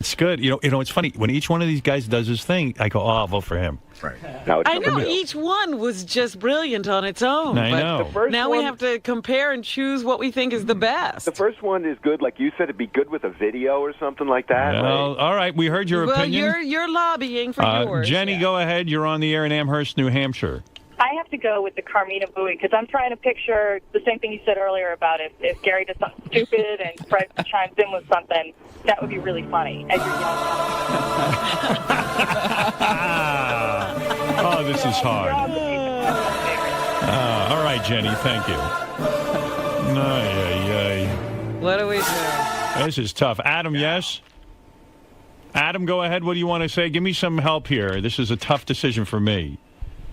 It's good. You know, it's funny. When each one of these guys does his thing, I go, oh, I'll vote for him. Right. I know each one was just brilliant on its own. I know. Now we have to compare and choose what we think is the best. The first one is good, like you said. It'd be good with a video or something like that. Well, all right. We heard your opinion. Well, you're lobbying for yours. Jenny, go ahead. You're on the air in Amherst, New Hampshire. I have to go with the Carmina Buoy because I'm trying to picture the same thing you said earlier about if Gary does something stupid and Fred chimes in with something, that would be really funny. As you're Oh, this is hard. All right, Jenny, thank you. What do we do? This is tough. Adam, yes? Adam, go ahead. What do you want to say? Give me some help here. This is a tough decision for me.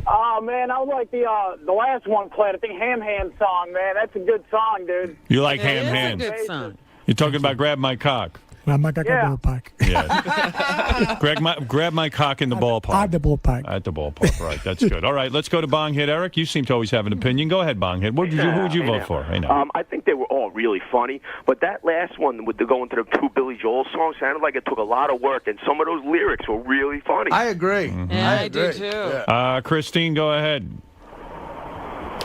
Oh, man, I like the last one played. I think Ham Hand song, man. That's a good song, dude. You like Ham Hand? It's a good song. You're talking about Grab My Cock. Grab my cock at the ballpark. Yeah. Grab my cock in the ballpark. At the ballpark. At the ballpark, right. That's good. All right, let's go to Bong Hit. Eric, you seem to always have an opinion. Go ahead, Bong Hit. Who would you vote for? I know. I think they were all really funny, but that last one with the going to the two Billy Joel songs sounded like it took a lot of work, and some of those lyrics were really funny. I agree. Mm-hmm. Yeah, I agree. do too. Yeah. Christine, go ahead.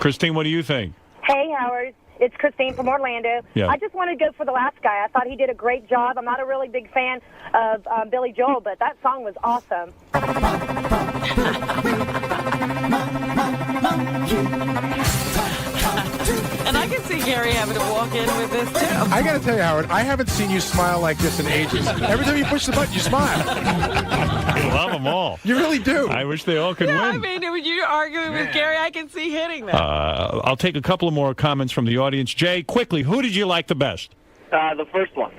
Christine, what do you think? Hey, Howard. It's Christine from Orlando. Yeah. I just wanted to go for the last guy. I thought he did a great job. I'm not a really big fan of Billy Joel, but that song was awesome. And I can see Gary having to walk in with this, too. I got to tell you, Howard, I haven't seen you smile like this in ages. Every time you push the button, you smile. I love them all. You really do. I wish they all could win. I mean, when you're arguing with Gary, I can see hitting that. I'll take a couple of more comments from the audience. Jay, quickly, who did you like the best? The first one.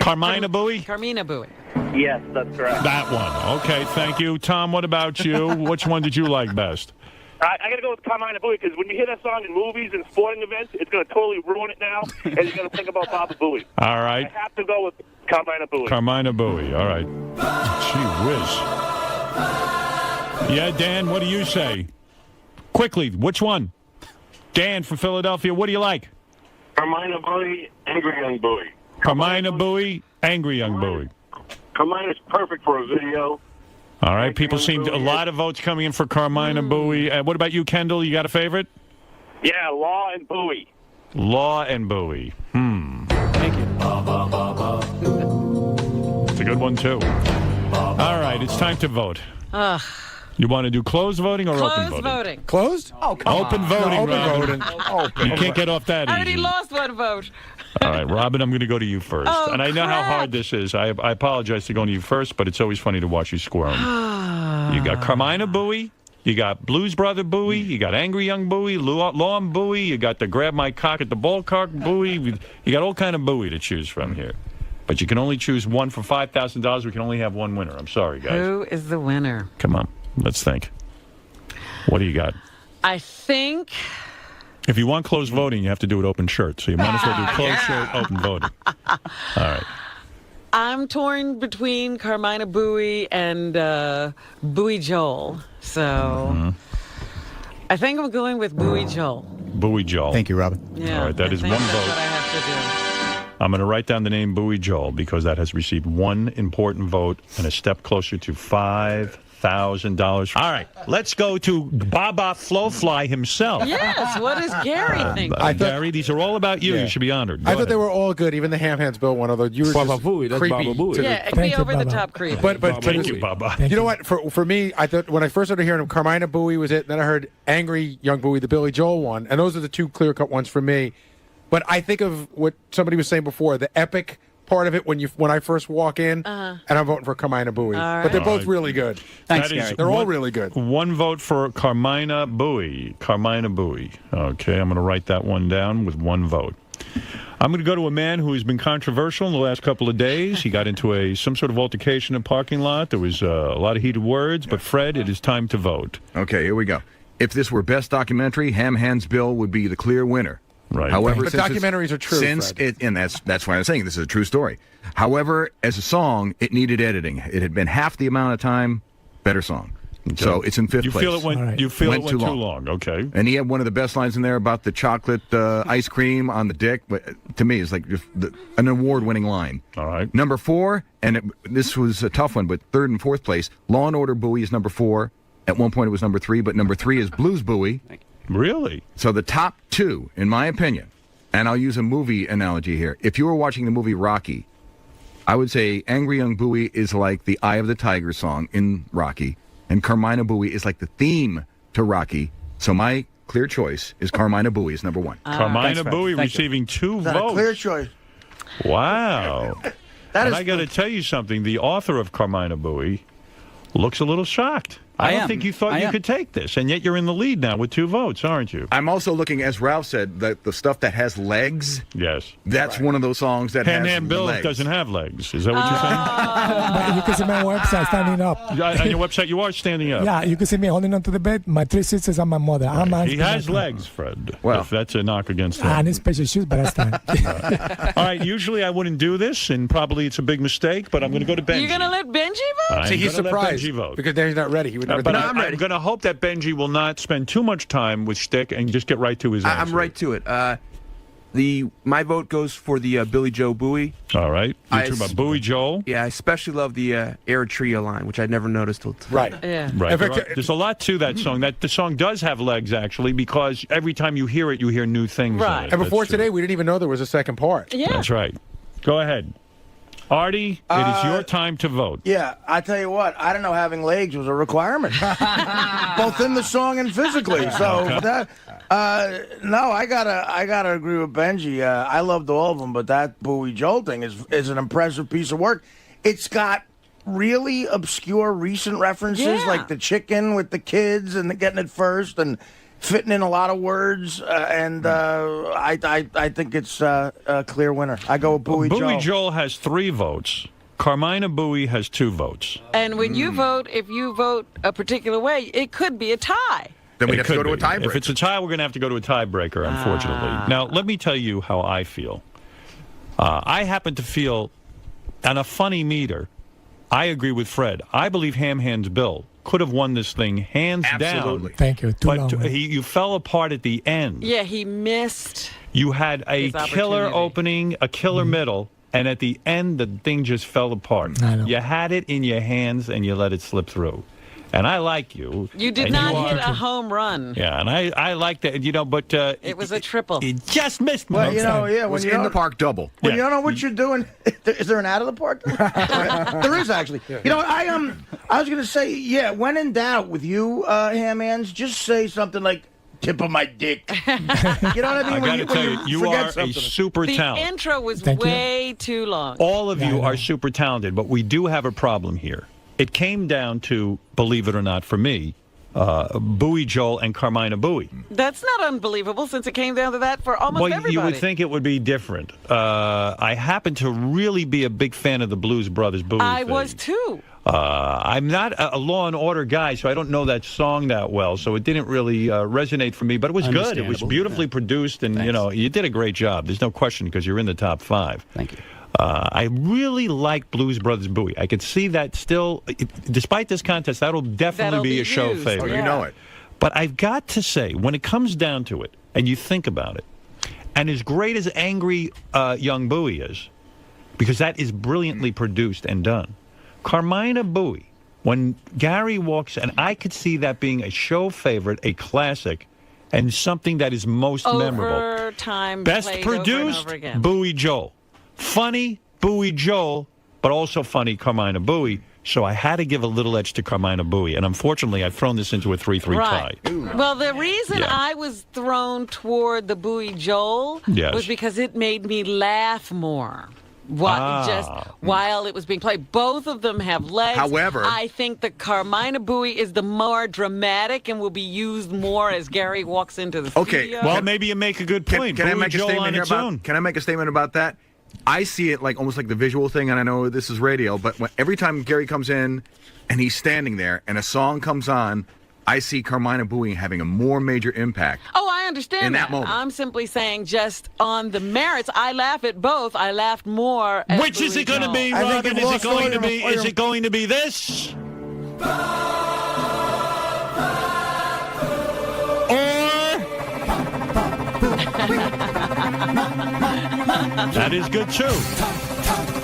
Carmina Buoy? Carmina Buoy. Yes, that's correct. That one. Okay, thank you. Tom, what about you? Which one did you like best? I got to go with Carmina Buoy because when you hear that song in movies and sporting events, it's going to totally ruin it now, and you're going to think about Baba Booey. All right. I have to go with Carmina Buoy. Carmina Buoy. All right. Gee whiz. Yeah, Dan, what do you say? Quickly, which one? Dan from Philadelphia, what do you like? Carmina Buoy, Angry Young Buoy. Carmina Buoy, Angry Young Buoy. Carmina's perfect for a video. All right, people seem a lot of votes coming in for Carmina Buoy. What about you, Kendall? You got a favorite? Yeah, Law and Buoy. Law and Buoy. Thank you. It's a good one, too. All right, it's time to vote. You want to do closed voting or open Closed voting? voting. Closed? Oh, come Open voting, no, open Robin. voting. You can't get off that I already easy. lost one vote. All right, Robin, I'm going to go to you first. Oh, and I know how crap. hard this is. I apologize for going to you first, but it's always funny to watch you squirm. You got Carmina Buoy, you got Blues Brother Buoy, you got Angry Young Buoy, Law and Buoy, you got the Grab My Cock at the Ballpark Buoy. You got all kind of Buoy to choose from here. But you can only choose one for $5,000. We can only have one winner. I'm sorry, guys. Who is the winner? Come on, let's think. What do you got? I think... If you want closed voting, you have to do it open shirt. So you might as well do closed shirt, open voting. All right. I'm torn between Carmina Buoy and Buoy Joel. So I think I'm going with Buoy Joel. Buoy Joel. Thank you, Robin. Yeah, All right, that is I think one that's vote. what I have to do. I'm going to write down the name Buoy Joel because that has received one important vote and a step closer to $5,000. All right, let's go to Baba Flowfly himself. Yes, what does Gary think? Gary, these are all about you. Yeah. You should be honored. I thought they were all good, even the Ham Hands Bill one, although you were Baba just Booey, that's creepy. Baba Booey. to the- Yeah, it'd Thank be you, over the Baba. top creepy. But Thank you, Baba. you know what? For me, I thought when I first started hearing him, Carmina Buoy was it. Then I heard Angry Young Buoy, the Billy Joel one, and those are the two clear-cut ones for me. But I think of what somebody was saying before, the epic part of it when I first walk in, and I'm voting for Carmina Buoy. But they're both really good. Thanks, Gary. They're all really good. One vote for Carmina Buoy. Carmina Buoy. Okay, I'm going to write that one down with one vote. I'm going to go to a man who has been controversial in the last couple of days. He got into some sort of altercation in a parking lot. There was a lot of heated words. But, Fred, it is time to vote. Okay, here we go. If this were Best Documentary, Ham Hands Bill would be the clear winner. Right. However, But documentaries are true, Fred. And that's why I'm saying this is a true story. However, as a song, it needed editing. It had been half the amount of time, better song. So it's in fifth You place. feel it went. All right. You feel Went it too went too long. long. Okay. And he had one of the best lines in there about the chocolate ice cream on the dick. But to me, it's like just an award-winning line. All right. Number 4, and this was a tough one, but third and fourth place, Law and Order Buoy is number 4. At one point it was number 3, but number 3 is Blues Buoy. Really? So the top 2, in my opinion, and I'll use a movie analogy here. If you were watching the movie Rocky, I would say Angry Young Buoy is like the Eye of the Tiger song in Rocky, and Carmina Buoy is like the theme to Rocky. So my clear choice is Carmina Buoy is number 1. Carmina Fred. Booey Thank you. receiving 2 Is that a votes. clear choice? Wow. That And is I got to tell you something. The author of Carmina Booey looks a little shocked. I don't am. think you thought I you am. could take this, and yet you're in the lead now with 2 votes, aren't you? I'm also looking, as Ralph said, that the stuff that has legs, Yes. that's one of those songs that Hand has Hand Bill legs. doesn't have legs. Is that what you're saying? But you can see my website standing up. On your website, you are standing up. Yeah, you can see me holding onto the bed. My 3 sisters and my mother. He has legs, Fred. Well. If that's a knock against him. I need special shoes, but I stand. All right, usually I wouldn't do this, and probably it's a big mistake, but I'm going to go to Benji. You're going to let Benji vote? I'm See, he's gonna let surprised Benji vote. because then he's not ready. He would never But think I'm ready. going to hope that Benji will not spend too much time with Shtick and just get right to his answer. I'm right to it. My vote goes for the Billy Joe Buoy. All right. You're I talking about s- Bowie Joel. Yeah, I especially love the Eritrea line, which I'd never noticed till today. Right. Yeah. Right. In fact, There's a lot to that song. The song does have legs, actually, because every time you hear it, you hear new things. in Right. it. And before That's true. today, we didn't even know there was a second part. Yeah. That's right. Go ahead. Artie, it is your time to vote. Yeah, I tell you what, I don't know having legs was a requirement, both in the song and physically. So that, no, I gotta agree with Benji. I loved all of them, but that Bowie Joel thing is an impressive piece of work. It's got really obscure recent references, Yeah. like the chicken with the kids and getting it first, and fitting in a lot of words. I think it's a clear winner. I go with Bowie Joel. Bowie Joel has 3 votes. Carmina Bowie has 2 votes. And when you vote, if you vote a particular way, it could be a tie. Then we'd It have to go could to a be. tiebreaker. If it's a tie, we're going to have to go to a tiebreaker, unfortunately. Now, let me tell you how I feel. I happen to feel, on a funny meter, I agree with Fred. I believe Ham Hands Bill could have won this thing hands Absolutely. down. Thank you. Too But long. you fell apart at the end. Yeah, he missed. You had a His killer opportunity. opening, a killer middle, and at the end, the thing just fell apart. I know. You had it in your hands, and you let it slip through. And I like you. You did and not you hit are- a home run. Yeah, and I like that, but... It was a triple. It just missed me. Well, you know, yeah, It when was you in the don't, park double. when Yeah. you don't know what you're doing, is there an out of the park? There is actually. You know, I was gonna say, yeah. When in doubt with you, ham hands, just say something like "tip of my dick." You know what I mean? I When got to tell you, you forget are a something. super The talent. intro was Thank you. way too long. All of Yeah, you I know. are super talented, but we do have a problem here. It came down to, believe it or not, for me, Bowie Joel and Carmina Bowie. That's not unbelievable since it came down to that for almost Well, everybody. you would think it would be different. I happen to really be a big fan of the Blues Brothers Bowie I thing. was too. I'm not a Law and Order guy, so I don't know that song that well. So it didn't really resonate for me, but it was good. It was Understandable. beautifully produced, and you did a great job. There's no question because you're in the top 5. Thank you. I really like Blues Brothers Bowie. I could see that still, despite this contest, that'll definitely That'll be be a show used. favorite. Oh, Yeah. you know it. But I've got to say, when it comes down to it, and you think about it, and as great as Angry Young Bowie is, because that is brilliantly produced and done, Carmina Bowie, when Gary walks, and I could see that being a show favorite, a classic, and something that is most memorable. Over time, Best played over and produced, over again. Bowie Joel. Funny, Bowie Joel, but also funny, Carmina Bowie. So I had to give a little edge to Carmina Bowie. And unfortunately, I've thrown this into a 3-3 Right. tie. Well, the reason Yeah. I was thrown toward the Bowie Joel Yes. was because it made me laugh more. While it was being played. Both of them have legs. However- I think the Carmina Bowie is the more dramatic and will be used more as Gary walks into the Okay, studio. Well, maybe you make a good point. Can I Bowie make a Joel statement on here its about? own. Can I make a statement about that? I see it like almost like the visual thing, and I know this is radio, but every time Gary comes in and he's standing there and a song comes on, I see Carmina Bowie having a more major impact. Oh, I understand In that moment. I'm simply saying just on the merits. I laugh at both. I laughed more at Which is Bowie it going to Joel. be, I think Robin? you've Is it lost going all to your- be? all Is your- it going to be this? That is good too.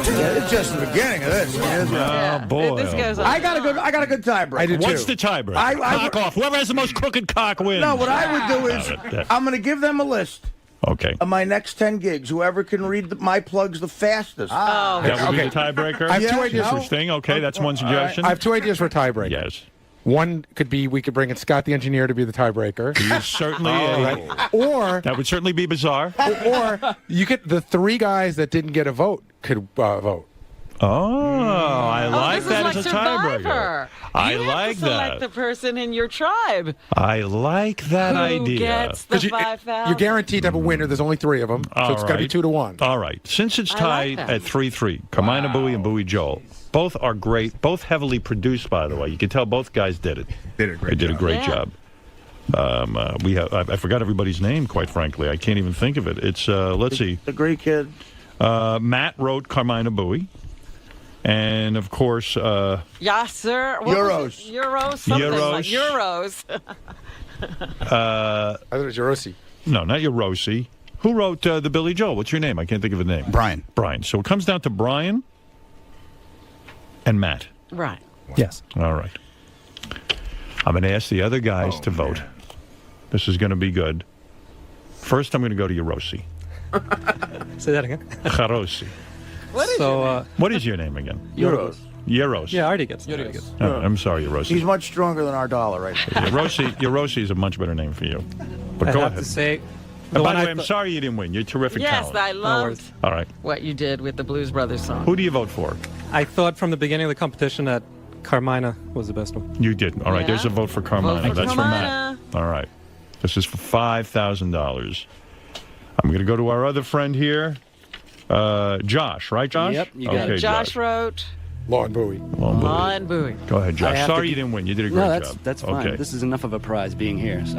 It's just the beginning of this. Oh boy! This goes on. I got a good tiebreaker. I did too. What's the tiebreaker? Cock off. Whoever has the most crooked cock wins. No, what I would do is I'm going to give them a list Okay. of my next 10 gigs. Whoever can read my plugs the fastest. Oh, That would be Okay. the tiebreaker. I have two ideas. Interesting. Okay, that's one suggestion. I have two ideas for a tiebreaker. Yes. One could be we could bring in Scott the engineer to be the tiebreaker. He's certainly Or that would certainly be bizarre. or you could the three guys that didn't get a vote could vote. Oh, I like this that is as a like tiebreaker. Survivor. I You have like to select that. the person in your tribe. I like that Who idea. gets the 'Cause 5,000? you're guaranteed to have a winner. There's only three of them, so All it's got to be right. 2-1. All right. Since it's I tied like that. at 3-3, Carmina Booey and Booey Joel. Both are great. Both heavily produced, by the way. You can tell both guys did it. Did a They great did a job. great Yeah. job. We have. I forgot everybody's name. Quite frankly, I can't even think of it. It's let's see. The great kid. Matt wrote Carmina Booey, and of course, Yes, sir. What was Euros. it? Euros. Something like Euros. Euros. I thought it was Yorosi. no, not your Rosie. Who wrote the Billy Joel? What's your name? I can't think of a name. Brian. Brian. So it comes down to Brian and Matt. Right. Yes. All right. I'm going to ask the other guys to vote. This is going to be good. First, I'm going to go to Yorosi. Say that again. Jarosi. What is your What is your name again? Euros. Yeros. Yeah, Artie gets. Oh, I'm sorry, Yorosi. He's much stronger than our dollar right now. Yorosi is a much better name for you. But I go have ahead. to say, And by one the I way, I'm thought- sorry you didn't win. You're terrific Yes, talent. I loved All right. what you did with the Blues Brothers song. Who do you vote for? I thought from the beginning of the competition that Carmina was the best one. You did. All right. Yeah. There's a vote for Carmina. Vote for That's Carmina. for Matt. All right. This is for $5,000. I'm going to go to our other friend here, Josh. Right, Josh? Yep, you got okay, it. Josh wrote Law and Bowie. Law and Bowie. Go ahead, I Josh. have Sorry to- you didn't win. You did a great No, job. that's fine. Okay. This is enough of a prize being here. So,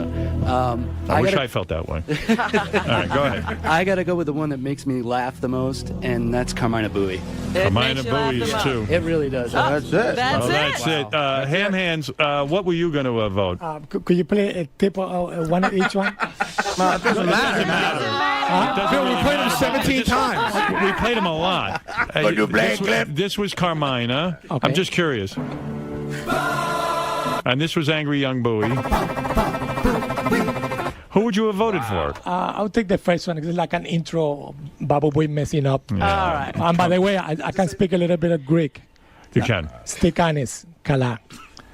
I wish gotta- I felt that way. All right, go ahead. I got to go with the one that makes me laugh the most, and that's Carmina Booey. Carmina Booey is too. It really does. That's it. That's Oh, it. that's it. Ham Hands, what were you going to vote? Could you play a tip one of each one? No, it doesn't matter. It doesn't Bill, we really played him matter. 17 times. We played him a lot. But you play clip. This was Carmina. Okay. I'm just curious. And this was Angry Young Bowie. Who would you have voted for? I'll take the first one. It's like an intro, Baba Boy messing up. All right. And by the way, I can speak a little bit of Greek. You can. Stikanis, kala.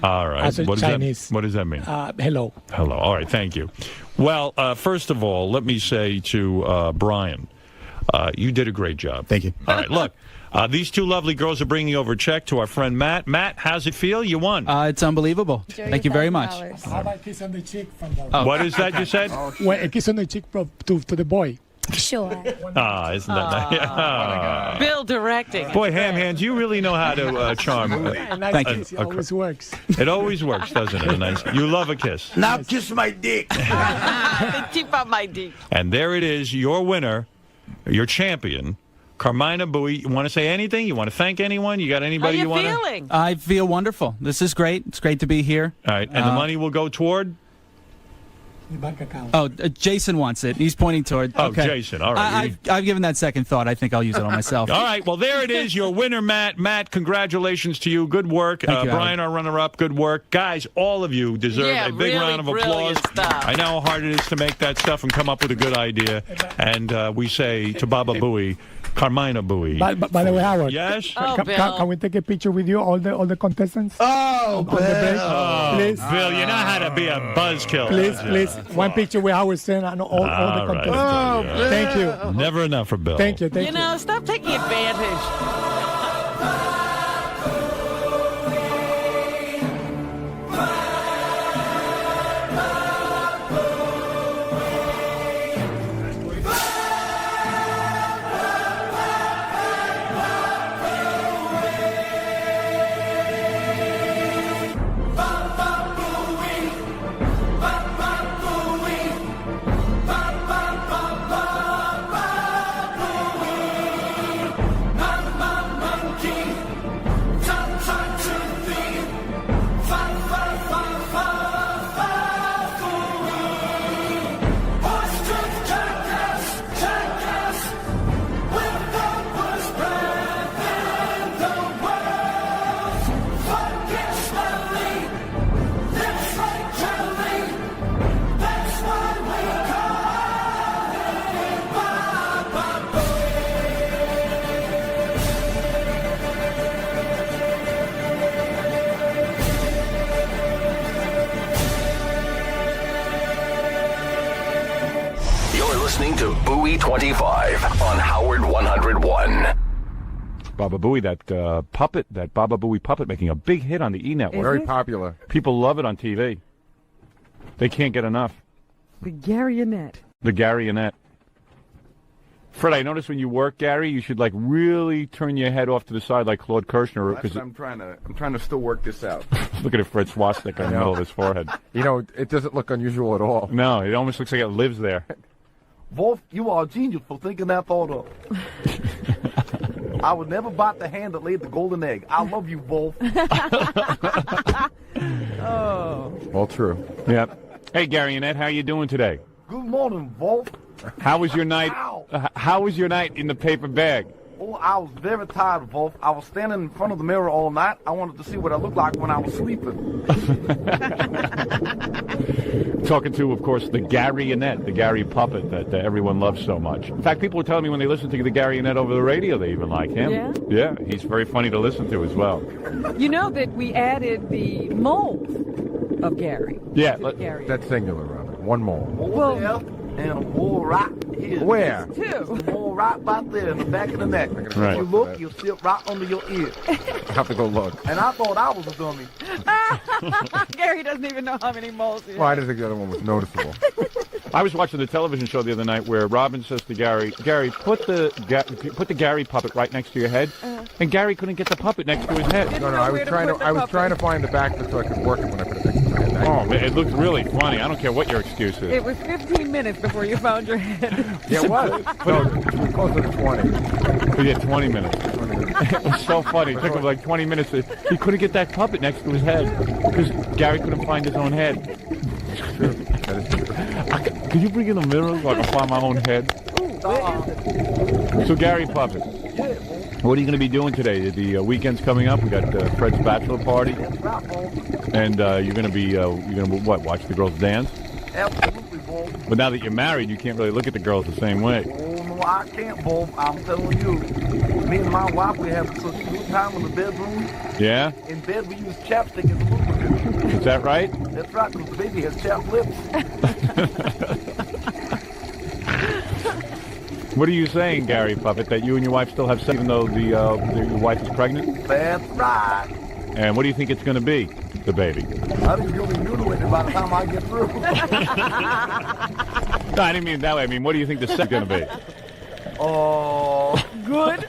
All right. As a Chinese. What does that mean? Hello. Hello. All right. Thank you. Well, first of all, let me say to Brian, you did a great job. Thank you. All right. Look, these two lovely girls are bringing over a check to our friend Matt. Matt, how's it feel? You won. It's unbelievable. Thank you very much. How about a kiss on the cheek from the What is that you said? Well, a kiss on the cheek to the boy. Sure. Isn't that nice? Bill directing. Boy, Ham Hands, you really know how to charm. A nice Thank you. kiss, it always works. It always works, doesn't it? A nice. You love a kiss. Now kiss my dick. Tip up my dick. And there it is, your winner, your champion, Carmina Booey. You want to say anything? You want to thank anyone? You got How anybody you you want to? feeling? I feel wonderful. This is great. It's great to be here. All right, and the money will go toward? The bank account. Oh, Jason wants it. He's pointing toward. Oh, Okay. Jason. All right. I've given that second thought. I think I'll use it on myself. All right. Well, there it is. Your winner, Matt. Matt, congratulations to you. Good work. Thank you, Brian, our runner-up. Good work. Guys, all of you deserve Yeah, a big really round of applause. brilliant stuff. I know how hard it is to make that stuff and come up with a good idea. And we say to Baba Booey, Carmina Booey. By the way, Howard. Yes? Oh, Can, Bill. can we take a picture with you, all the contestants? Oh, On the break? Oh, Please. Bill, you know how to be a buzzkill. Please. One picture with Howard Stern and all the All right. contestants. Thank you. Never enough for Bill. Thank you. You know, stop taking advantage. Bowie 25 on Howard 101. Baba Booey, that puppet, that Baba Booey puppet, making a big hit on the E Network. Very popular. People love it on TV. They can't get enough. The Garionette. The Garionette. Fred, I noticed when you work, Gary, you should like really turn your head off to the side like Claude Kirshner. That's what I'm trying to still work this out. Look at it, Fred swastika in the middle of his forehead. You know, it doesn't look unusual at all. No, it almost looks like it lives there. Wolf, you are a genius for thinking that thought up. I would never bite the hand that laid the golden egg. I love you, Wolf. Oh. All true. Yep. Hey, Garionette, how you doing today? Good morning, Wolf. How was your night? How was your night in the paper bag? Oh, I was very tired, Wolf. I was standing in front of the mirror all night. I wanted to see what I looked like when I was sleeping. Talking to, of course, the Garionette, the Gary puppet that everyone loves so much. In fact, people were telling me when they listen to the Garionette over the radio, they even like him. Yeah? Yeah, he's very funny to listen to as well. You know that we added the mold of Gary. Yeah, that's singular, Robert. One more. Well, and a mole right here. Where? Two. The mole right back there in the back of the neck. Right. If you look, you'll see it right under your ear. I have to go look. And I thought I was a dummy. Gary doesn't even know how many moles he has. Well, I didn't think the other one was noticeable. I was watching the television show the other night where Robin says to Gary, put the Gary puppet right next to your head, and Gary couldn't get the puppet next to his head. No, I was trying to find the back of it so I could work it when I put it next to my head. Oh, man, it looked really funny. I don't care what your excuse is. It was 15 minutes before you found your head. Yeah, it was. No, it was closer to 20. We had 20 minutes. It was so funny. It took him like 20 minutes. He couldn't get that puppet next to his head because Gary couldn't find his own head. True. That is true. Could you bring in the mirror so I can find my own head? So, Gary Puppet, what are you going to be doing today? The weekend's coming up. We got Fred's bachelor party, and you're going to what? Watch the girls dance? Absolutely, Wolf. But now that you're married, you can't really look at the girls the same way. Oh, no, I can't, Wolf. I'm telling you. Me and my wife, we have such a good time in the bedroom. Yeah? In bed, we use chapstick as a lubricant. Is that right? That's right, because the baby has chapped lips. What are you saying, Gary Puppet, that you and your wife still have sex even though your wife is pregnant? That's right. And what do you think it's going to be, the baby? I think you'll be mutilated by the time I get through. No, I didn't mean it that way. I mean, what do you think the sex is going to be? Oh, good.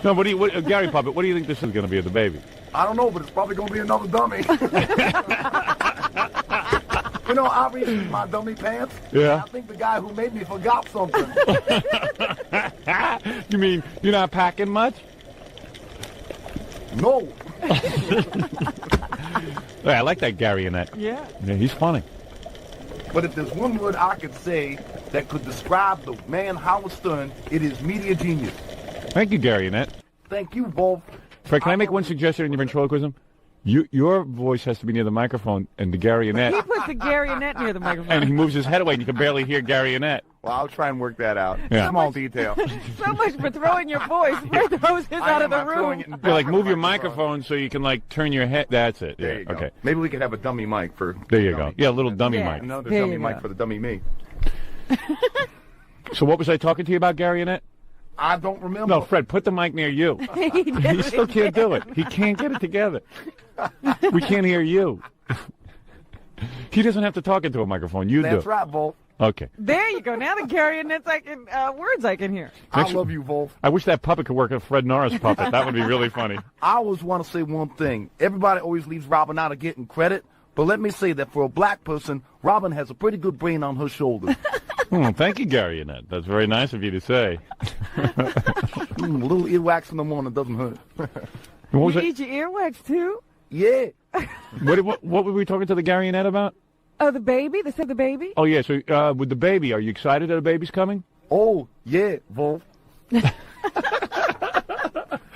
No, Gary Puppet, what do you think this is going to be of the baby? I don't know, but it's probably going to be another dummy. You know, I reached in my dummy pants. Yeah. I think the guy who made me forgot something. You mean you're not packing much? No. Hey, I like that Garionette. Yeah. Yeah, he's funny. But if there's one word I could say that could describe the man Howard Stern, it is media genius. Thank you, Garionette. Thank you, Wolf. Fred, can I make one suggestion in your ventriloquism? Your voice has to be near the microphone, and the Garionette. He puts the Garionette near the microphone. And he moves his head away, and you can barely hear Garionette. Well, I'll try and work that out. Yeah. Small detail. So much for throwing your voice. Fred throws his out of the room. Yeah, like move your microphone so you can like turn your head. That's it. There Yeah. you go. Okay. Maybe we could have a dummy mic for. There you dummy. go. Yeah, a little dummy mic. Another There dummy you mic go. for the dummy me. So what was I talking to you about, Garionette? I don't remember. No, Fred, put the mic near you. He still can't do it. He can't get it together. We can't hear you. He doesn't have to talk into a microphone. You do. That's right, Wolf. Okay. There you go. Now the Garionette's words I can hear. I love you, Wolf. I wish that puppet could work a Fred Norris puppet. That would be really funny. I always want to say one thing. Everybody always leaves Robin out of getting credit, but let me say that for a black person, Robin has a pretty good brain on her shoulders. Thank you, Garionette. That's very nice of you to say. A little earwax in the morning doesn't hurt. What was You it? eat your earwax too? Yeah. What were we talking to the Garionette about? Oh, the baby? They said the baby? Oh, yeah. So with the baby, are you excited that a baby's coming? Oh, yeah, Wolf.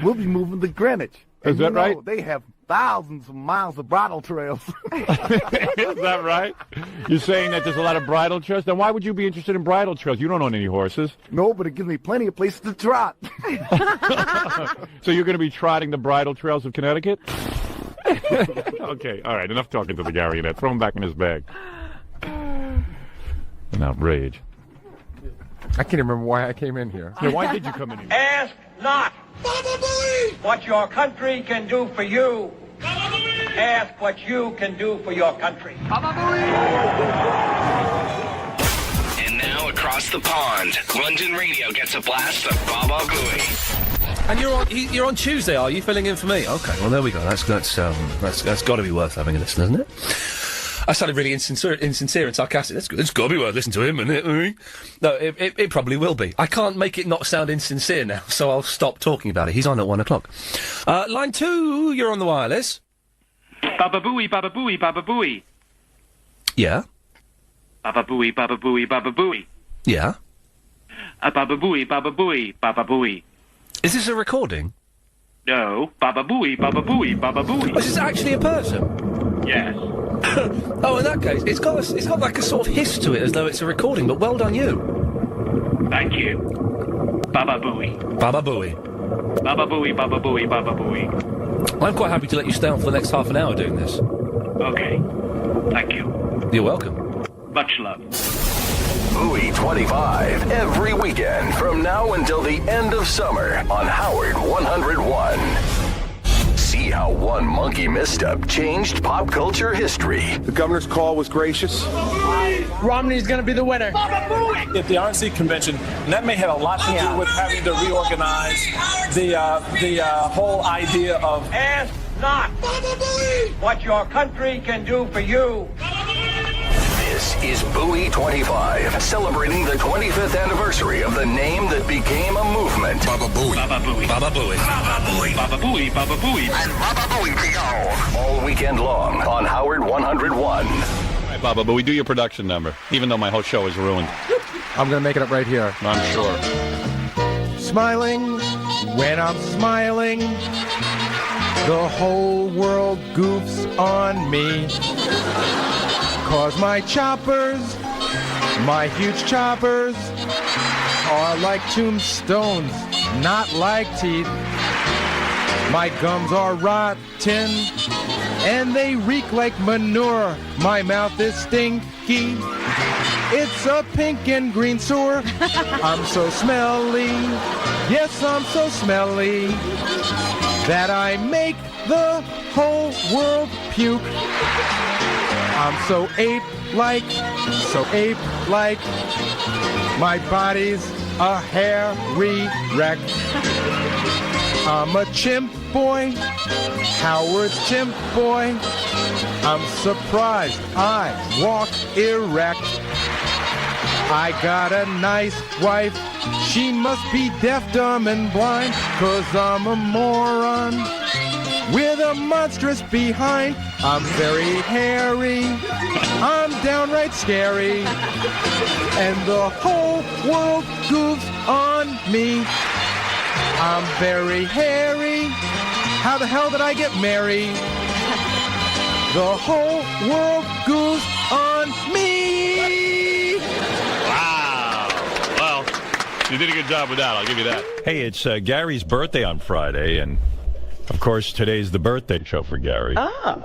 We'll be moving to Greenwich. Is that right? They have thousands of miles of bridle trails. Is that right? You're saying that there's a lot of bridle trails? Then why would you be interested in bridle trails? You don't own any horses. No, but it gives me plenty of places to trot. So you're going to be trotting the bridle trails of Connecticut? Okay, all right. Enough talking to the Garionette. Throw him back in his bag. An outrage. I can't remember why I came in here. Yeah, why did you come in here? Ask not what your country can do for you. Ask what you can do for your country. And now across the pond, London Radio gets a blast of Baba Booey. And you're on Tuesday, are you? Filling in for me? Okay, well there we go. That's got to be worth having a listen, isn't it? I sounded really insincere and sarcastic. It's got to be worth listening to him, isn't it? No, it probably will be. I can't make it not sound insincere now, so I'll stop talking about it. He's on at 1 o'clock. Line 2, you're on the wireless. Baba Booey, Baba Booey, Baba Booey. Yeah? Baba Booey, Baba Booey, Baba Booey. Yeah? Baba Booey, Baba Booey, Baba Booey. Is this a recording? No, Baba Booey, Baba Booey, Baba Booey. Is this actually a person? Yes. Oh, in that case, it's got like a sort of hiss to it, as though it's a recording. But well done, you. Thank you. Baba Booey. Baba Booey. Baba Booey, Baba Booey, Baba Booey. I'm quite happy to let you stay on for the next half an hour doing this. Okay. Thank you. You're welcome. Much love. Booey 25 every weekend from now until the end of summer on Howard 101. See how one monkey misstep changed pop culture history. The governor's call was gracious. Romney's going to be the winner. At the RNC convention, and that may have a lot to do with having to reorganize the whole idea of Ask not what your country can do for you. This is Booey 25, celebrating the 25th anniversary of the name that became a movement. Baba Booey. Baba Booey. Baba Booey. Baba Booey. Baba Booey. Baba Booey. And Baba Booey P.O. All weekend long on Howard 101. All right, Baba, but we do your production number, even though my whole show is ruined. I'm going to make it up right here. I'm sure. Smiling when I'm smiling, the whole world goofs on me. 'Cause my choppers, my huge choppers, are like tombstones, not like teeth. My gums are rotten, and they reek like manure. My mouth is stinky. It's a pink and green sewer. I'm so smelly, yes, I'm so smelly, that I make the whole world puke. I'm so ape-like, my body's a hairy wreck. I'm a chimp boy, Howard's chimp boy. I'm surprised I walk erect. I got a nice wife, she must be deaf, dumb, and blind, 'cause I'm a moron with a monstrous behind. I'm very hairy, I'm downright scary, and the whole world goofs on me. I'm very hairy, how the hell did I get married? The whole world goofs on me. Wow. Well, you did a good job with that, I'll give you that. Hey, it's Gary's birthday on Friday, and of course, today's the birthday show for Gary. Ah.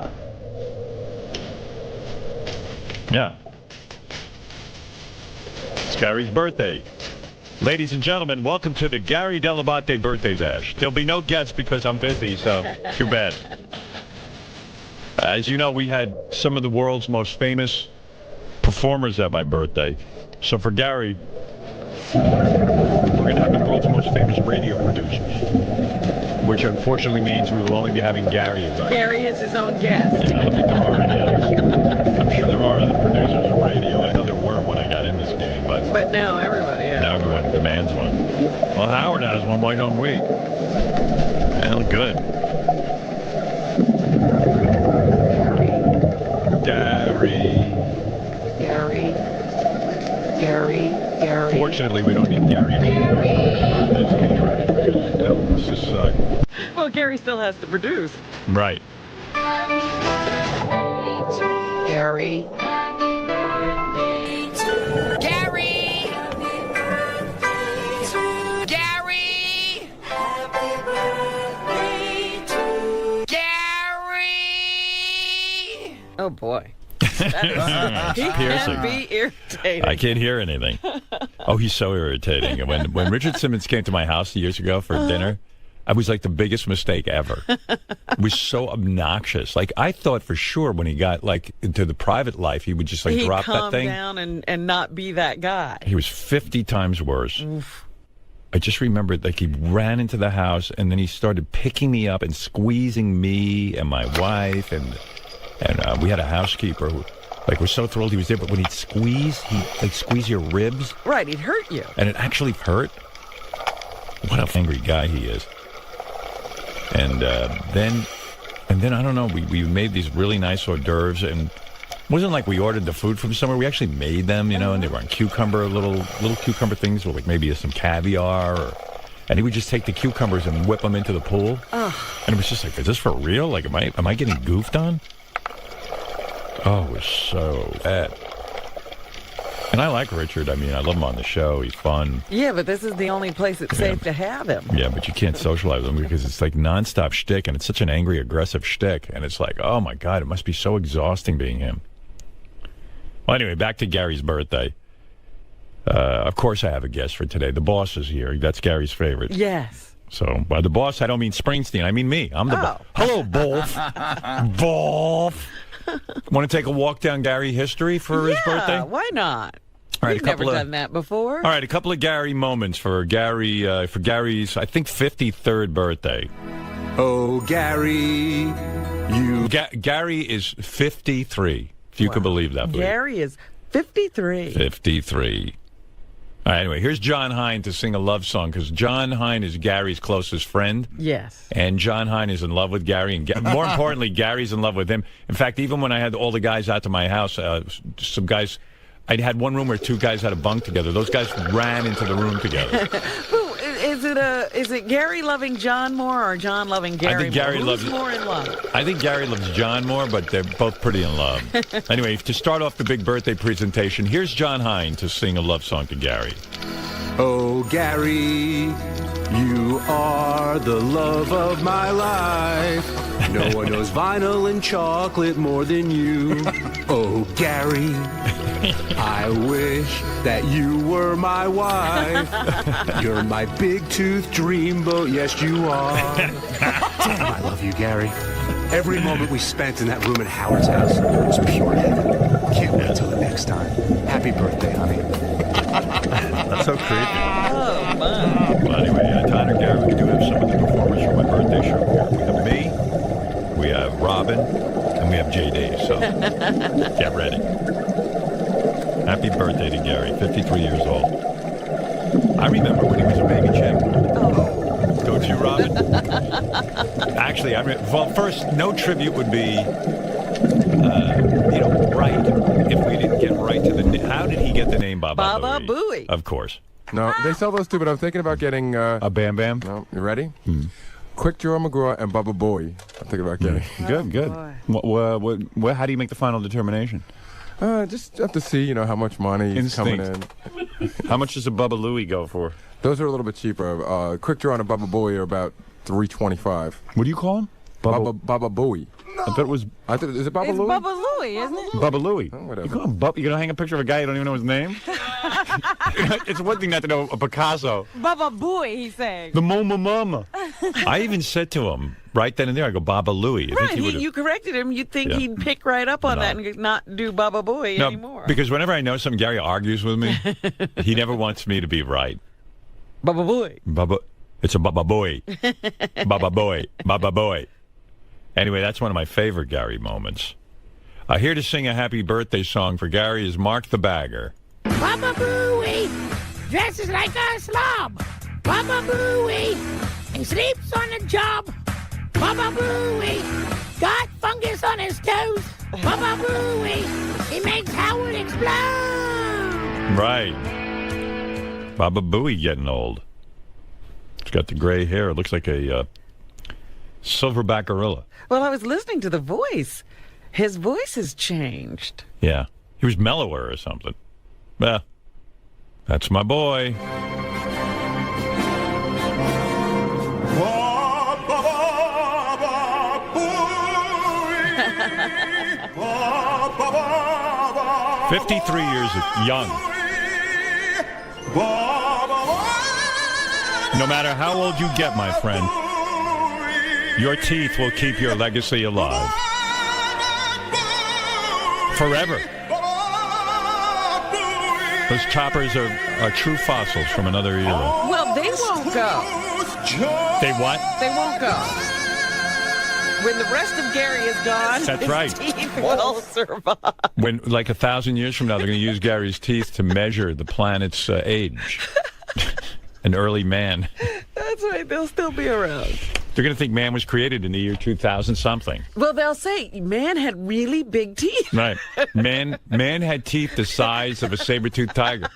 Yeah. It's Gary's birthday. Ladies and gentlemen, welcome to the Gary Dell'Abate Birthday Bash. There'll be no guests because I'm busy, so too bad. As you know, we had some of the world's most famous performers at my birthday. So for Gary, we're going to have the world's most famous radio producers, which unfortunately means we will only be having Gary invite. Gary is his own guest. Yeah, I don't think there are any others. I'm sure there are other producers of radio. I know there were when I got in this game, But now everybody has. now everyone demands one. Well, Howard has one. Why don't we? Well, good. Gary. Fortunately, we don't need Gary. This is Well, Gary still has to produce. right. Gary. Gary! Gary! Oh boy. That is, he piercing. can be irritating. I can't hear anything. Oh, he's so irritating. And when Richard Simmons came to my house years ago for dinner, I was like the biggest mistake ever. It was so obnoxious. Like, I thought for sure when he got like into the private life, he would just like He'd drop that calm thing. down and not be that guy. He was 50 times worse. Oof. I just remembered like he ran into the house and then he started picking me up and squeezing me and my wife and we had a housekeeper who like was so thrilled he was there, but when he'd squeeze your ribs. Right, he'd hurt you. And it actually hurt. What an angry guy he is. And then I don't know, we made these really nice hors d'oeuvres, and it wasn't like we ordered the food from somewhere. We actually made them, and they were on little cucumber things with like maybe some caviar, and he would just take the cucumbers and whip them into the pool. And it was just like, is this for real? Like, am I getting goofed on? Oh, it was so bad. And I like Richard. I mean, I love him on the show. He's fun. Yeah, but this is the only place it's safe to have him. Yeah, but you can't socialize with him because it's like nonstop shtick, and it's such an angry, aggressive shtick. And it's like, oh my God, it must be so exhausting being him. Well, anyway, back to Gary's birthday. Of course, I have a guest for today. The boss is here. That's Gary's favorite. Yes. So, by the boss, I don't mean Springsteen. I mean me. I'm the boss. Hello, Bolf. Bolf. Want to take a walk down Gary history for his birthday? Why not? All right, We've never done that before. All right, a couple of Gary moments for Gary's, I think, 53rd birthday. Oh, Gary, Gary is 53, if you could believe that. Please. Gary is 53. 53. All right, anyway, here's John Hine to sing a love song, because John Hine is Gary's closest friend. Yes. And John Hine is in love with Gary, and more importantly, Gary's in love with him. In fact, even when I had all the guys out to my house, some guys, I had one room where two guys had a bunk together. Those guys ran into the room together. Is it Gary loving John more or John loving Gary more? I think Gary Who's more in love? I think Gary loves John more, but they're both pretty in love. Anyway, to start off the big birthday presentation, here's John Hine to sing a love song to Gary. Oh, Gary, you are the love of my life. No one knows vinyl and chocolate more than you. Oh, Gary, I wish that you were my wife. You're my big tooth dreamboat. Yes, you are. Damn, I love you, Gary. Every moment we spent in that room at Howard's house was pure heaven. Can't wait till the next time. Happy birthday, honey. That's so creepy. Oh, my. Well, anyway, to honor Gary, we do have some of the performers from my birthday show here. We have me, we have Robin, and we have JD. So get ready. Happy birthday to Gary, 53 years old. I remember when he was a baby chimp. Oh. Don't you, Robin? Actually, well, first, no tribute would be, right if we didn't get right to the name. How did he get the name Baba Baba Booey? Of course. No, they sell those too, but I'm thinking about getting... a Bam Bam? No, you ready? Quick Joe McGraw and Baba Booey. I'm thinking about getting. Good. How do you make the final determination? Just have to see, how much money is coming in. How much does a Baba Louie go for? Those are a little bit cheaper. Quick Draw and a Baba Booey are about $325. What do you call him? Baba Booey. No. I thought it was. Is it Baba It's Louie? Baba Louie, isn't it? Baba Louie. Oh, whatever. You call him Bubba? You're gonna hang a picture of a guy you don't even know his name? It's one thing not to know a Picasso. Baba Booey, he's saying. The Mama. I even said to him right then and there, I go, Baba Louie. Right, you corrected him. You'd think he'd pick right up on that and not do Baba Booey anymore. Because whenever I know something, Gary argues with me. He never wants me to be right. Baba Booey. It's a Baba Boy. Baba Boy. Baba Boy. Anyway, that's one of my favorite Gary moments. Here to sing a happy birthday song for Gary is Mark the Bagger. Baba Booey dresses like a slob. Baba Booey, he sleeps on the job. Baba Booey got fungus on his toes. Baba Booey, he makes Howard explode. Right. Baba Booey getting old. He's got the gray hair. It looks like a silverback gorilla. Well, I was listening to the voice. His voice has changed. Yeah. He was mellower or something. Well, that's my boy. Baba Booey, Baba 53 years young. No matter how old you get, my friend, your teeth will keep your legacy alive. Forever. Those choppers are true fossils from another era. Well, they won't go. They what? They won't go. When the rest of Gary is gone, That's his right. teeth will survive. When, like 1,000 years from now, they're going to use Gary's teeth to measure the planet's age. An early man. That's right. They'll still be around. They're going to think man was created in the year 2000 something. Well, they'll say man had really big teeth. Right. Man had teeth the size of a saber-toothed tiger.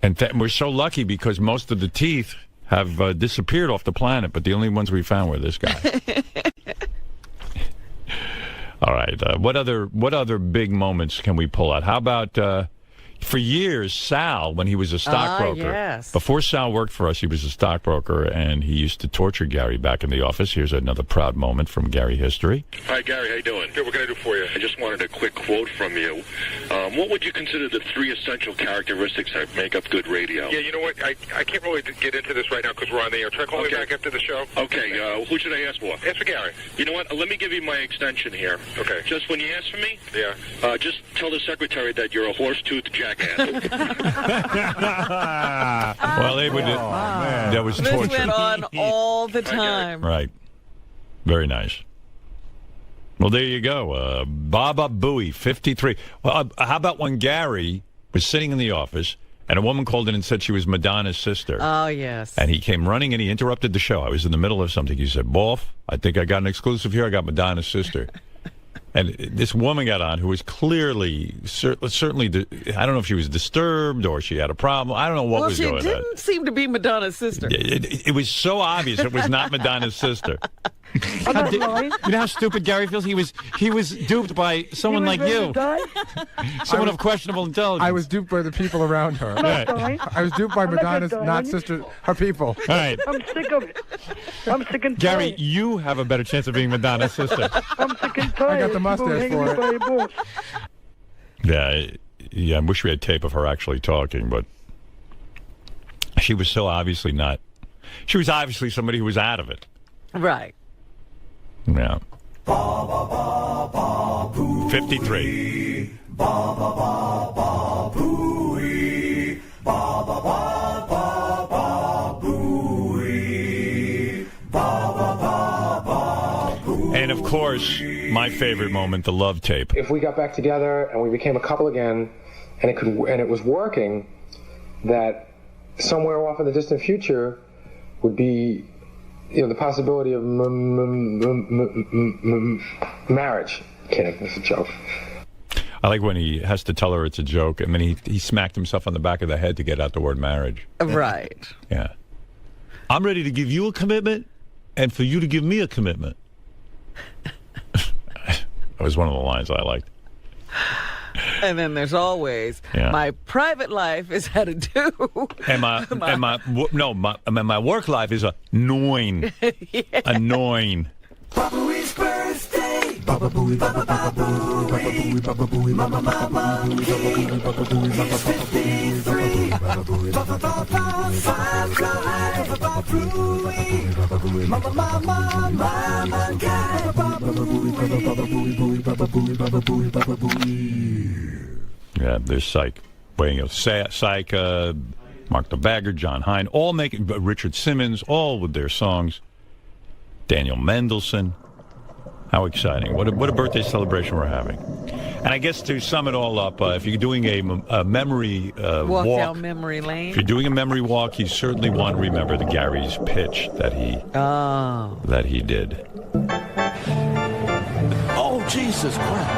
And we're so lucky because most of the teeth have disappeared off the planet, but the only ones we found were this guy. All right. What other big moments can we pull out? How about for years, Sal, when he was a stockbroker. Yes. Before Sal worked for us, he was a stockbroker, and he used to torture Gary back in the office. Here's another proud moment from Gary history. Hi, Gary. How you doing? Good. What can I do for you? I just wanted a quick quote from you. What would you consider the 3 essential characteristics that make up good radio? Yeah, you know what? I can't really get into this right now because we're on the air. Try calling me back after the show. Okay. Who should I ask for? Ask for Gary. You know what? Let me give you my extension here. Okay. Just when you ask for me, yeah. Just tell the secretary that you're a horse-toothed jackass. Well, they would. That was This torture. went on all the time. Right. Very nice. Well, there you go. Baba Booey, 53. Well, how about when Gary was sitting in the office and a woman called in and said she was Madonna's sister? Oh, yes. And he came running and he interrupted the show. I was in the middle of something. He said, Boff, I think I got an exclusive here. I got Madonna's sister. And this woman got on who was clearly, certainly, I don't know if she was disturbed or she had a problem. I don't know what was going on. Well, she didn't seem to be Madonna's sister. It was so obvious it was not Madonna's sister. You know how stupid Gary feels? He was duped by someone like you. Someone of questionable intelligence. I was duped by the people around her. Right. I was duped by Madonna's not sister, her people. All right. I'm sick of it. I'm sick and tired. Gary, you have a better chance of being Madonna's sister. I'm sick and tired. I got the mustache for it. Yeah, I wish we had tape of her actually talking, but she was so obviously not. She was obviously somebody who was out of it. Right. Yeah. 53. And of course, my favorite moment, the love tape. If we got back together and we became a couple again, and it was working, that somewhere off in the distant future would be, the possibility of marriage. Kidding, it's a joke. I like when he has to tell her it's a joke, and then he smacked himself on the back of the head to get out the word marriage. Right. Yeah. I'm ready to give you a commitment, and for you to give me a commitment. That was one of the lines I liked. And then there's always my private life is at a 2. And my work life is a 9. A 9. Baba Booey's birthday. Baba Booey, Baba Baba Boo. Baba Booey, Baba Booey, Mama Mama. Baba Booey, He's 53. Baba Booey, Baba Baba. 5 go high. Baba Booey, Baba Booey, Mama Mama. Mama Guy. Baba Booey, Baba Booey, Booey, Baba Booey, Baba Booey, Baba Booey. Yeah, there's Psych. Psych, Mark the Bagger, John Hine, all making, Richard Simmons, all with their songs. Daniel Mendelsohn. How exciting. What a birthday celebration we're having. And I guess to sum it all up, if you're doing a memory walk down memory lane. If you're doing a memory walk, you certainly want to remember the Gary's pitch that he did. Oh, Jesus Christ.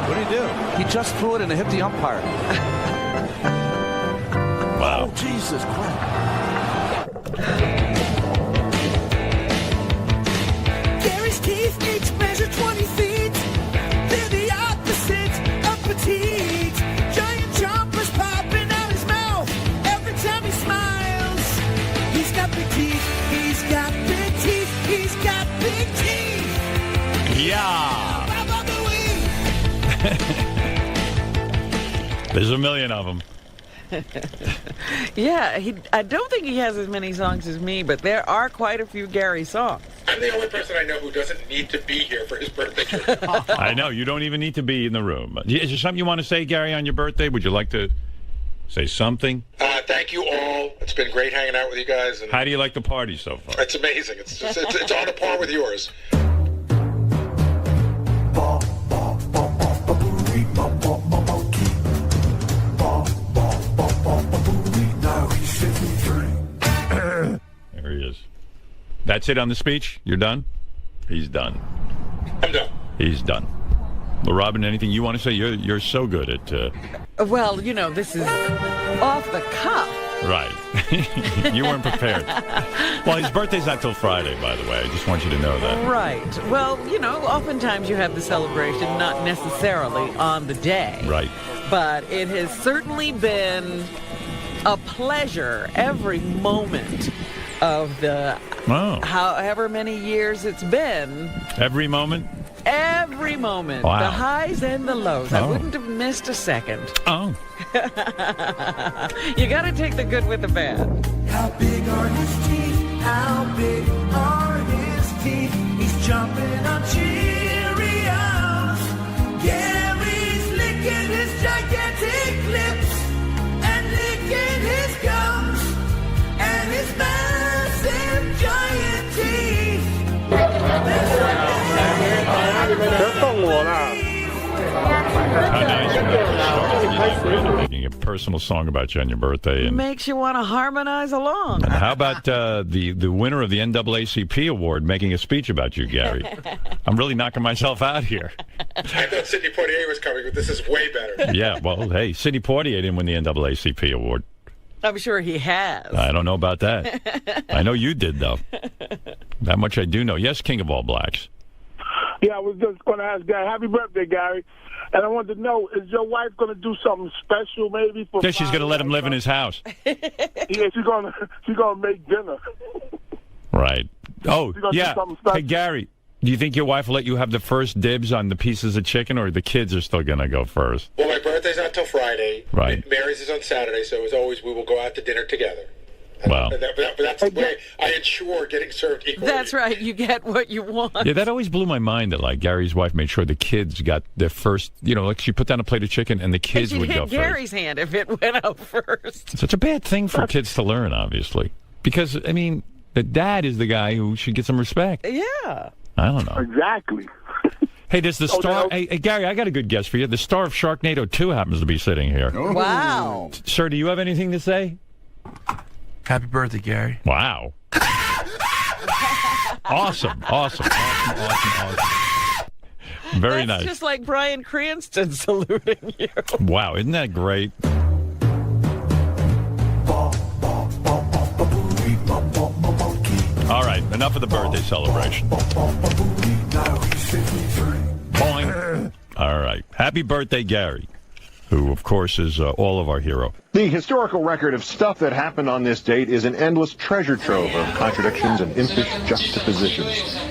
What did he do? He just threw it and it hit the umpire. Wow. Oh, Jesus Christ. Gary's teeth each measure 20 feet. They're the opposite of petite. Giant chompers popping out his mouth every time he smiles. He's got big teeth. He's got big teeth. He's got big teeth. Yeah. There's a million of them. Yeah, I don't think he has as many songs as me, but there are quite a few Gary songs. I'm the only person I know who doesn't need to be here for his birthday trip. I know. You don't even need to be in the room. Is there something you want to say, Gary, on your birthday? Would you like to say something? Thank you all. It's been great hanging out with you guys. And how do you like the party so far? It's amazing. It's on a par with yours. There he is. That's it on the speech? You're done? He's done. I'm done. He's done. Well, Robin, anything you want to say? You're so good at... Well, you know, this is off the cuff. Right. You weren't prepared. Well, his birthday's not till Friday, by the way. I just want you to know that. Right. Well, you know, oftentimes you have the celebration not necessarily on the day. Right. But it has certainly been a pleasure every moment of the however many years it's been. Every moment? Every moment. Wow. The highs and the lows. I wouldn't have missed a second. Oh. You got to take the good with the bad. How big are his teeth? How big are his teeth? He's jumping on Cheerios. Gary's licking his gigantic lips and licking his gums and his massive giant teeth. How nice. Making a personal song about you on your birthday. And makes you want to harmonize along. And how about the winner of the NAACP award making a speech about you, Gary? I'm really knocking myself out here. I thought Sidney Poitier was coming, but this is way better. Yeah, well, hey, Sidney Poitier didn't win the NAACP award. I'm sure he has. I don't know about that. I know you did, though. That much I do know. Yes, King of All Blacks. Yeah, I was just going to ask Gary, happy birthday, Gary. And I wanted to know, is your wife going to do something special maybe for... Yeah, she's going to let him live in his house. Yeah, she's going to make dinner. Right. Oh, yeah. Hey, Gary, do you think your wife will let you have the first dibs on the pieces of chicken, or the kids are still going to go first? Well, my birthday's not till Friday. Right. Mary's is on Saturday, so as always, we will go out to dinner together. Wow. But that's the way I ensure getting served equally. That's right. You get what you want. Yeah, that always blew my mind that, like, Gary's wife made sure the kids got their first, you know, like she put down a plate of chicken and the kids would go hit Gary's hand if it went out first. Such a bad thing for kids to learn, obviously. Because, I mean, the dad is the guy who should get some respect. Yeah. I don't know. Exactly. Hey, there's the star. Hey, Gary, I got a good guess for you. The star of Sharknado 2 happens to be sitting here. Oh. Wow. Sir, do you have anything to say? Happy birthday, Gary. Wow. Awesome. Very nice. Just like Bryan Cranston saluting you. Wow, isn't that great? All right, enough of the birthday celebration. Boing. All right. Happy birthday, Gary, who, of course, is all of our hero. The historical record of stuff that happened on this date is an endless treasure trove of contradictions and impish juxtapositions.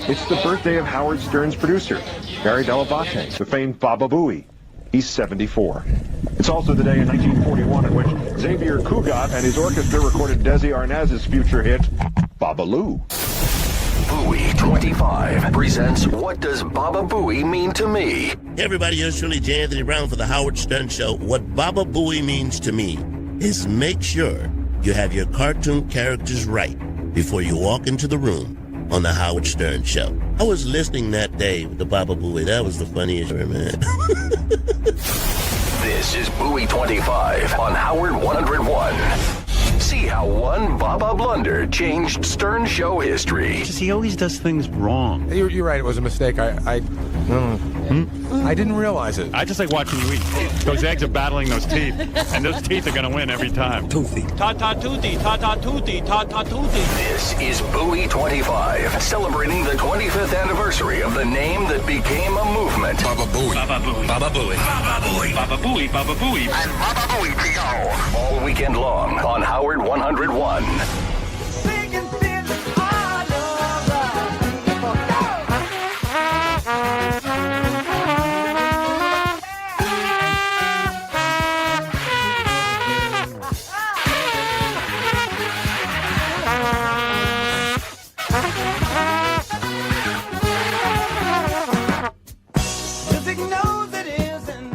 It's the birthday of Howard Stern's producer, Barry Dell'Abate, the famed Baba Booey. He's 74. It's also the day in 1941 in which Xavier Cugat and his orchestra recorded Desi Arnaz's future hit, Babaloo. Booey 25 presents What Does Baba Booey Mean to Me? Hey everybody, here's Shirley J. Anthony Brown for the Howard Stern Show. What Baba Booey means to me is make sure you have your cartoon characters right before you walk into the room on the Howard Stern Show. I was listening that day with the Baba Booey. That was the funniest ever, man. This is Booey 25 on Howard 101. See how one Baba blunder changed Stern Show history. He always does things wrong. You're right. It was a mistake. I didn't realize it. I just like watching you eat. Those eggs are battling those teeth, and those teeth are going to win every time. Toothy. Ta-ta-tooty, ta-ta-tooty, ta-ta-tooty. This is Booey 25, celebrating the 25th anniversary of the name that became a movement. Baba Booey. Baba Booey. Baba Booey. Baba Booey. Baba Booey. Baba Booey. And Baba Booey P.O. All weekend long on Howard 101.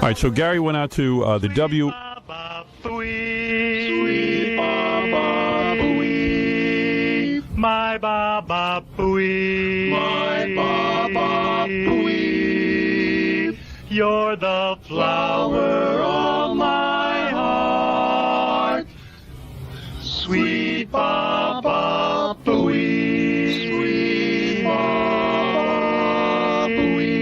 All right, so Gary went out to the W. Sweet Baba Booey, my Baba Booey, my Baba Booey, you're the flower of my heart, sweet Baba Booey, sweet Baba Booey.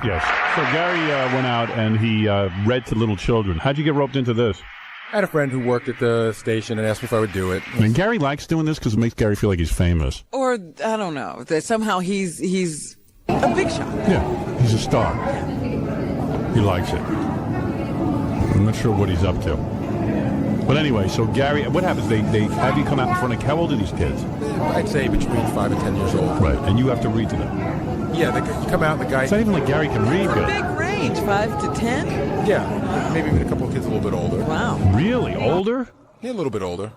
Yes. So Gary went out and he read to little children. How'd you get roped into this? I had a friend who worked at the station and asked me if I would do it. And Gary likes doing this because it makes Gary feel like he's famous. Or, I don't know, that somehow he's a big shot. Yeah, he's a star. He likes it. I'm not sure what he's up to. But anyway, so Gary, what happens? They have you come out in front of, how old are these kids? I'd say between 5 and 10 years old. Right, and you have to read to them. Yeah, you come out and the guy... It's not even like Gary can read good. Big range, 5 to 10? Yeah, maybe even a couple of kids a little bit older. Wow. Really? Older? Yeah, a little bit older.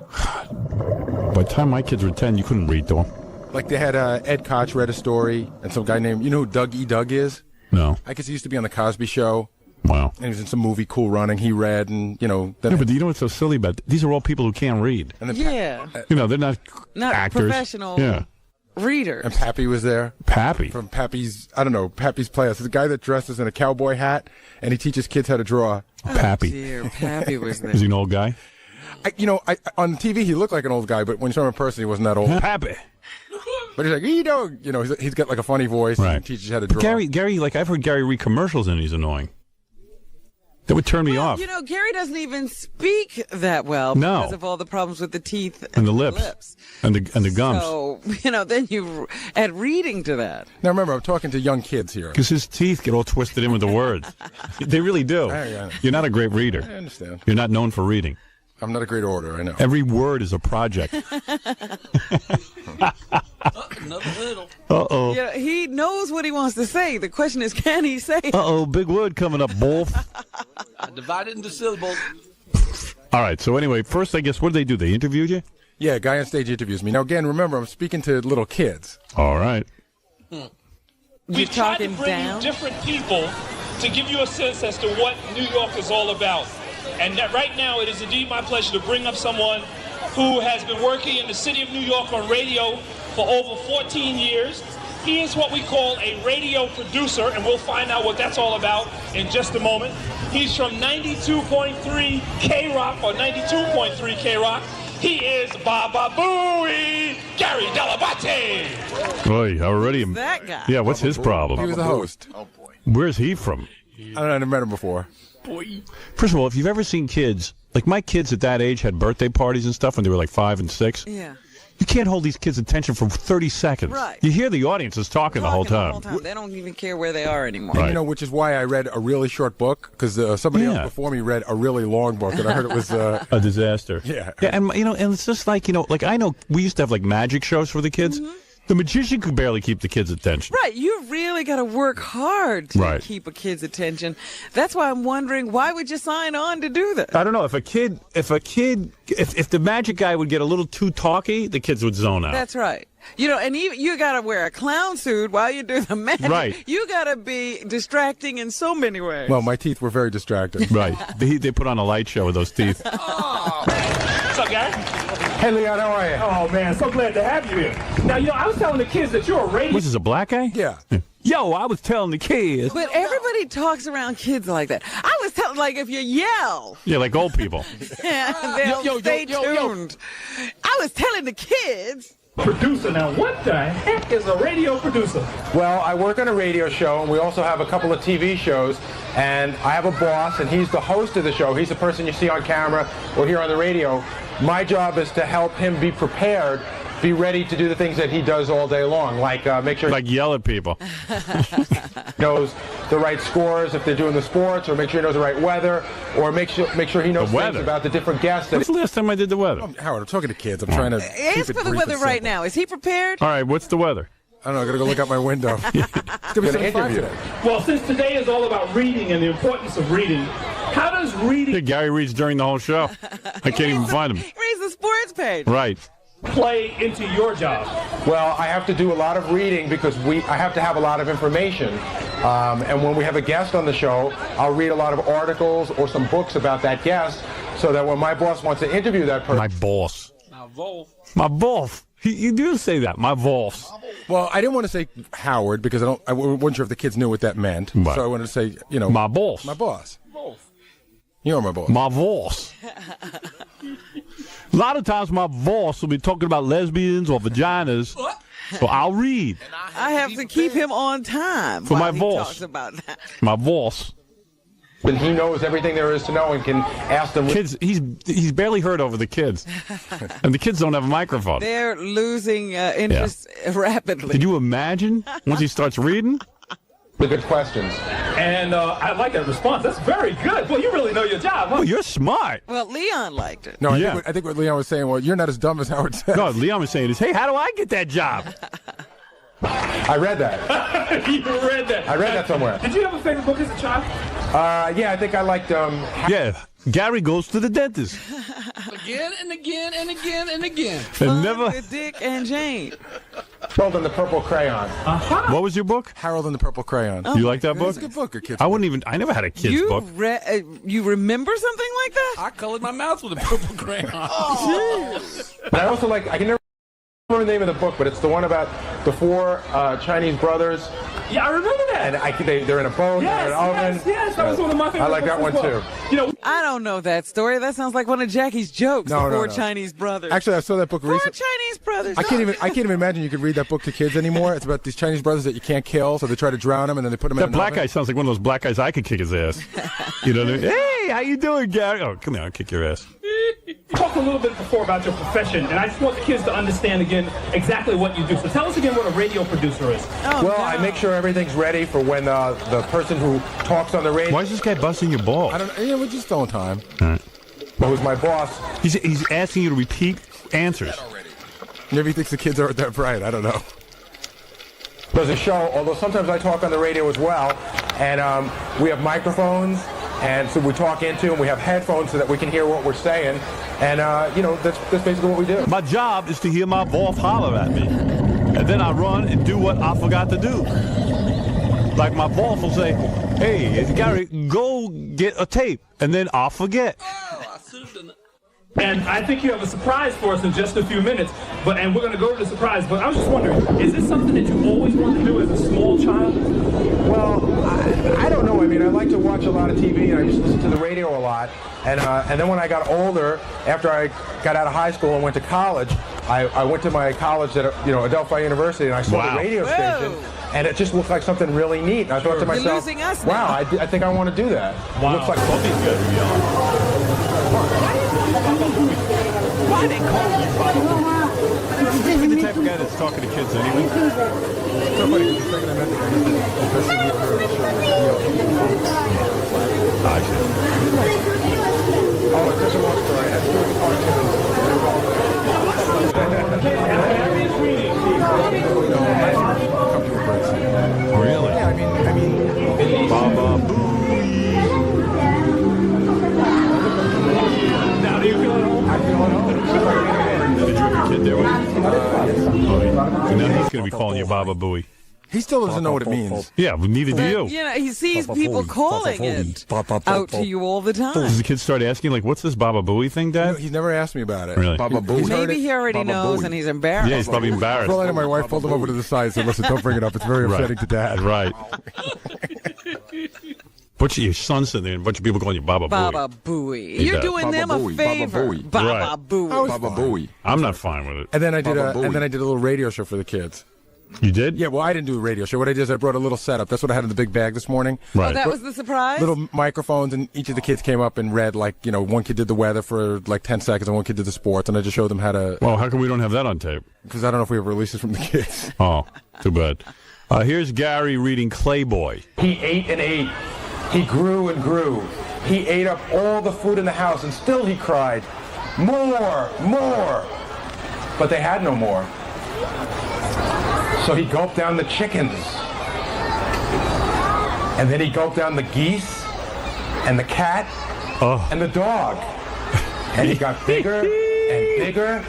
By the time my kids were 10, you couldn't read to them. Like they had Ed Koch read a story, and some guy named, you know who Doug E. Doug is? No. I guess he used to be on the Cosby Show. Wow. And he was in some movie, Cool Running. He read, and, you know... Yeah, but you know what's so silly about it? These are all people who can't read. And then Yeah. You know, they're not actors. Professional Yeah. readers. And Pappy was there. Pappy? From Pappy's, I don't know, Pappy's Playhouse. It's a guy that dresses in a cowboy hat, and he teaches kids how to draw. Pappy. Dear, Pappy was there. Is he an old guy? On TV, he looked like an old guy, but when you saw him in person, he wasn't that old. Pappy. But he's like, you know, he's got like a funny voice. Right. And he teaches how to But draw. Gary, like I've heard Gary read commercials and he's annoying. That would turn me off. You know, Gary doesn't even speak that well No. because of all the problems with the teeth And the lips. And the gums. So, you know, then you add reading to that. Now remember, I'm talking to young kids here. Because his teeth get all twisted in with the words. They really do. I You're not a great reader. I understand. You're not known for reading. I'm not a great orator, I know. Every word is a project. Another hurdle. Uh-oh. Yeah, he knows what he wants to say. The question is, can he say it? Uh-oh, big word coming up, both. I divide it into syllables. All right, so anyway, first, I guess, what did they do? They interviewed you? Yeah, a guy on stage interviews me. Now, again, remember, I'm speaking to little kids. All right. You're talking down? Different people to give you a sense as to what New York is all about. And that right now, it is indeed my pleasure to bring up someone who has been working in the city of New York on radio for over 14 years. He is what we call a radio producer, and we'll find out what that's all about in just a moment. He's from 92.3 K-Rock or 92.3 K-Rock. He is Baba Booey, Gary Dell'Abate. Boy, already. That guy. Yeah, what's his problem? He was the host. Oh, boy. Where's he from? I don't know, I never met him before. First of all, if you've ever seen kids, like my kids at that age had birthday parties and stuff when they were like 5 and 6. Yeah. You can't hold these kids' attention for 30 seconds. Right. You hear the audience is talking the whole time. They don't even care where they are anymore. And, you know, which is why I read a really short book, because somebody else before me read a really long book, and I heard it was... a disaster. Yeah. Yeah, and, you know, and it's just like, you know, like I know we used to have like magic shows for the kids. Mm-hmm. The magician could barely keep the kids' attention. Right, you really got to work hard to keep a kid's attention. That's why I'm wondering, why would you sign on to do that? I don't know, if the magic guy would get a little too talky, the kids would zone out. That's right. You know, and you got to wear a clown suit while you do the magic. Right. You got to be distracting in so many ways. Well, my teeth were very distracting. Right. They put on a light show with those teeth. What's up, Gary? Hey, Leon, how are you? Oh, man, so glad to have you here. Now, you know, I was telling the kids that you're a radio... Was this a black guy? Yeah. Yo, I was telling the kids. But everybody talks around kids like that. I was telling, like, if you yell... Yeah, like old people. they'll stay tuned. I was telling the kids... Producer, now what the heck is a radio producer? Well, I work on a radio show, and we also have a couple of TV shows, and I have a boss, and he's the host of the show. He's the person you see on camera or here on the radio. My job is to help him be prepared, be ready to do the things that he does all day long, like make sure... Like yell at people. knows the right scores if they're doing the sports, or make sure he knows the right weather, or make sure he knows things about the different guests. When's the last time I did the weather? Howard, I'm talking to kids. I'm trying to keep Ask it for the brief weather and right simple. now. Is he prepared? All right, what's the weather? I don't know. I gotta go look out my window. It's gonna be an interview. Well, since today is all about reading and the importance of reading, how does reading... Yeah, Gary reads during the whole show. I can't even find him. Reads the sports page. Right. play into your job? Well, I have to do a lot of reading because I have to have a lot of information. And when we have a guest on the show, I'll read a lot of articles or some books about that guest so that when my boss wants to interview that person... My boss. My boss. You do say that, my boss. Well, I didn't want to say Howard because I wasn't sure if the kids knew what that meant. Right. So I wanted to say, my boss. My boss. You're my boss. My boss. A lot of times my boss will be talking about lesbians or vaginas, so I'll read. I have to keep him on time For while my he boss. talks about that. My boss. And he knows everything there is to know and can ask them... Kids, he's barely heard over the kids. And the kids don't have a microphone. They're losing interest rapidly. Could you imagine once he starts reading? The good questions. And I like that response. That's very good. Well, you really know your job, huh? Oh, you're smart. Well, Leon liked it. No, I think what Leon was saying, well, you're not as dumb as Howard said. No, Leon was saying is, hey, how do I get that job? I read that. You read that. I read that somewhere. Did you have a favorite book as a child? Yeah, I think I liked... Yeah, Gary goes to the dentist. Again and again and again and again. And never... With Dick and Jane. Harold and the Purple Crayon. What was your book? Harold and the Purple Crayon. You like that book? It's a good book, a kid's I wouldn't even... I never had a kid's book. You remember something like that? I colored my mouth with a purple crayon. But I also like... I can never remember the name of the book, but it's the one about the four Chinese brothers. Yeah, I remember that. And they're in a boat, they're in an oven. Yes, that was one of my favorite I like that one, books as well. too. I don't know that story. That sounds like one of Jackie's jokes. No, the no, four no. Chinese brothers. Actually, I saw that book recently. Four Chinese brothers. I can't even imagine you could read that book to kids anymore. It's about these Chinese brothers that you can't kill, so they try to drown them and then they put them in That an black oven. guy sounds like one of those black guys I could kick his ass. You know what I mean? Hey, how you doing, Gary? Oh, come here, I'll kick your ass. You talked a little bit before about your profession, and I just want the kids to understand again exactly what you do. So tell us again what a radio producer is. I make sure everything's ready for when the person who talks on the radio... Why is this guy busting your balls? I don't know. We're just filling time. All right. But who's my boss? He's asking you to repeat answers. Maybe he thinks the kids aren't that bright. I don't know. There's a show, although sometimes I talk on the radio as well, and we have microphones, and so we talk into, and we have headphones so that we can hear what we're saying, and that's basically what we do. My job is to hear my boss holler at me, and then I run and do what I forgot to do. Like my boss will say, "Hey, Gary, go get a tape," and then I'll forget. And I think you have a surprise for us in just a few minutes, and we're going to go to the surprise. But I was just wondering, is this something that you always wanted to do as a small child? Well, I don't know. I mean, I like to watch a lot of TV, and I used to listen to the radio a lot. And then when I got older, after I got out of high school and went to college, I went to my college at Adelphi University, and I saw the radio station, and it just looked like something really neat. And I thought to myself, losing us wow, now. I think I want to do that. Wow. It looks like something's good. Why they call you Baba? You're the type of guy that's talking to kids anyway. So funny, because the second I met the guy, he said, the best thing he ever heard I see. Oh, it's such a long story. I had to do Really? Yeah, I mean, Baba Booey. Now, do you feel at home? I feel at home. Did you have your kid there with you? So now he's going to be calling you Baba Booey. he still doesn't know what it means. Yeah, well, neither do you. You know, he sees people calling it out to you all the time. Does the kid start asking, like, what's this Baba Booey thing, Dad? He's never asked me about it. Really? Baba Booey. Maybe he already knows and he's embarrassed. Yeah, he's probably embarrassed. For all I know, my wife pulled him over to the side and said, listen, don't bring it up. It's very upsetting to Dad. Right. But your son's sitting there and a bunch of people calling you Baba Booey. Baba Booey. You're doing them a favor. Baba Booey. Baba Booey. I'm not fine with it. And then I did a little radio show for the kids. You did? Yeah, well, I didn't do a radio show. What I did is I brought a little setup. That's what I had in the big bag this morning. Right. Oh, that was the surprise? Little microphones, and each of the kids came up and read, like, you know, one kid did the weather for like 10 seconds, and one kid did the sports, and I just showed them how to... Well, how come we don't have that on tape? Because I don't know if we have releases from the kids. Oh, too bad. Here's Gary reading Clayboy. He ate and ate. He grew and grew. He ate up all the food in the house, and still he cried, more, more. But they had no more. So he gulped down the chickens. And then he gulped down the geese and the cat and the dog. And he got bigger and bigger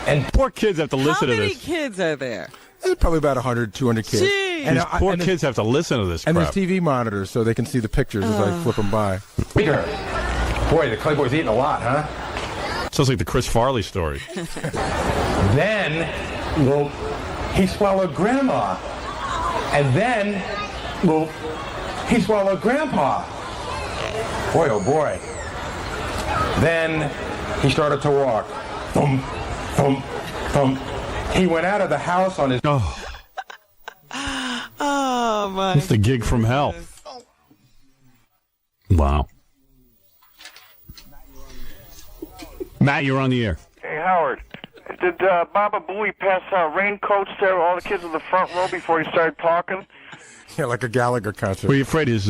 And poor kids have to listen to How many this. kids are there? There's probably about 100, 200 kids. Jeez. And, These poor kids have to listen to this And crap. there's TV monitors so they can see the pictures as I flip them by. Peter, boy, the Clayboy's eating a lot, huh? Sounds like the Chris Farley story. Then, well, he swallowed Grandma. And then, well, he swallowed Grandpa. Boy, oh boy. Then he started to walk. Thump, thump, thump. He went out of the house on his... Oh, Oh, my. it's the gig from hell. Wow. Matt, you're on the air. Hey, Howard. Did Baba Booey pass out raincoats to all the kids in the front row before he started talking? Yeah, like a Gallagher concert. Were you afraid his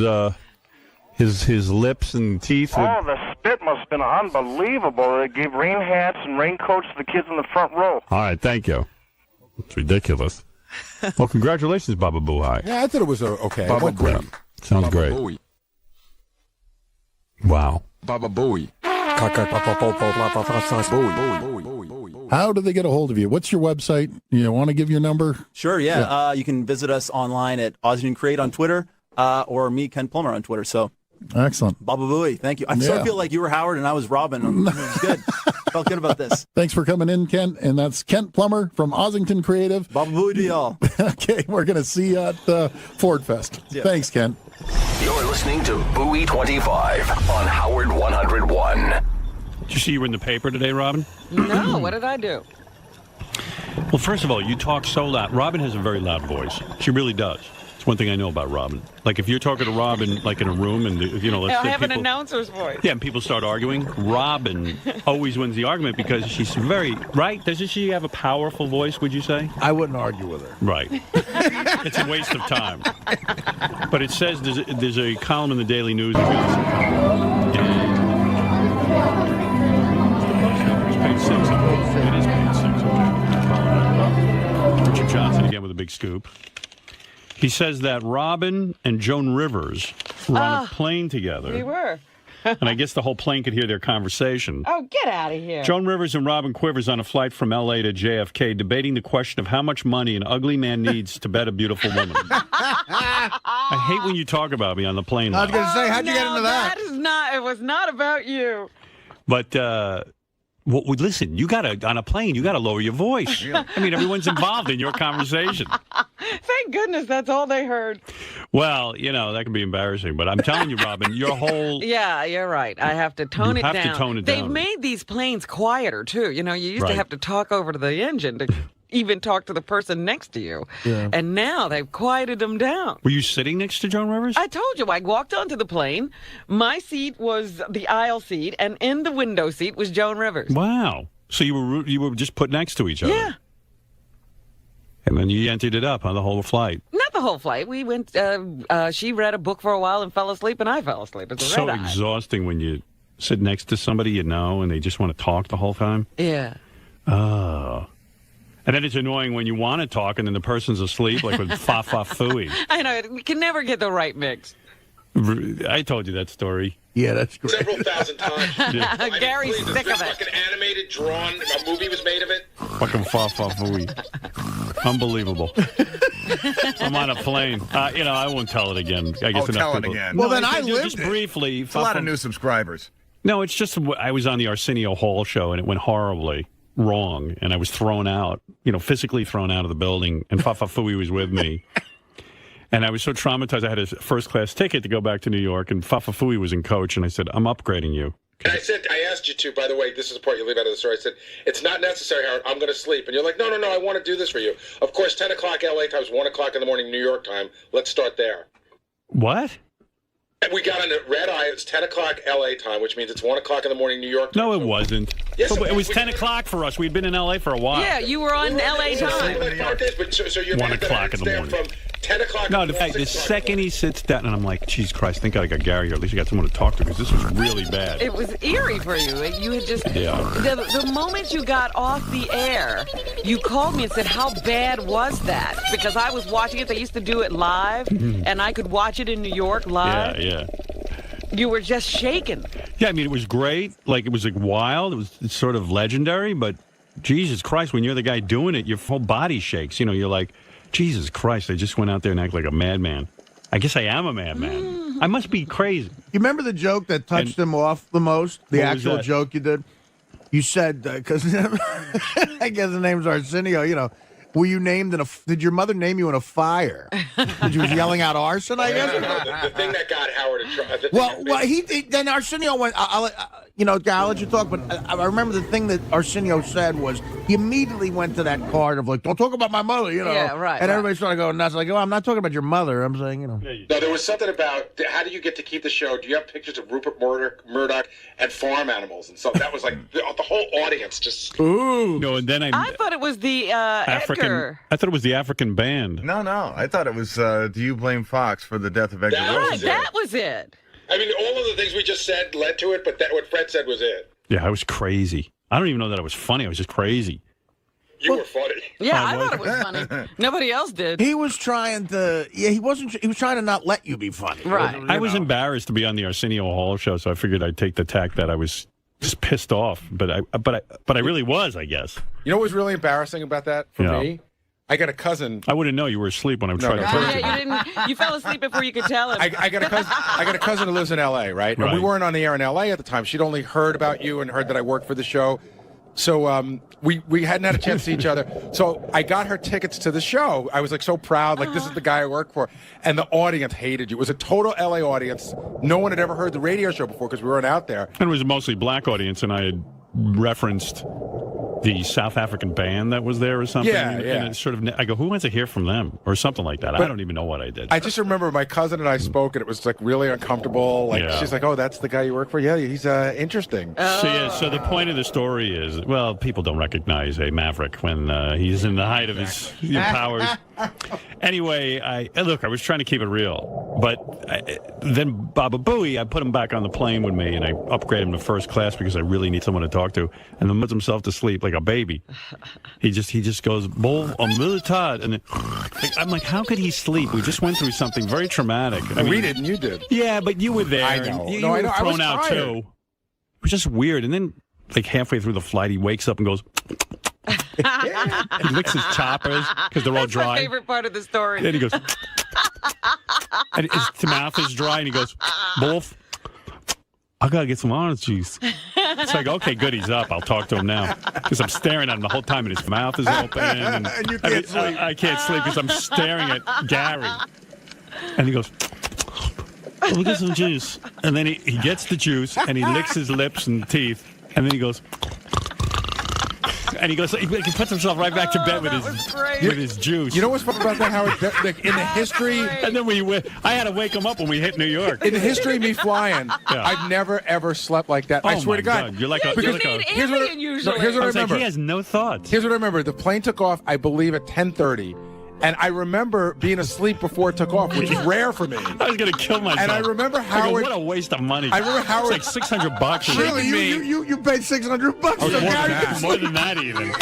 lips and teeth would... Oh, the spit must have been unbelievable. They gave rain hats and raincoats to the kids in the front row. All right, thank you. It's ridiculous. Well, congratulations, Baba Booey. Yeah, I thought it was okay. Baba It went great. Booey. Sounds Baba great. Booey. Wow. Baba Booey. How do they get a hold of you? What's your website? You want to give your number? Sure, yeah. You can visit us online at Ozzington Create on Twitter or me, Ken Plummer, on Twitter. So, excellent. Baba Booey, thank you. I sort of feel like you were Howard and I was Robin. It was good. Felt good about this. Thanks for coming in, Kent. And that's Kent Plummer from Ozzington Creative. Baba Booey to y'all. Okay, we're going to see you at Ford Fest. Yeah. Thanks, Kent. You're listening to Buoy 25 on Howard 101. Did you see you were in the paper today, Robin? No, what did I do? Well, first of all, you talk so loud. Robin has a very loud voice. She really does. It's one thing I know about Robin. Like, if you're talking to Robin, like, in a room, and, you know, let's I say have people... an announcer's voice. Yeah, and people start arguing. Robin always wins the argument because she's very... Right? Doesn't she have a powerful voice, would you say? I wouldn't argue with her. Right. It's a waste of time. But it says there's a column in the Daily News... Page 6. It is page 6. Richard Johnson again with a big scoop. He says that Robin and Joan Rivers were on a plane together. We were. And I guess the whole plane could hear their conversation. Oh, get out of here. Joan Rivers and Robin Quivers on a flight from L.A. to JFK debating the question of how much money an ugly man needs to bed a beautiful woman. I hate when you talk about me on the plane. I was going to say, how'd you get into that? It was not about you. But, well, listen, you got to, on a plane, you got to lower your voice. I mean, everyone's involved in your conversation. Thank goodness that's all they heard. Well, you know, that can be embarrassing. But I'm telling you, Robin, your whole... Yeah, you're right. I have to tone it down. You have to tone it They've down. made these planes quieter, too. You know, you used to Right. have to talk over to the engine to even talk to the person next to you. Yeah. And now they've quieted them down. Were you sitting next to Joan Rivers? I told you, I walked onto the plane. My seat was the aisle seat, and in the window seat was Joan Rivers. Wow. So you were just put next to each other? Yeah. And then you emptied it up on the whole flight. Not the whole flight. We went, she read a book for a while and fell asleep, and I fell asleep. It's a So red eye. exhausting when you sit next to somebody you know and they just want to talk the whole time. Yeah. Oh. And then it's annoying when you want to talk and then the person's asleep, like with fa-fa-fooey. I know. We can never get the right mix. I told you that story. Yeah, that's great. Several thousand times. Yeah. Gary's please, sick is of this it. fucking animated, drawn, a movie was made of it? Fucking fa-fa-fooey. Unbelievable. I'm on a plane. You know, I won't tell it again. I guess Oh, enough tell it people- again. No, Well, then I can do lived just it. briefly. It's a lot of new subscribers. No, it's just I was on the Arsenio Hall show and it went horribly wrong, and I was thrown out. You know, physically thrown out of the building, and Fafafui was with me. And I was so traumatized, I had a first-class ticket to go back to New York, and Fafafui was in coach, and I said, I'm upgrading you. And I asked you to, by the way, this is the part you leave out of the story. I said, it's not necessary, Howard. I'm going to sleep. And you're like, no, I want to do this for you. Of course, 10 o'clock LA time is 1 o'clock in the morning New York time. Let's start there. What? And we got on a red eye. It's 10 o'clock LA time, which means it's 1 o'clock in the morning New York time. No, it wasn't. Yes, it was 10 o'clock for us. We'd been in L.A. for a while. Yeah, you were on LA time. So you're 1 o'clock in the morning. From 10 o'clock. No, the second he sits down, and I'm like, Jesus Christ, thank God I got Gary here. At least I got someone to talk to, because this was really bad. It was eerie for you. You had just... Yeah. The moment you got off the air, you called me and said, how bad was that? Because I was watching it. They used to do it live, and I could watch it in New York live. Yeah. You were just shaken. Yeah, I mean, it was great. Like, it was like wild. It's sort of legendary, but Jesus Christ, when you're the guy doing it, your whole body shakes. You know, you're like, Jesus Christ, I just went out there and acted like a madman. I guess I am a madman. I must be crazy. You remember the joke that touched him off the most? The What was actual that? joke you did? You said, because I guess the name's Arsenio, you know, were you named in a, did your mother name you in a fire? Because you was yelling out arson, I guess? The thing that got Howard in trouble. Well, then Arsenio went, you know, I'll let you talk, but I remember the thing that Arsenio said was he immediately went to that card of like, don't talk about my mother, you know. Yeah, right, And right. everybody started going nuts, like, oh, I'm not talking about your mother. I'm saying, you know. No, there was something about how do you get to keep the show? Do you have pictures of Rupert Murdoch and farm animals and stuff? That was like the whole audience just. Ooh. No, and then I thought it was the Edgar. I thought it was the African band. No, I thought it was Do You Blame Fox for the death of Edgar Right, Wilson? that was it. I mean, all of the things we just said led to it, but what Fred said was it. Yeah, I was crazy. I don't even know that I was funny. I was just crazy. You were funny. Yeah, I thought it was funny. Nobody else did. He was trying to, he was trying to not let you be funny. Right. I was embarrassed to be on the Arsenio Hall show, so I figured I'd take the tack that I was just pissed off. But I really was, I guess. You know what was really embarrassing about that for Yeah. me? I got a cousin. I wouldn't know you were asleep when I tried to turn Yeah, you didn't. You fell asleep before you could tell him. I got a cousin who lives in L.A., right? And we weren't on the air in L.A. at the time. She'd only heard about you and heard that I worked for the show. So we hadn't had a chance to see each other. So I got her tickets to the show. I was like so proud, like this is the guy I work for. And the audience hated you. It was a total L.A. audience. No one had ever heard the radio show before because we weren't out there. And it was a mostly black audience, and I had referenced the South African band that was there or something. Yeah, and yeah. it's sort of, I go, who wants to hear from them? Or something like that. I But don't even know what I did. I just remember my cousin and I spoke, and it was like really uncomfortable. Like Yeah. she's like, "Oh, that's the guy you work for? Yeah, he's interesting." So the point of the story is, well, people don't recognize a maverick when he's in the height of his powers. Anyway, I was trying to keep it real. But then Baba Booey, I put him back on the plane with me, and I upgraded him to first class because I really need someone to talk to. And then puts himself to sleep like a baby. He just goes, "Bull, I'm really tired." And then, I'm like, how could he sleep? We just went through something very traumatic. I mean, we didn't, you did. Yeah, but you were there. I know. And you No, I were know. I was thrown out tired. too. It was just weird. And then, like halfway through the flight, he wakes up and goes. He licks his choppers because they're all That's my dry. favorite part of the story. Then he goes, and his mouth is dry, and he goes, "Wolf, I gotta get some orange juice." It's like, okay, good, he's up. I'll talk to him now because I'm staring at him the whole time, and his mouth is open, and you can't sleep. I can't sleep because I'm staring at Gary, and he goes, "Let me get some juice," and then he gets the juice, and he licks his lips and teeth, and then he goes. And he puts himself right back to bed with his juice. You know what's fun about that, Howard? Like in the history, and then I had to wake him up when we hit New York. In the history of me flying, Yeah. I've never ever slept like that. I Oh, swear my to God. You're like a. Because You're like a here's what I was like, remember. he has no thoughts. Here's what I remember. The plane took off, I believe, at 10:30. And I remember being asleep before it took off, which is rare for me. I was going to kill myself. And I remember I go, Howard. what a waste of money. I remember Howard. It's like $600. Really? You paid $600 Oh, for Gary? more than that even.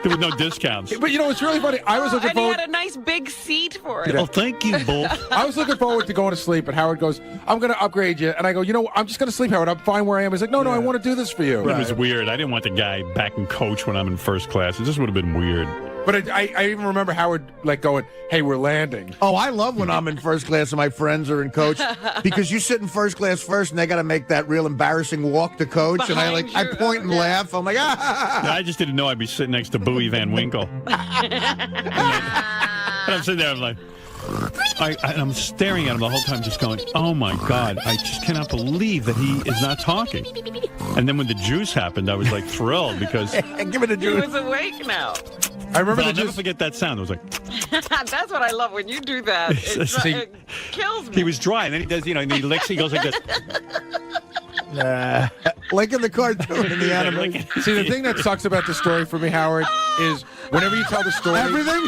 There was no discounts. But you know, it's really funny. I was looking And he forward. had a nice big seat for it. Oh, thank you, Bull. I was looking forward to going to sleep, and Howard goes, "I'm going to upgrade you." And I go, "You know, I'm just going to sleep, Howard. I'm fine where I am." He's like, "No, I want to do this for you." It was weird. I didn't want the guy back in coach when I'm in first class. It just would have been weird. But I even remember Howard like going, "Hey, we're landing." Oh, I love when I'm in first class and my friends are in coach because you sit in first class first and they got to make that real embarrassing walk to coach. And I point and laugh. I'm like, ah. I just didn't know I'd be sitting next to Booey Van Winkle. And I'm sitting there, I'm like, I'm staring at him the whole time, just going, "Oh my God, I just cannot believe that he is not talking." And then when the juice happened, I was like thrilled because give it a He juice. was awake now. I remember I'll never forget that sound. It was like That's what I love when you do that. It kills me. he was dry, and then he does, and he licks. He goes like this. Like in the cartoon in the animation. See, the thing that sucks about the story for me, Howard, is whenever you tell the story, Everything?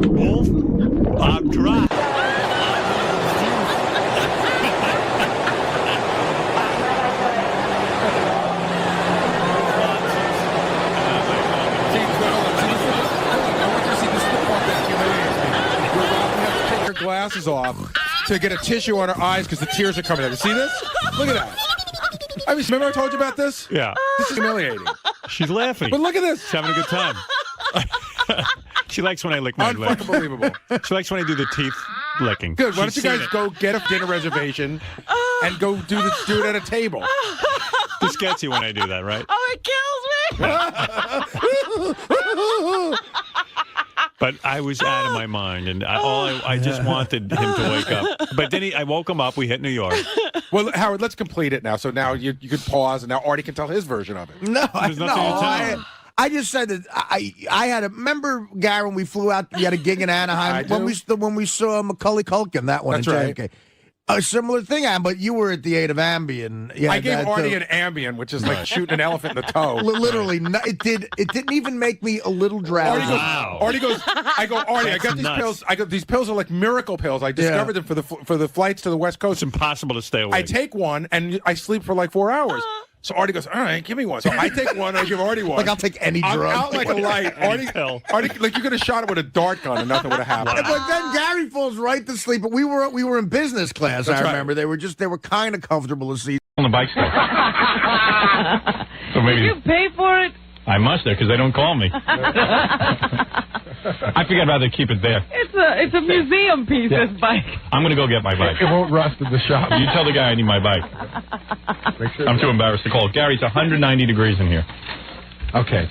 Wolf, I'm dry. take your glasses off, to get a tissue on her eyes because the tears are coming out. You see this? Look at that. I mean, remember I told you about this? Yeah. This is humiliating. She's laughing. But look at this. She's having a good time. She likes when I lick my lips. Unbelievable. She likes when I do the teeth licking. Good. Why don't She's you guys seen it. go get a dinner reservation and go do it at a table? This gets you when I do that, right? Oh, it kills me. But I was out of my mind, and I just wanted him to wake up. But then I woke him up. We hit New York. Well, Howard, let's complete it now. So now you could pause, and now Artie can tell his version of it. No, There's nothing to tell. I just said that I had a remember, Gary, when we flew out. We had a gig in Anaheim when we saw Macaulay Culkin. That one. That's in right. JFK. A similar thing, but you were at the aid of Ambien. Yeah, I gave Artie an Ambien, which is like shooting an elephant in the toe. Literally, it didn't even make me a little drowsy. Artie goes, I got these pills. These pills are like miracle pills. I discovered them for the flights to the West Coast. It's impossible to stay awake. I take one and I sleep for like 4 hours. So Artie goes, all right, give me one. So I take one, I give Artie one. Like, I'll take any drug. I'm out like a light. Artie, like you could have shot it with a dart gun and nothing would have happened. But then Gary falls right to sleep. But we were in business class. That's I right. remember they were kind of comfortable to see on the bike stuff. So maybe Did you pay for it? I must have because they don't call me. I think I'd rather keep it there. It's a museum piece. Yeah. This bike. I'm going to go get my bike. It won't rust at the shop. You tell the guy I need my bike. I'm too embarrassed to call. Gary, it's 190 degrees in here. Okay.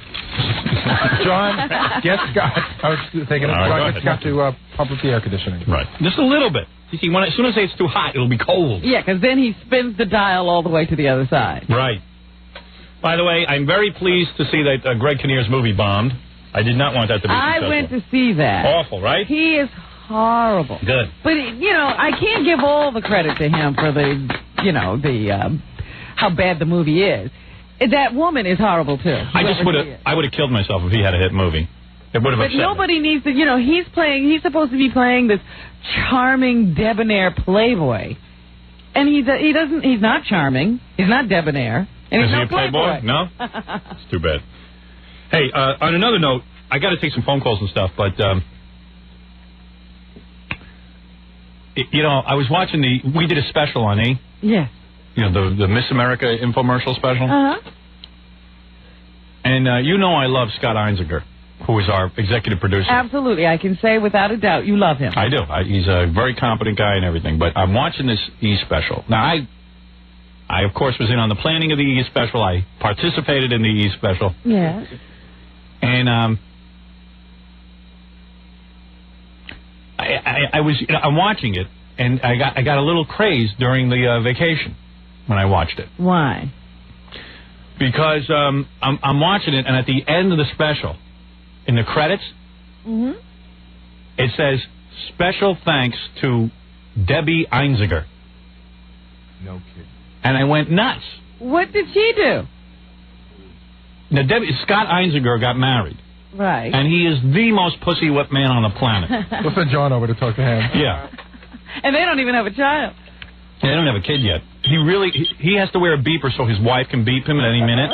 John, get Scott. I was thinking of John, get Scott to pump up the air conditioning. Right. Just a little bit. You see, as soon as I say it's too hot, it'll be cold. Yeah, because then he spins the dial all the way to the other side. Right. By the way, I'm very pleased to see that Greg Kinnear's movie bombed. I did not want that to be successful. I went to see that. Awful, right? He is horrible. Good. But, I can't give all the credit to him for how bad the movie is. That woman is horrible, too. I would have killed myself if he had a hit movie. It would have upset me. But nobody needs to, he's supposed to be playing this charming, debonair playboy. And he's not charming. He's not debonair. And Is he's he no a playboy? No? It's too bad. Hey, on another note, I got to take some phone calls and stuff, but, I was watching we did a special on E! Yes. The Miss America infomercial special. Uh-huh. And I love Scott Einziger, who is our executive producer. Absolutely. I can say without a doubt you love him. I do. He's a very competent guy and everything, but I'm watching this E! special. Now, I, of course, was in on the planning of the E! special. I participated in the E! special. Yeah. And I'm watching it, and I got a little crazed during the vacation when I watched it. Why? Because I'm watching it, and at the end of the special, in the credits, it says, special thanks to Debbie Einziger. No kidding. And I went nuts. What did she do? Now, Scott Einziger got married. Right. And he is the most pussy-whipped man on the planet. We'll send John over to talk to him. Yeah. And they don't even have a child. They don't have a kid yet. He has to wear a beeper so his wife can beep him at any minute.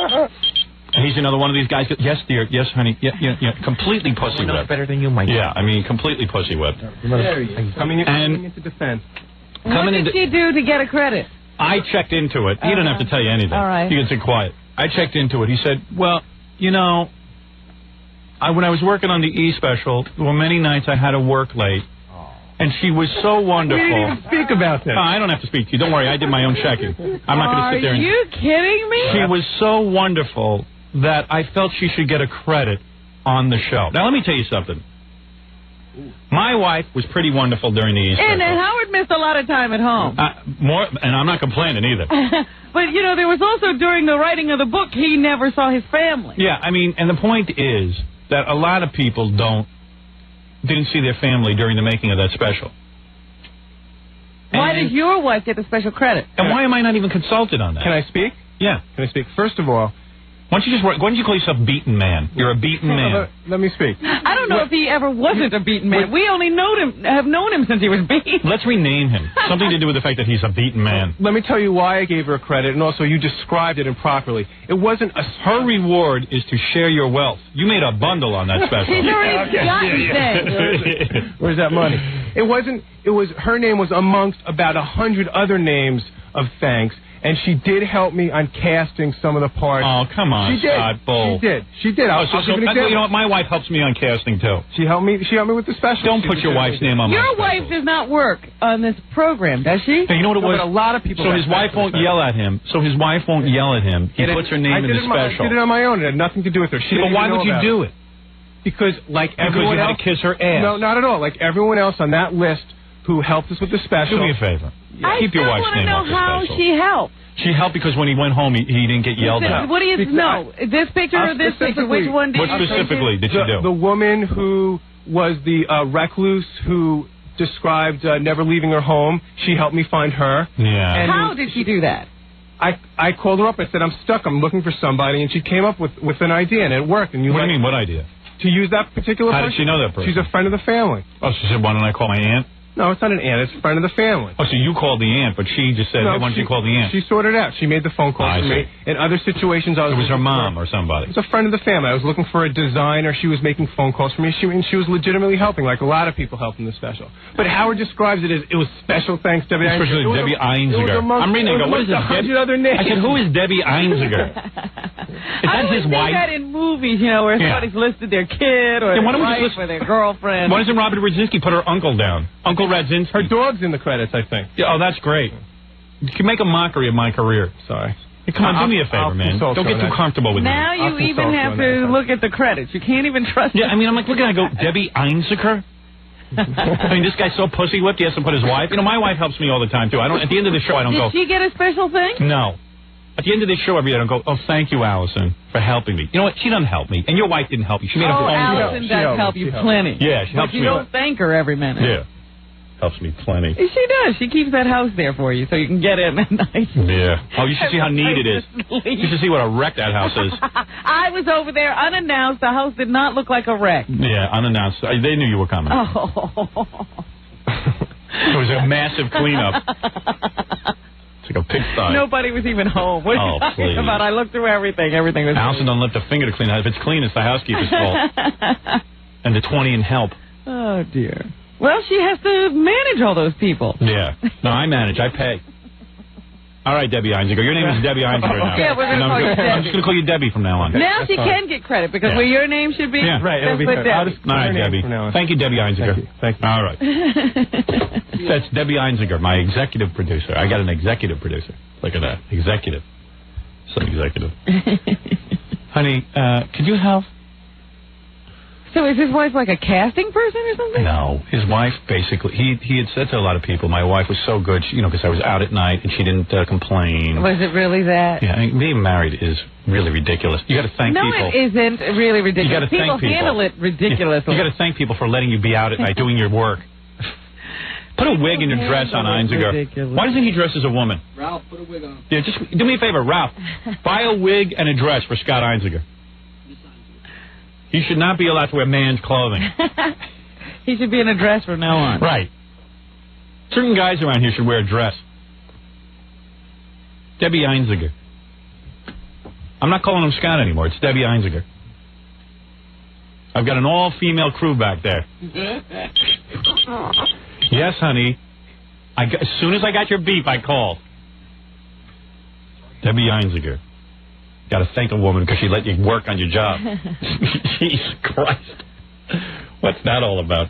And he's another one of these guys. Yes, dear. Yes, honey. Yeah. Completely pussy-whipped. Better than you, Mike. Yeah, I mean, completely pussy-whipped. Coming into defense. What did she do to get a credit? I checked into it. He don't have to tell you anything. All right. You can sit quiet. I checked into it. He said, well, when I was working on the E! special, there were many nights I had to work late. And she was so wonderful. We didn't even speak about that. No, I don't have to speak to you. Don't worry. I did my own checking. I'm not going to sit there and... Are you kidding me? She was so wonderful that I felt she should get a credit on the show. Now, let me tell you something. My wife was pretty wonderful during the E! special. And Howard missed a lot of time at home. And I'm not complaining either. But, there was also during the writing of the book, he never saw his family. Yeah, I mean, and the point is that a lot of people didn't see their family during the making of that special. Why did your wife get the special credit? And why am I not even consulted on that? Can I speak? Yeah. Can I speak? First of all, why don't you call yourself beaten man? You're a beaten man. Let me speak. I don't know if he ever wasn't a beaten man. We only have known him since he was beaten. Let's rename him. Something to do with the fact that he's a beaten man. Let me tell you why I gave her credit, and also you described it improperly. It wasn't Her reward is to share your wealth. You made a bundle on that special. She's already gotten that. Where's that money? It wasn't. It was her name was amongst about 100 other names of thanks, and she did help me on casting some of the parts. Oh, come on, she did. Scott Bull. She did. I'll give you an example. You know what? My wife helps me on casting too. She helped me with the special. Don't put your wife's name on my Your wife does not work on this program, does she? Hey, you know what it was? But a lot of people. So his wife won't yell at him. He puts her name in the special. I did it on my own. It had nothing to do with her. But why would you do it? Because everyone you else, had to kiss her ass. No, not at all. Like everyone else on that list who helped us with the special. Do me a favor. Keep your wife's name off the special. I still want to know how she helped. She helped because when he went home, he didn't get yelled at. What do you know? This picture or this picture? Which one did you What specifically did you do? The woman who was the recluse who described never leaving her home. She helped me find her. Yeah. And how did she do that? I called her up. I said, I'm stuck. I'm looking for somebody. And she came up with an idea, and it worked. And What do you mean, what idea? To use that particular person. How did she know that person? She's a friend of the family. Oh, she said, why don't I call my aunt? No, it's not an aunt. It's a friend of the family. Oh, so you called the aunt, but she just said, hey, why don't you call the aunt? She sorted it out. She made the phone call for me. In other situations, It was her mom or somebody. It was a friend of the family. I was looking for a designer. She was making phone calls for me. She was legitimately helping, like a lot of people helped in the special. But Howard describes it as it was special thanks, Debbie Especially Debbie Einziger. I'm reading it. What is this? Other names. I said, who is Debbie Einziger? Is that his wife? I that in movies, where somebody's listed their kid or their wife or their girlfriend. Why doesn't Robert Radzinski put her uncle down? Uncle Radzinski. Her dog's in the credits, I think. Yeah, oh, that's great. You can make a mockery of my career. Sorry. Hey, come on, do me a favor, man. Don't get too comfortable with me. Now you even have to look at the credits. You can't even trust Yeah, I mean, I'm like, look at I go, Debbie Einziger? I mean, this guy's so pussy-whipped, he has to put his wife. My wife helps me all the time, too. At the end of the show, I don't go... Did she get a special thing? No. At the end of this show, every day, I don't go, oh, thank you, Allison, for helping me. You know what? She doesn't help me. And your wife didn't help you. She made a phone call. Allison does help you plenty. Yeah, she helps me. But you don't thank her every minute. Yeah. Helps me plenty. She does. She keeps that house there for you so you can get in at night. Yeah. Oh, you should see how neat it is. You should see what a wreck that house is. I was over there unannounced. The house did not look like a wreck. Yeah, unannounced. They knew you were coming. Oh. It was a massive cleanup. It's like a pigsty. Nobody was even home. What are you talking about? I looked through everything. Everything was Allison don't lift a finger to clean it. If it's clean, it's the housekeeper's fault. And the 20 in help. Oh, dear. Well, she has to manage all those people. Yeah. No, I manage. I pay. All right, Debbie Einziger. Your name is Debbie Einziger now. Yeah, we're going to call you Debbie. I'm just going to call you Debbie from now on. Now she can get credit because where your name should be. Yeah, right. It'll be Debbie. All right, Debbie. Thank you, Debbie Einziger. Thank you. All right. That's Debbie Einziger, my executive producer. I got an executive producer. Look at that. Executive. Some executive. Honey, could you help? So is his wife like a casting person or something? No. His wife, basically, he had said to a lot of people, my wife was so good, because I was out at night and she didn't complain. Was it really that? Yeah, I mean, being married is really ridiculous. You got to thank people. No, it isn't really ridiculous. You got to thank people. Handle it ridiculously. You got to thank people for letting you be out at night doing your work. Put a wig and a dress on Einziger. Ridiculous. Why doesn't he dress as a woman? Ralph, put a wig on. Yeah, just do me a favor, Ralph. Buy a wig and a dress for Scott Einziger. He should not be allowed to wear man's clothing. He should be in a dress from now on. Right. Certain guys around here should wear a dress. Debbie Einziger. I'm not calling him Scott anymore. It's Debbie Einziger. I've got an all-female crew back there. Yes, honey. As soon as I got your beep, I called. Debbie Einziger. Got to thank a woman because she let you work on your job. Jesus Christ. What's that all about?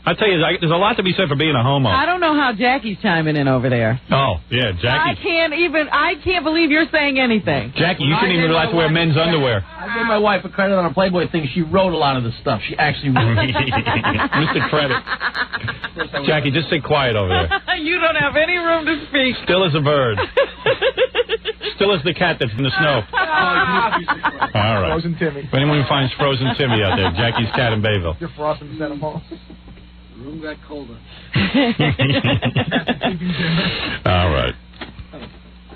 I tell you, there's a lot to be said for being a homo. I don't know how Jackie's chiming in over there. Oh, yeah, Jackie. I can't believe you're saying anything. Jackie, you shouldn't even be allowed to wear men's underwear. I gave my wife a credit on a Playboy thing. She wrote a lot of the stuff. She actually wrote Mr. Credit. Jackie, just sit quiet over there. You don't have any room to speak. Still as a bird. Still as the cat that's in the snow. All right. Frozen Timmy. If anyone finds Frozen Timmy out there, Jackie's cat in Bayville. You're frosting sent him home. The room got colder. All right.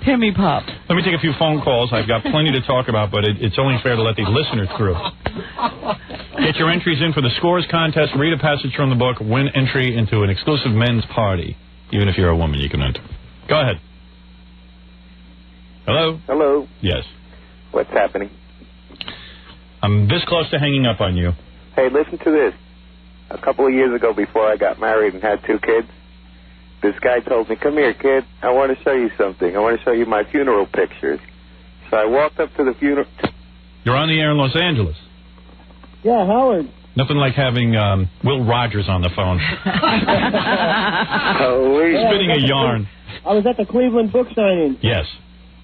Timmy Pop. Let me take a few phone calls. I've got plenty to talk about, but it's only fair to let the listeners through. Get your entries in for the Scores contest. Read a passage from the book. Win entry into an exclusive men's party. Even if you're a woman, you can enter. Go ahead. Hello? Hello. Yes. What's happening? I'm this close to hanging up on you. Hey, listen to this. a couple of years ago before I got married and had 2 kids, this guy told me, come here, kid, I want to show you something. I want to show you my funeral pictures. So I walked up to the funeral. You're on the air in Los Angeles. Yeah, Howard. Nothing like having Will Rogers on the phone. Spinning a yarn. I was at the Cleveland book signing. Yes.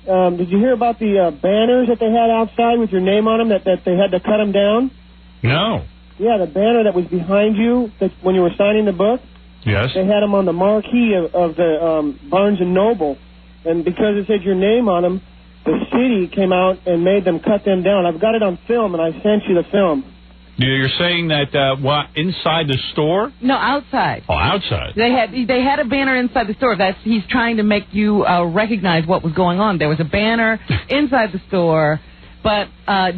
Did you hear about the banners that they had outside with your name on them, that they had to cut them down? No. Yeah, the banner that was behind you when you were signing the book. Yes. They had them on the marquee of the Barnes & Noble. And because it said your name on them, the city came out and made them cut them down. I've got it on film, and I sent you the film. You're saying that inside the store? No, outside. Oh, outside. They had a banner inside the store. He's trying to make you recognize what was going on. There was a banner inside the store, but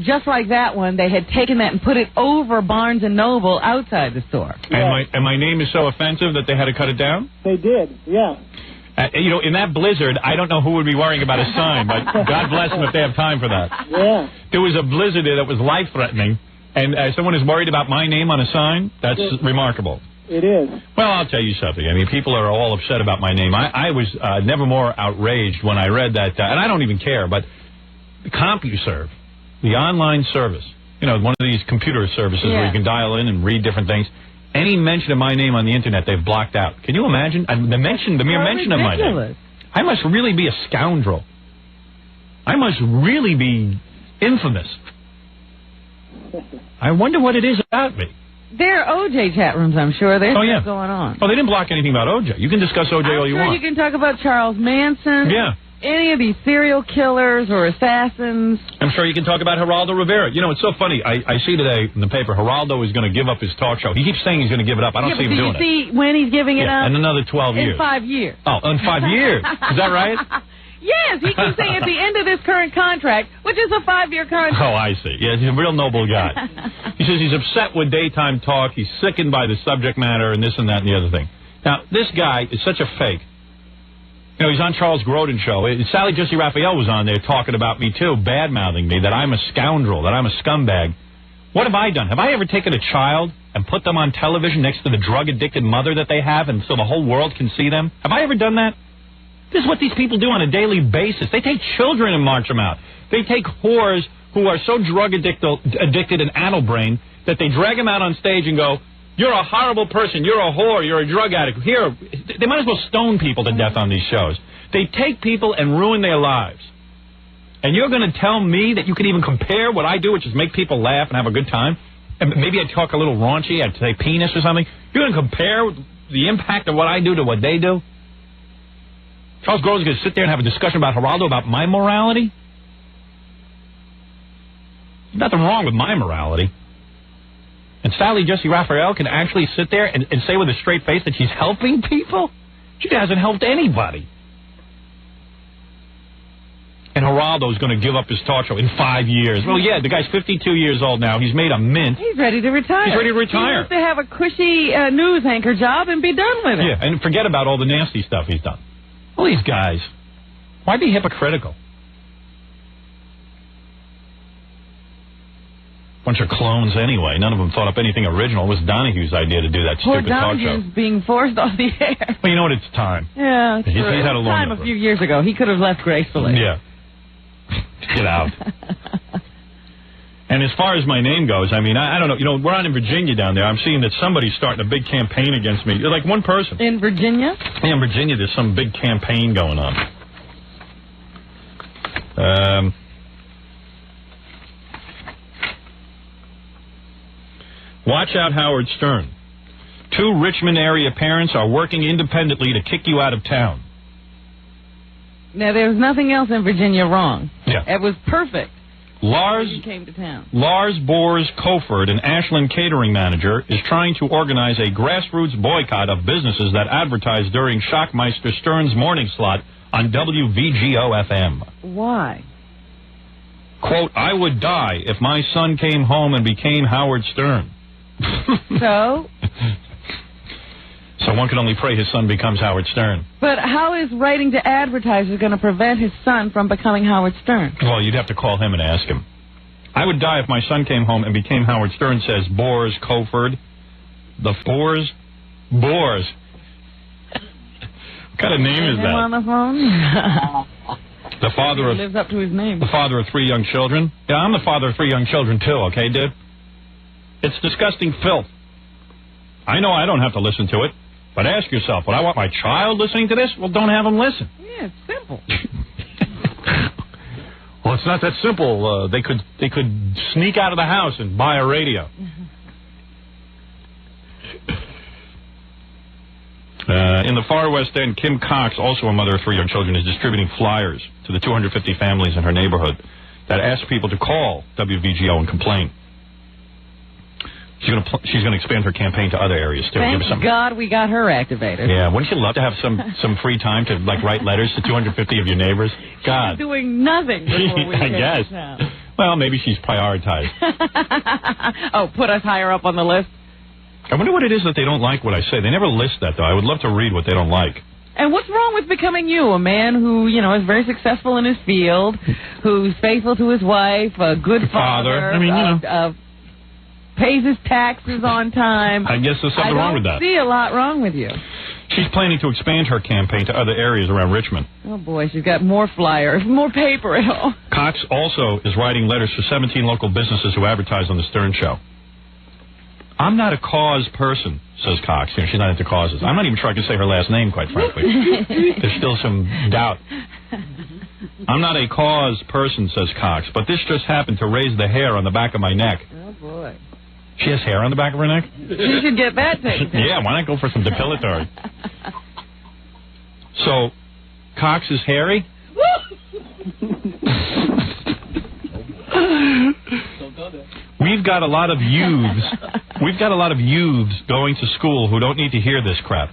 just like that one, they had taken that and put it over Barnes & Noble outside the store. And my name is so offensive that they had to cut it down? They did, yeah. In that blizzard, I don't know who would be worrying about a sign, but God bless them if they have time for that. Yeah. There was a blizzard there that was life-threatening. And someone is worried about my name on a sign? That's remarkable. It is. Well, I'll tell you something. I mean, people are all upset about my name. I was never more outraged when I read that, and I don't even care, but CompuServe, the online service, one of these computer services where you can dial in and read different things, any mention of my name on the Internet, they've blocked out. Can you imagine? The mere mention of my name. I must really be a scoundrel. I must really be infamous. I wonder what it is about me. There are OJ chat rooms, I'm sure. There's stuff going on. Oh, they didn't block anything about OJ. You can discuss OJ all you want. You can talk about Charles Manson. Yeah. Any of these serial killers or assassins. I'm sure you can talk about Geraldo Rivera. It's so funny. I see today in the paper, Geraldo is going to give up his talk show. He keeps saying he's going to give it up. I don't see him doing it. Do you see when he's giving it up? In another 12 years. In 5 years. Oh, in 5 years. Is that right? Yes, he can say at the end of this current contract, which is a 5-year contract. Oh, I see. Yeah, he's a real noble guy. He says he's upset with daytime talk. He's sickened by the subject matter and this and that and the other thing. Now, this guy is such a fake. He's on Charles Grodin's show. Sally Jesse Raphael was on there talking about me, too, bad-mouthing me, that I'm a scoundrel, that I'm a scumbag. What have I done? Have I ever taken a child and put them on television next to the drug-addicted mother that they have and so the whole world can see them? Have I ever done that? This is what these people do on a daily basis. They take children and march them out. They take whores who are so drug-addicted and addle-brained that they drag them out on stage and go, you're a horrible person, you're a whore, you're a drug addict. Here, they might as well stone people to death on these shows. They take people and ruin their lives. And you're going to tell me that you can even compare what I do, which is make people laugh and have a good time? And maybe I'd talk a little raunchy, I'd say penis or something. You're going to compare the impact of what I do to what they do? Charles Grodin's going to sit there and have a discussion about Geraldo, about my morality? There's nothing wrong with my morality. And Sally Jesse Raphael can actually sit there and say with a straight face that she's helping people? She hasn't helped anybody. And Geraldo's going to give up his talk show in 5 years. Well, yeah, the guy's 52 years old now. He's made a mint. He's ready to retire. He's ready to retire. He wants to have a cushy news anchor job and be done with it. Yeah, and forget about all the nasty stuff he's done. All these guys, why be hypocritical? Bunch of clones anyway. None of them thought up anything original. It was Donahue's idea to do that stupid talk show. Donahue's being forced off the air. Well, you know what? It's time. Yeah, he's had a long time a few years ago. He could have left gracefully. Yeah. Get out. And as far as my name goes, I mean, I don't know. We're out in Virginia down there. I'm seeing that somebody's starting a big campaign against me. Like one person. In Virginia? Yeah, in Virginia, there's some big campaign going on. Watch out, Howard Stern. 2 Richmond area parents are working independently to kick you out of town. Now, there's nothing else in Virginia wrong. Yeah. It was perfect. Lars came to town. Lars Boers Koford, an Ashland catering manager, is trying to organize a grassroots boycott of businesses that advertise during Shockmeister Stern's morning slot on WVGO-FM. Why? Quote, I would die if my son came home and became Howard Stern. So? So one can only pray his son becomes Howard Stern. But how is writing to advertisers going to prevent his son from becoming Howard Stern? Well, you'd have to call him and ask him. I would die if my son came home and became Howard Stern, says Boers Koford. The Boars. What kind of name is Him that? on the phone? The father of He lives up to his name. the father of 3 young children. Yeah, I'm the father of 3 young children too. Okay, dude. It's disgusting filth. I know I don't have to listen to it, but ask yourself: would I want my child listening to this? Well, don't have him listen. Yeah, it's simple. Well, it's not that simple. They could sneak out of the house and buy a radio. In the far West End, Kim Cox, also a mother of 3 young children, is distributing flyers to the 250 families in her neighborhood that ask people to call WVGO and complain. She's going to expand her campaign to other areas too. Thank God we got her activated. Yeah, wouldn't you love to have some free time to write letters to 250 of your neighbors? God, She's doing nothing before we I take guess. this out. Well, maybe she's prioritized. Oh, put us higher up on the list. I wonder what it is that they don't like what I say. They never list that, though. I would love to read what they don't like. And what's wrong with becoming you, a man who, is very successful in his field, who's faithful to his wife, a good father, I mean, pays his taxes on time. I guess there's something wrong with that. I don't see a lot wrong with you. She's planning to expand her campaign to other areas around Richmond. Oh, boy, she's got more flyers, more paper at all. Cox also is writing letters for 17 local businesses who advertise on the Stern Show. I'm not a cause person, says Cox. She's not into causes. I'm not even sure I can say her last name, quite frankly. There's still some doubt. I'm not a cause person, says Cox, but this just happened to raise the hair on the back of my neck. Oh, boy. She has hair on the back of her neck? She should get that taken care of. Yeah, why not go for some depilatory? So, Cox is hairy? We've got a lot of youths. We've got a lot of youths going to school who don't need to hear this crap.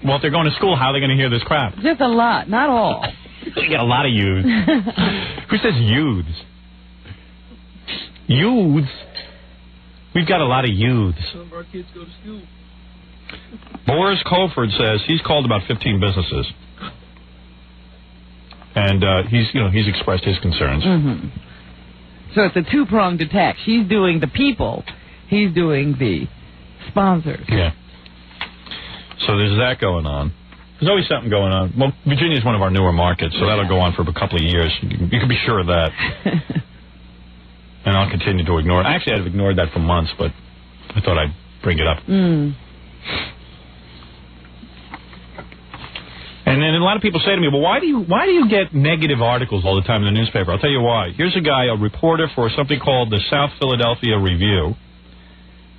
Well, if they're going to school, how are they going to hear this crap? Just a lot, not all. You got a lot of youths. Who says youths? Youths? We've got a lot of youths. Some of our kids go to school. Boris Colford says he's called about 15 businesses. And he's expressed his concerns. Mm-hmm. So it's a two-pronged attack. She's doing the people. He's doing the sponsors. Yeah. So there's that going on. There's always something going on. Well, Virginia's one of our newer markets, so that'll go on for a couple of years. You can be sure of that. And I'll continue to ignore it. Actually, I've ignored that for months, but I thought I'd bring it up. Mm. And then a lot of people say to me, well, why do you get negative articles all the time in the newspaper? I'll tell you why. Here's a guy, a reporter for something called the South Philadelphia Review.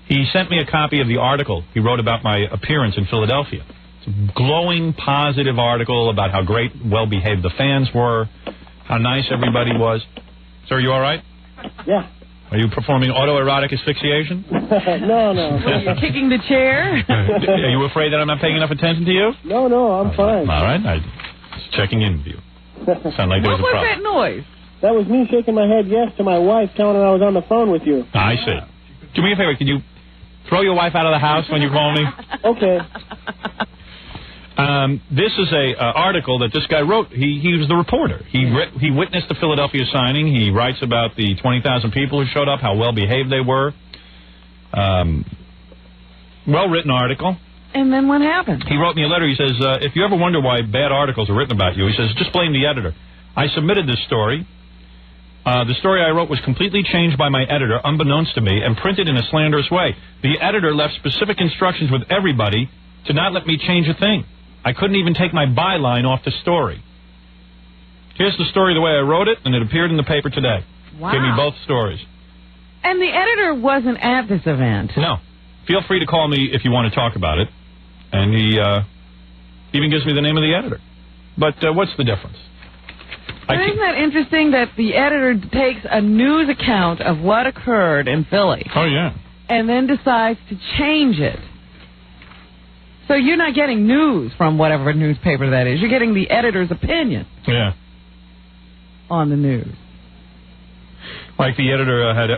He sent me a copy of the article he wrote about my appearance in Philadelphia. It's a glowing, positive article about how great, well-behaved the fans were, how nice everybody was. Sir, are you all right? Yeah. Are you performing autoerotic asphyxiation? No. Are you kicking the chair? Are you afraid that I'm not paying enough attention to you? No, I'm fine. All right. I was checking in with you. Sound like there was a What was problem. that noise? That was me shaking my head yes to my wife, telling her I was on the phone with you. I see. Do me a favor. Can you throw your wife out of the house when you call me? Okay. This is a article that this guy wrote. He was the reporter. He witnessed the Philadelphia signing. He writes about the 20,000 people who showed up, how well behaved they were. Well-written article. And then what happened? He wrote me a letter. He says, if you ever wonder why bad articles are written about you, he says, just blame the editor. I submitted this story. The story I wrote was completely changed by my editor, unbeknownst to me, and printed in a slanderous way. The editor left specific instructions with everybody to not let me change a thing. I couldn't even take my byline off the story. Here's the story the way I wrote it, and it appeared in the paper today. Wow. Give me both stories. And the editor wasn't at this event. No. Feel free to call me if you want to talk about it. And he even gives me the name of the editor. But what's the difference? Isn't that interesting that the editor takes a news account of what occurred in Philly? Oh, yeah. And then decides to change it. So you're not getting news from whatever newspaper that is. You're getting the editor's opinion. Yeah. On the news. Like the editor had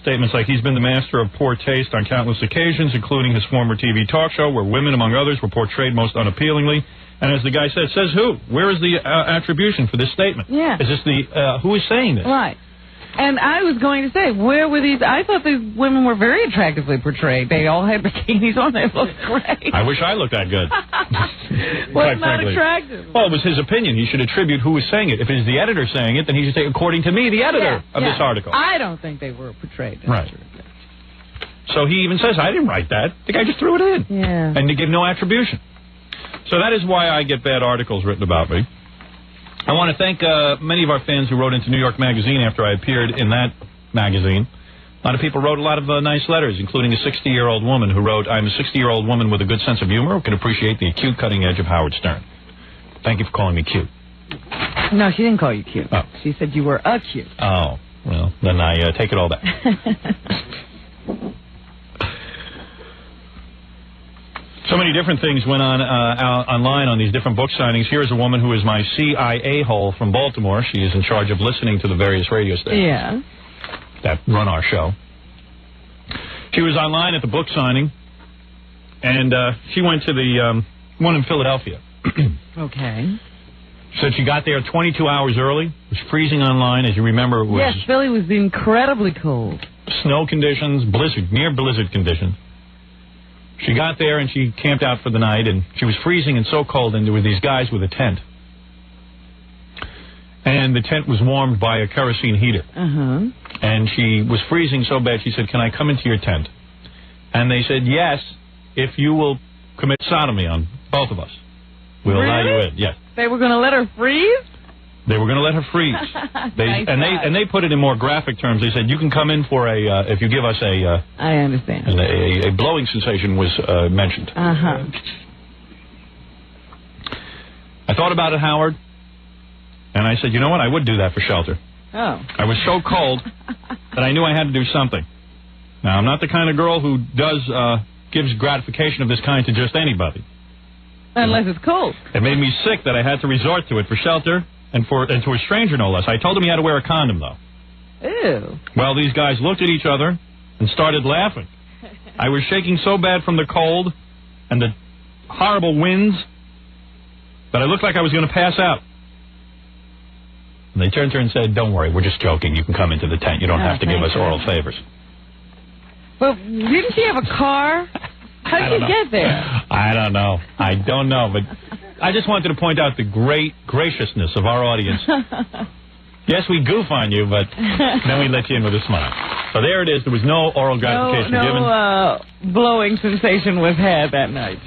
statements like, he's been the master of poor taste on countless occasions, including his former TV talk show, where women, among others, were portrayed most unappealingly. And as the guy said, says who? Where is the attribution for this statement? Yeah. Is this the, who is saying this? Right. And I was going to say, where were these? I thought these women were very attractively portrayed. They all had bikinis on. They looked great. I wish I looked that good. What's not attractive? Well, it was his opinion. He should attribute who was saying it. If it's the editor saying it, then he should say, according to me, the editor of this article. I don't think they were portrayed. Right. So he even says, I didn't write that. The guy just threw it in. Yeah. And they give no attribution. So that is why I get bad articles written about me. I want to thank many of our fans who wrote into New York Magazine after I appeared in that magazine. A lot of people wrote a lot of nice letters, including a 60-year-old woman who wrote, I'm a 60-year-old woman with a good sense of humor who can appreciate the acute cutting edge of Howard Stern. Thank you for calling me cute. No, she didn't call you cute. Oh. She said you were cute. Oh, well, then I take it all back. So many different things went on online on these different book signings. Here is a woman who is my CIA hole from Baltimore. She is in charge of listening to the various radio stations that run our show. She was online at the book signing, and she went to the one in Philadelphia. Okay. Said she got there 22 hours early. It was freezing online, as you remember. It was yes, Philly was incredibly cold. Snow conditions, blizzard, near blizzard conditions. She got there and she camped out for the night, and she was freezing and so cold, and there were these guys with a tent. And the tent was warmed by a kerosene heater. And she was freezing so bad, she said, can I come into your tent? And they said, yes, if you will commit sodomy on both of us. We'll allow you in. Yes. They were going to let her freeze? They were going to let her freeze. They put it in more graphic terms. They said, you can come in for a, if you give us a... I understand. And a blowing sensation was mentioned. I thought about it, Howard, and I said, you know what, I would do that for shelter. Oh. I was so cold that I knew I had to do something. Now, I'm not the kind of girl who gives gratification of this kind to just anybody. Unless it's cold. It made me sick that I had to resort to it for shelter. And to a stranger, no less. I told him he had to wear a condom, though. Ew. Well, these guys looked at each other and started laughing. I was shaking so bad from the cold and the horrible winds that I looked like I was going to pass out. And they turned to her and said, don't worry, we're just joking. You can come into the tent. You don't have to give us oral favors. But didn't she have a car? How did you get there? I don't know. I don't know, but... I just wanted to point out the great graciousness of our audience. Yes, we goof on you, but then we let you in with a smile. So there it is. There was no oral gratification given. No blowing sensation was had that night.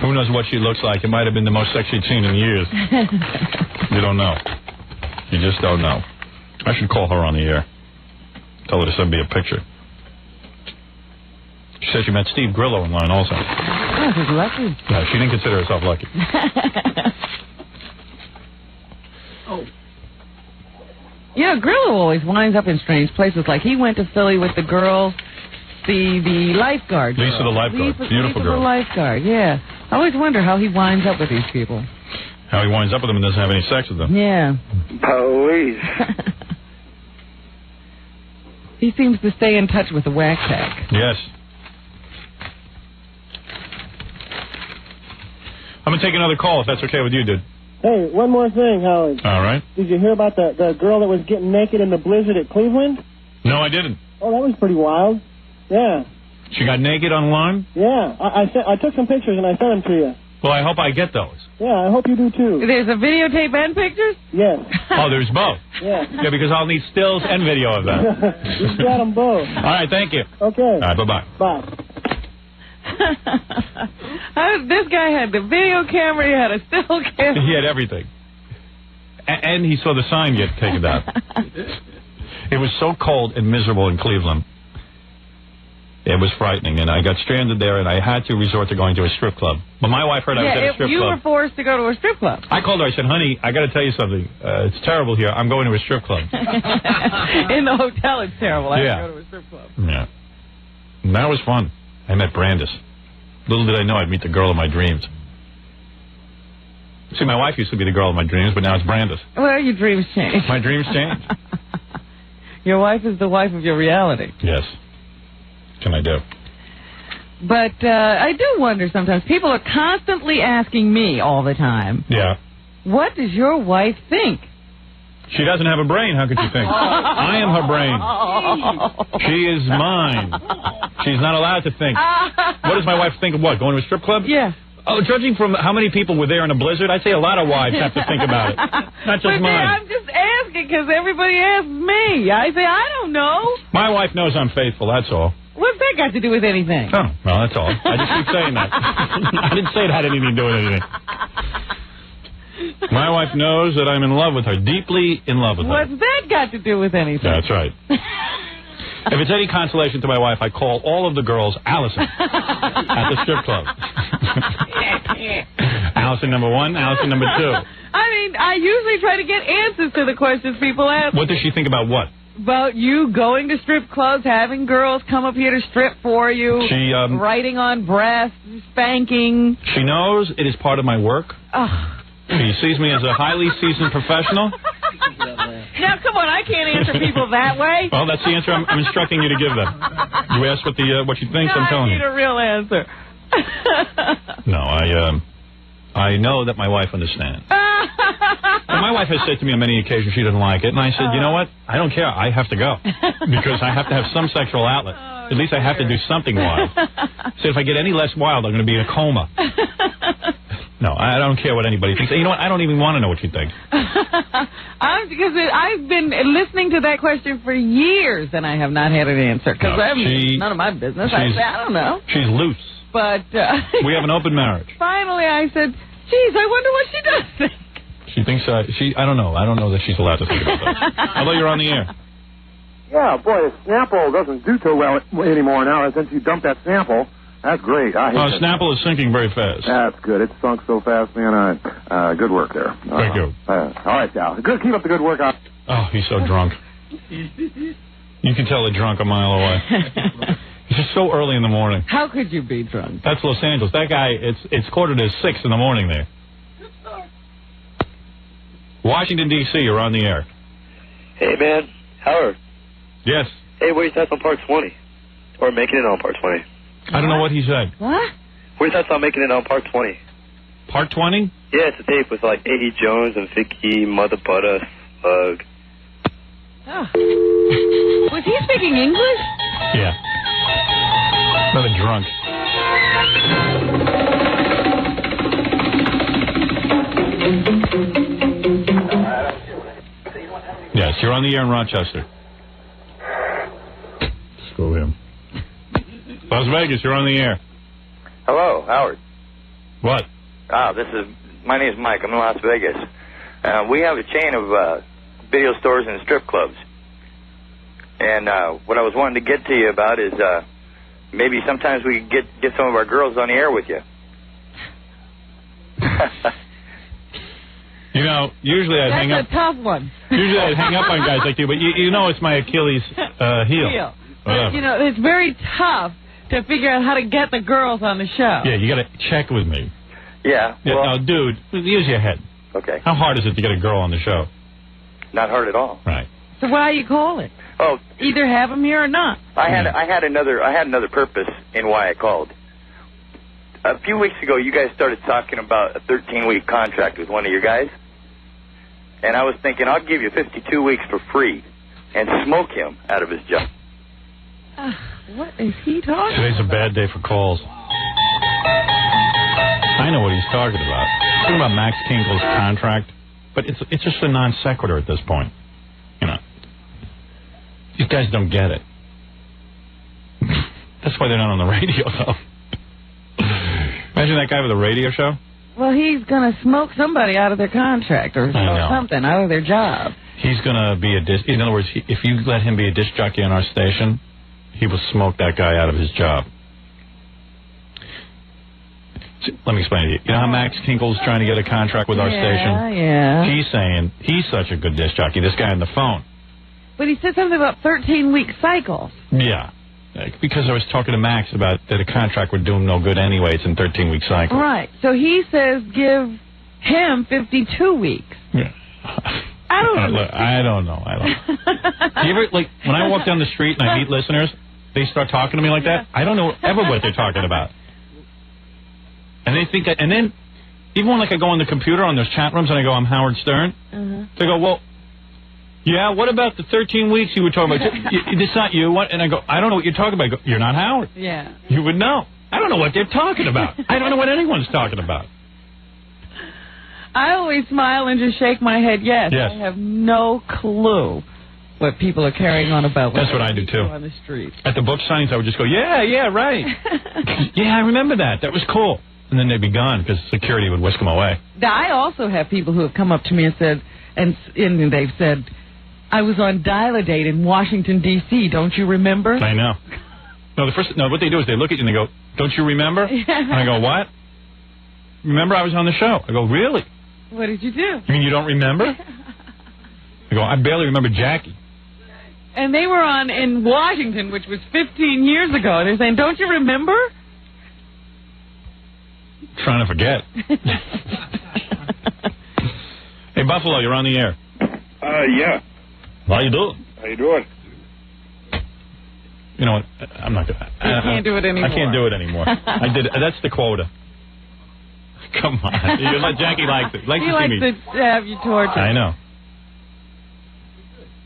Who knows what she looks like? It might have been the most sex she'd seen in years. You don't know. You just don't know. I should call her on the air. Tell her to send me a picture. She said she met Steve Grillo in line also. Oh, she's lucky. No, she didn't consider herself lucky. You know, Grillo always winds up in strange places. Like he went to Philly with the girl, the lifeguard girl. Lisa the lifeguard. Beautiful girl. The lifeguard, yeah. I always wonder how he winds up with these people. How he winds up with them and doesn't have any sex with them. Yeah. Police. He seems to stay in touch with the whack pack. Yes. I'm going to take another call, if that's okay with you, dude. Hey, one more thing, Howard. All right. Did you hear about the girl that was getting naked in the blizzard at Cleveland? No, I didn't. Oh, that was pretty wild. Yeah. She got naked online? Yeah. I took some pictures and I sent them to you. Well, I hope I get those. Yeah, I hope you do, too. There's a videotape and pictures? Yes. Oh, there's both? Yeah. Yeah, because I'll need stills and video of that. You got them both. All right, thank you. Okay. All right, bye-bye. Bye. This guy had the video camera, he had a still camera. He had everything. And he saw the sign get taken down. It was so cold and miserable in Cleveland. It was frightening, and I got stranded there, and I had to resort to going to a strip club. But my wife heard I was at a strip you club. were forced to go to a strip club. I called her. I said, honey, I got to tell you something. It's terrible here. I'm going to a strip club. In the hotel, it's terrible. I have to go to a strip club. Yeah. And that was fun. I met Brandis. Little did I know I'd meet the girl of my dreams. See, my wife used to be the girl of my dreams, but now it's Brandis. Well, your dreams change. My dreams change. Your wife is the wife of your reality. Yes. What can I do? But I do wonder sometimes. People are constantly asking me all the time. Yeah. What does your wife think? She doesn't have a brain. How could you think? I am her brain. She is mine. She's not allowed to think. What does my wife think of what? Going to a strip club? Yeah. Oh, judging from how many people were there in a blizzard, I'd say a lot of wives have to think about it. Not just mine. I'm just asking because everybody asks me. I say, I don't know. My wife knows I'm faithful, that's all. What's that got to do with anything? Oh, well, that's all. I just keep saying that. I didn't say it had anything to do with anything. My wife knows that I'm in love with her, deeply in love with her. What's that got to do with anything? That's right. If it's any consolation to my wife, I call all of the girls Allison at the strip club. Allison number 1, Allison number 2. I mean, I usually try to get answers to the questions people ask. What does she think about what? About you going to strip clubs, having girls come up here to strip for you, She, writing on breasts, spanking. She knows it is part of my work. Oh. She sees me as a highly seasoned professional. Now, come on, I can't answer people that way. Well, that's the answer I'm instructing you to give them. You ask what she thinks, I'm telling I you. need a real answer. No, I know that my wife understands. And my wife has said to me on many occasions she doesn't like it, and I said, you know what? I don't care. I have to go because I have to have some sexual outlet. At least I have to do something wild. So if I get any less wild, I'm going to be in a coma. No, I don't care what anybody thinks. You know what? I don't even want to know what you think. Because I've been listening to that question for years, and I have not had an answer. Because none of my business. I don't know. She's loose. But we have an open marriage. Finally, I said, geez, I wonder what she does think. She thinks I don't know. I don't know that she's allowed to think about that. Although you're on the air. Yeah, boy, Snapple doesn't do too well anymore now since you dumped that sample. That's great. I hate that. Snapple is sinking very fast. That's good. It sunk so fast, man. Good work there. Thank you. All right, Sal. Good. Keep up the good work. Oh, he's so drunk. You can tell they're drunk a mile away. It's just so early in the morning. How could you be drunk? That's Los Angeles. That guy, it's 5:45 in the morning there. Washington, D.C., you're on the air. Hey, man. Howard. Yes. Hey, what are your thoughts on Part 20? Or making it on Part 20? I don't know what he said. What? What are your thoughts on making it on Part 20? Part 20? Yeah, it's a tape with like A.E. Jones and Vicky, Mother Butter, Bug. Oh. Was he speaking English? Yeah. Another drunk. Yes, you're on the air in Rochester. Screw him. Las Vegas, you're on the air. Hello, Howard. What? My name's Mike. I'm in Las Vegas. We have a chain of video stores and strip clubs. And what I was wanting to get to you about is maybe sometimes we could get some of our girls on the air with you. You know, usually I'd hang up. That's a tough one. Usually I'd hang up on guys like you, but you know it's my Achilles heel. But, you know, it's very tough to figure out how to get the girls on the show. Yeah, you got to check with me. Yeah. Well, now, dude, use your head. Okay. How hard is it to get a girl on the show? Not hard at all. Right. So why do you call it? Oh, either have them here or not. I had another purpose in why I called. A few weeks ago, you guys started talking about a 13-week contract with one of your guys, and I was thinking I'll give you 52 weeks for free and smoke him out of his job. What is he talking Today's a bad day for calls. I know what he's talking about. He's talking about Max Kinkle's contract, but it's just a non sequitur at this point. You know, these guys don't get it. That's why they're not on the radio, though. Imagine that guy with a radio show. Well, he's going to smoke somebody out of their contract or something, out of their job. He's going to be in other words, if you let him be a disc jockey on our station, he will smoke that guy out of his job. Let me explain to you. You know how Max Kinkle's trying to get a contract with our station? Yeah. He's saying he's such a good disc jockey, this guy on the phone. But he said something about 13-week cycles. Yeah. Because I was talking to Max about that a contract would do him no good anyway. It's in 13-week cycles. Right. So he says give him 52 weeks. Yeah. I don't know. I don't know. Do you ever, like, when I walk down the street and I meet listeners, they start talking to me like that? I don't know ever what they're talking about. And they think, and then, even when like I go on the computer on those chat rooms and I go, I'm Howard Stern, they go, well, Yeah, what about the 13 weeks you were talking about? It's not you. What? And I go, I don't know what you're talking about. I go, you're not Howard. Yeah. You would know. I don't know what they're talking about. I don't know what anyone's talking about. I always smile and just shake my head yes. Yes. I have no clue what people are carrying on about. That's what I do, too. On the street. At the book signings, I would just go, yeah, right. Yeah, I remember that. That was cool. And then they'd be gone because security would whisk them away. I also have people who have come up to me and said, and they've said, I was on Dial-A-Date in Washington, D.C. Don't you remember? I know. No, what they do is they look at you and they go, don't you remember? Yeah. And I go, what? Remember I was on the show. I go, really? What did you do? You mean you don't remember? I go, I barely remember Jackie. And they were on in Washington, which was 15 years ago. They're saying, don't you remember? Trying to forget. Hey, Buffalo, you're on the air. Yeah. How you doing? How you doing? You know what? I'm not going to. You can't do it anymore. I can't do it anymore. I did. That's the quota. Come on. You let Jackie likes it. He likes to have you tortured. I know.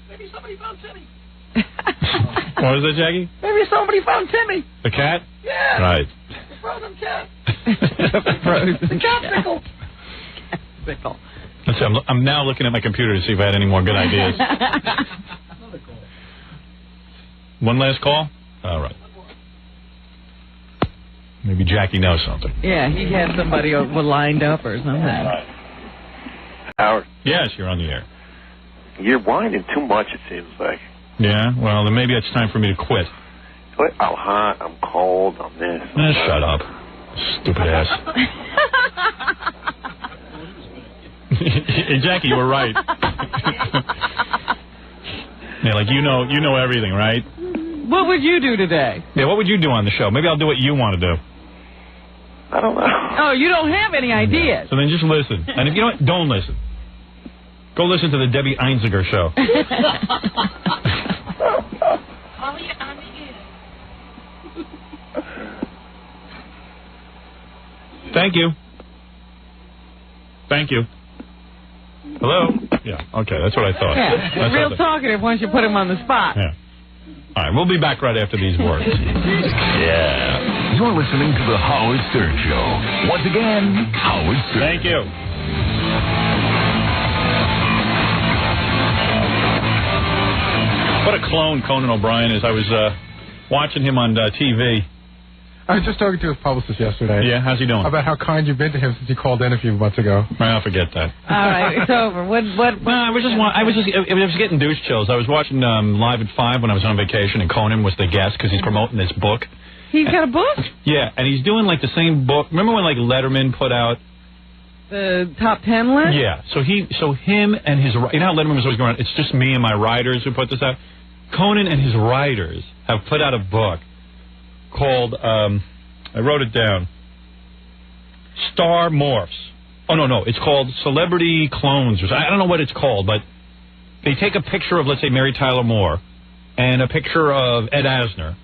Maybe somebody found Timmy. What was that, Jackie? Maybe somebody found Timmy. The cat? Yeah. Right. The frozen cat. The capsicle. Capsicle. Let's see, I'm now looking at my computer to see if I had any more good ideas. One last call? All right. Maybe Jackie knows something. Yeah, he had somebody lined up or something. Howard. Yes, you're on the air. You're whining too much, it seems like. Yeah, well, then maybe it's time for me to quit. I'm hot, I'm cold, I'm this. Shut up. Stupid ass. Hey, Jackie, you were right. Yeah, like you know everything, right? What would you do today? Yeah, what would you do on the show? Maybe I'll do what you want to do. I don't know. Oh, you don't have any ideas. So then just listen. And if you know what, don't listen. Go listen to the Debbie Einziger show. Thank you. Thank you. Hello? Yeah, okay, that's what I thought. Yeah, That's real talkative once you put him on the spot. Yeah. All right, we'll be back right after these words. Yeah. You're listening to The Howard Stern Show. Once again, Howard Stern. Thank you. What a clone Conan O'Brien is. I was watching him on TV. I was just talking to his publicist yesterday. Yeah, how's he doing? About how kind you've been to him since he called in a few months ago. I'll forget that. All right, it's over. What? No, I was getting douche chills. I was watching Live at 5 when I was on vacation, and Conan was the guest because he's promoting this book. He's got a book? Yeah, and he's doing like the same book. Remember when like Letterman put out the top 10 list? Yeah. So him and his, you know how Letterman was always going, it's just me and my writers who put this out. Conan and his writers have put out a book called, I wrote it down, Star Morphs. Oh, no, it's called Celebrity Clones. I don't know what it's called, but they take a picture of, let's say, Mary Tyler Moore and a picture of Ed Asner,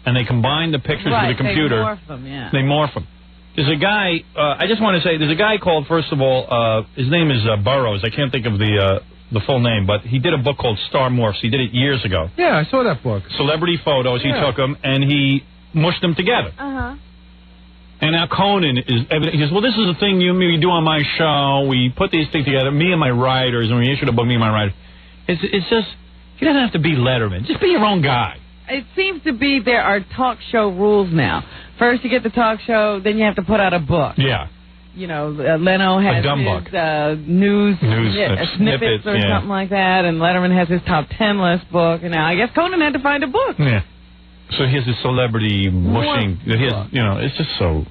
and they combine the pictures with the computer. They morph them, yeah. They morph them. There's a guy, I just want to say, there's a guy called, first of all, his name is Burroughs. I can't think of the full name, but he did a book called Star Morphs. He did it years ago. Yeah, I saw that book. Celebrity photos. He took them, and he mushed them together. Uh-huh. And now Conan is evident. He goes, well, this is the thing we do on my show. We put these things together, me and my writers, and we issued a book, me and my writers. It's just, he doesn't have to be Letterman. Just be your own guy. It seems to be there are talk show rules now. First you get the talk show, then you have to put out a book. Yeah. You know, Leno has his news snippets or something like that, and Letterman has his top 10 list book, and now I guess Conan had to find a book. Yeah. So he has this celebrity mushing. It's just so,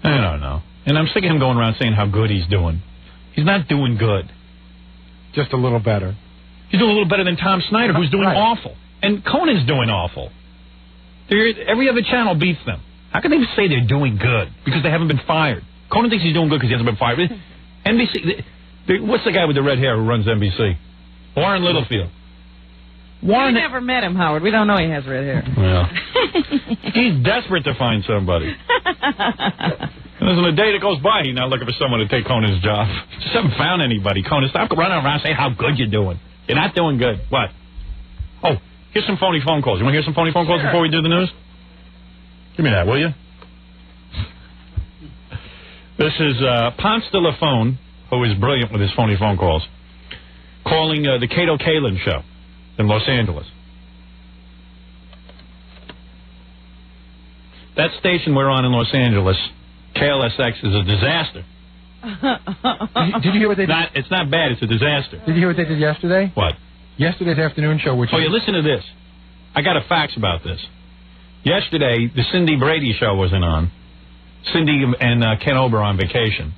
I don't know. And I'm sick of him going around saying how good he's doing. He's not doing good. Just a little better. He's doing a little better than Tom Snyder, who's doing awful. And Conan's doing awful. Every other channel beats them. How can they say they're doing good? Because they haven't been fired. Conan thinks he's doing good because he hasn't been fired. NBC, what's the guy with the red hair who runs NBC? Warren Littlefield. We never met him, Howard. We don't know he has red hair. Well, he's desperate to find somebody. And there's a day that goes by, he's not looking for someone to take Conan's job. Just haven't found anybody. Conan, stop running around saying how good you're doing. You're not doing good. What? Oh, here's some phony phone calls. You want to hear some phony phone calls before we do the news? Give me that, will you? This is Ponce de la Phone, who is brilliant with his phony phone calls, calling the Cato Kalin show in Los Angeles. That station we're on in Los Angeles, KLSX, is a disaster. Did you hear what they did? It's not bad. It's a disaster. Did you hear what they did yesterday? What? Yesterday's afternoon show, which yeah, listen to this. I got a fax about this. Yesterday, the Cindy Brady show wasn't on. Cindy and Ken Ober on vacation.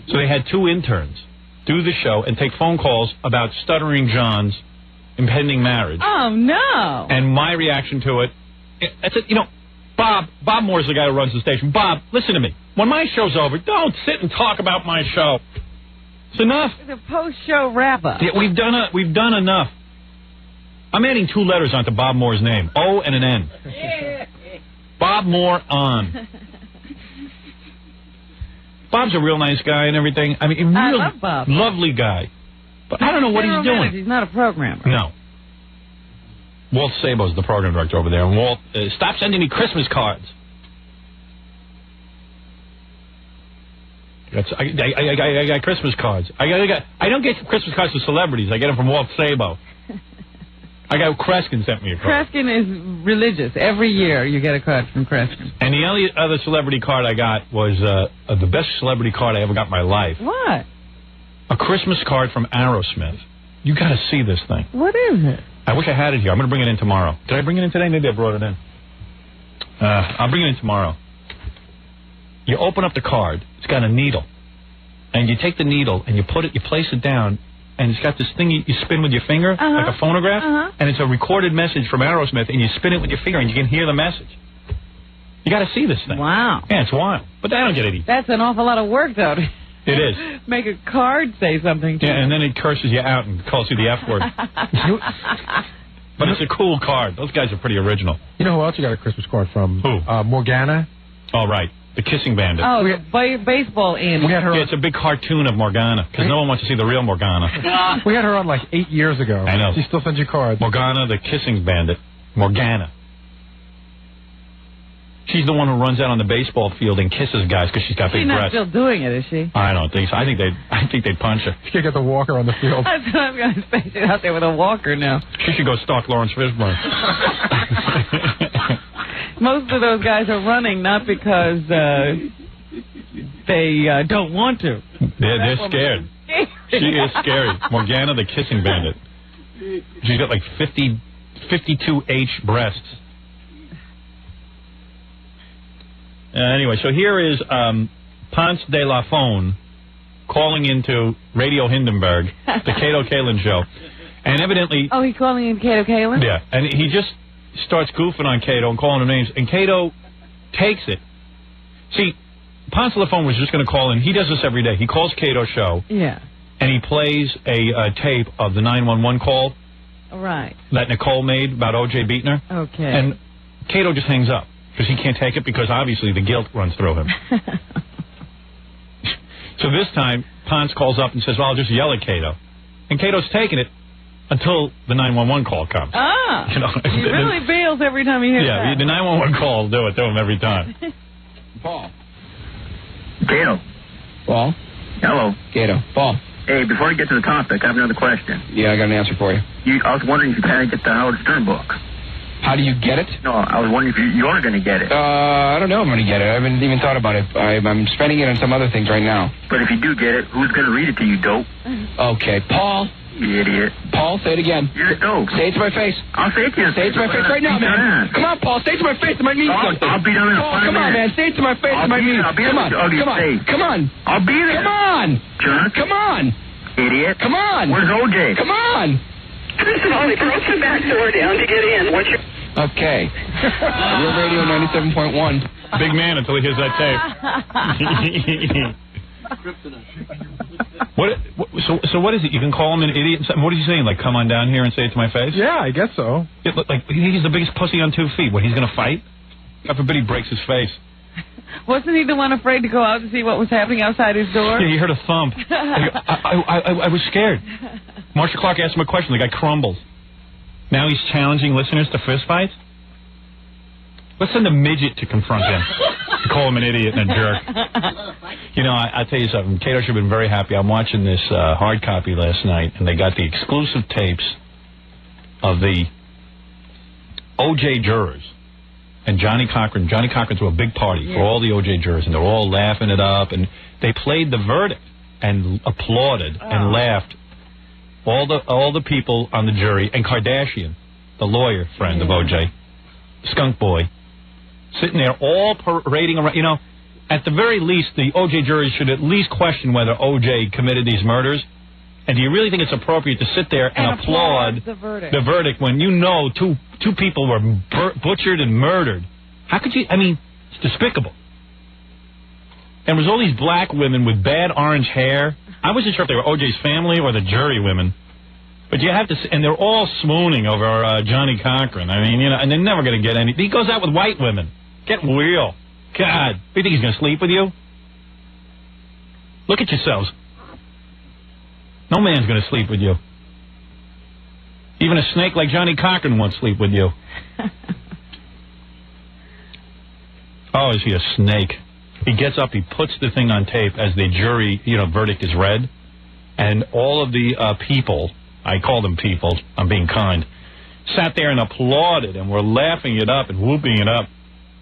So they had 2 interns do the show and take phone calls about Stuttering John's impending marriage. Oh, no. And my reaction to it, I said, Bob Moore's the guy who runs the station. Bob, listen to me. When my show's over, don't sit and talk about my show. It's enough. It's a post-show wrap-up. Yeah, we've done enough. I'm adding 2 letters onto Bob Moore's name, O and an N. Bob Moore on. Bob's a real nice guy and everything. I mean, I love Bob. Lovely guy. But I don't know what he's doing. He's not a programmer. No. Walt Sabo's the program director over there. And Walt, stop sending me Christmas cards. I got Christmas cards. I don't get Christmas cards from celebrities. I get them from Walt Sabo. I got Kreskin sent me a card. Kreskin is religious. Every year you get a card from Kreskin. And the only other celebrity card I got was the best celebrity card I ever got in my life. What? A Christmas card from Aerosmith. You got to see this thing. What is it? I wish I had it here. I'm going to bring it in tomorrow. Did I bring it in today? Maybe I brought it in. I'll bring it in tomorrow. You open up the card. It's got a needle. And you take the needle and you place it down, and it's got this thing you spin with your finger, like a phonograph, and it's a recorded message from Aerosmith, and you spin it with your finger, and you can hear the message. You got to see this thing. Wow. Yeah, it's wild. But I don't get it. That's an awful lot of work, though. It is. Make a card say something to you. Yeah, and then it curses you out and calls you the F word. But it's a cool card. Those guys are pretty original. You know who else you got a Christmas card from? Who? Morgana. Oh, right. The Kissing Bandit. Oh, baseball Andy. We had her it's a big cartoon of Morgana, because no one wants to see the real Morgana. We had her on like 8 years ago. I know. She still sends you cards. Morgana, the Kissing Bandit. Morgana. She's the one who runs out on the baseball field and kisses guys because she's got big breasts. She's not still doing it, is she? I don't think so. I think they'd punch her. She could get the walker on the field. That's what I'm going to say. She's out there with a walker now. She should go stalk Lawrence Fishburne. Most of those guys are running not because they don't want to. They're scared. She is scary. Morgana, the Kissing Bandit. She's got like 52H breasts. Anyway, so here is Ponce de la Phone calling into Radio Hindenburg, the Cato Kalin show. And evidently... Oh, he's calling in Cato Kalin? Yeah, and he just starts goofing on Cato and calling him names, and Cato takes it. See, Ponce de la Phone was just going to call in. He does this every day. He calls Cato's show. Yeah. And he plays a tape of the 911 call. Right. That Nicole made about O.J. beating her. Okay. And Cato just hangs up. Because he can't take it, because obviously the guilt runs through him. So this time, Ponce calls up and says, well, I'll just yell at Cato. And Cato's taking it until the 911 call comes. Ah, you know, he really bails every time he hears that. Yeah, the 911 call will do it to him every time. Paul. Cato. Paul. Hello. Cato. Paul. Hey, before you get to the topic, I have another question. Yeah, I got an answer for you. I was wondering if you kind of get the Howard Stern book. How do you get it? No, I was wondering if you're going to get it. I don't know if I'm going to get it. I haven't even thought about it. I'm spending it on some other things right now. But if you do get it, who's going to read it to you, dope? Okay, Paul. You idiot. Paul, say it again. You're a dope. Say it to my face. I'll say it to you. Say it to my face right now, man. Come on, Paul. Say it to my face. It might mean something. I'll be down in Paul, come on, man. Say it to my face. It might mean something. Come on. Come on. Come on. I'll be there. Come on. Jerk. Come on. Idiot. Come on. Where's OJ? Come on. First of all, they broke the back door down to get in. What's your... Okay. Real Radio 97.1. Big man until he hears that tape. So what is it? You can call him an idiot? What is he saying? Like, come on down here and say it to my face? Yeah, I guess so. Like, he's the biggest pussy on 2 feet. What, he's going to fight? God forbid he breaks his face. Wasn't he the one afraid to go out to see what was happening outside his door? Yeah, he heard a thump. I was scared. Marcia Clark asked him a question. The guy crumbles. Now he's challenging listeners to fistfights? Let's send a midget to confront him. To call him an idiot and a jerk. You know, I'll tell you something. Cato should have been very happy. I'm watching this hard copy last night, and they got the exclusive tapes of the O.J. jurors. And Johnny Cochran. Johnny Cochran threw a big party for all the O.J. jurors, and they're all laughing it up. And they played the verdict and applauded and laughed. All the people on the jury, and Kardashian, the lawyer friend of O.J., skunk boy, sitting there all parading around. You know, at the very least, the O.J. juries should at least question whether O.J. committed these murders. And do you really think it's appropriate to sit there and applaud the verdict when you know two people were butchered and murdered? How could you? I mean, it's despicable. And it was all these black women with bad orange hair. I wasn't sure if they were O.J.'s family or the jury women. But you have to, and they're all swooning over Johnny Cochran. I mean, you know, and they're never going to get any. He goes out with white women. Get real. God, you think he's going to sleep with you? Look at yourselves. No man's going to sleep with you. Even a snake like Johnny Cochran won't sleep with you. Oh, is he a snake? He gets up, he puts the thing on tape as the jury, verdict is read. And all of the people, I call them people, I'm being kind, sat there and applauded and were laughing it up and whooping it up.